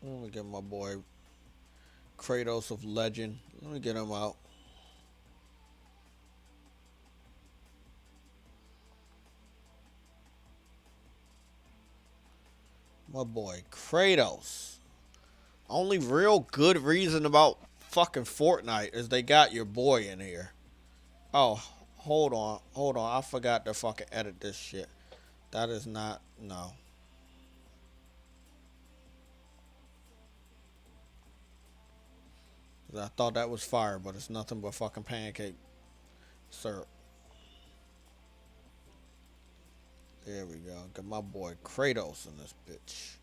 Let me get my boy Kratos of Legend. Let me get him out. My boy Kratos. Only real good reason about fucking Fortnite is they got your boy in here. Oh, hold on. I forgot to fucking edit this shit. That is not, no. I thought that was fire, but it's nothing but fucking pancake syrup. There we go. Got my boy Kratos in this bitch.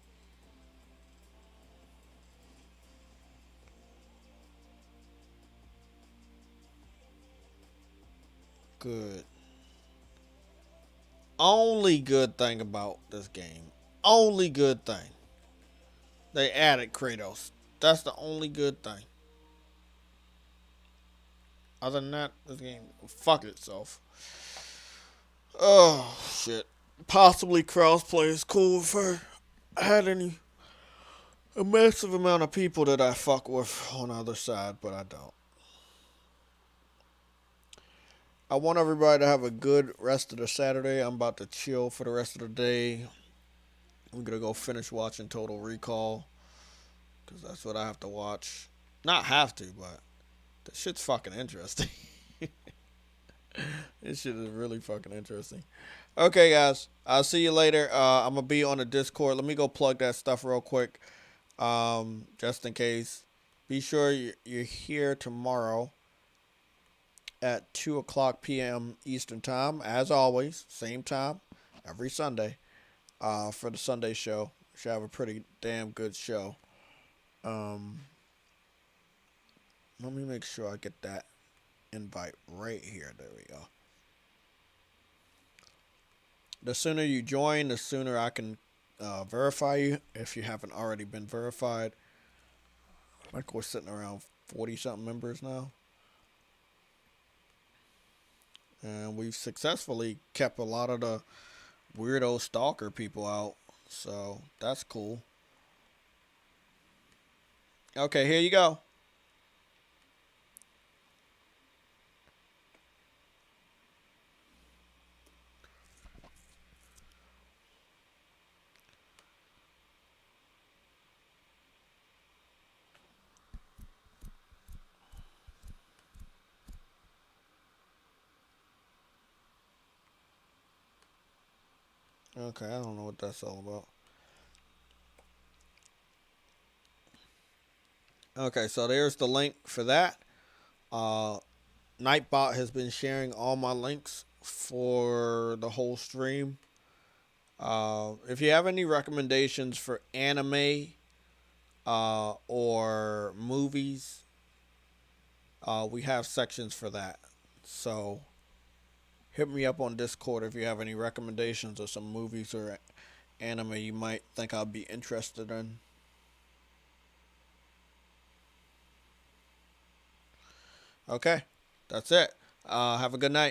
Good. Only good thing about this game. Only good thing. They added Kratos. That's the only good thing. Other than that, this game fucked itself. Oh, shit. Possibly crossplay is cool if I had a massive amount of people that I fuck with on the other side, but I don't. I want everybody to have a good rest of the Saturday. I'm about to chill for the rest of the day. I'm going to go finish watching Total Recall, because that's what I have to watch. Not have to, but this shit's fucking interesting. This shit is really fucking interesting. Okay, guys. I'll see you later. I'm going to be on the Discord. Let me go plug that stuff real quick, just in case. Be sure you're here tomorrow at 2 o'clock p.m. Eastern Time. As always, same time, every Sunday, for the Sunday show. Should have a pretty damn good show. Let me make sure I get that invite right here. There we go. The sooner you join, the sooner I can verify you if you haven't already been verified. I think we're sitting around 40-something members now. And we've successfully kept a lot of the weirdo stalker people out. So that's cool. Okay, here you go. Okay, I don't know what that's all about. Okay, so there's the link for that. Nightbot has been sharing all my links for the whole stream. If you have any recommendations for anime or movies, we have sections for that. So hit me up on Discord if you have any recommendations of some movies or anime you might think I'll be interested in. Okay, that's it. Have a good night.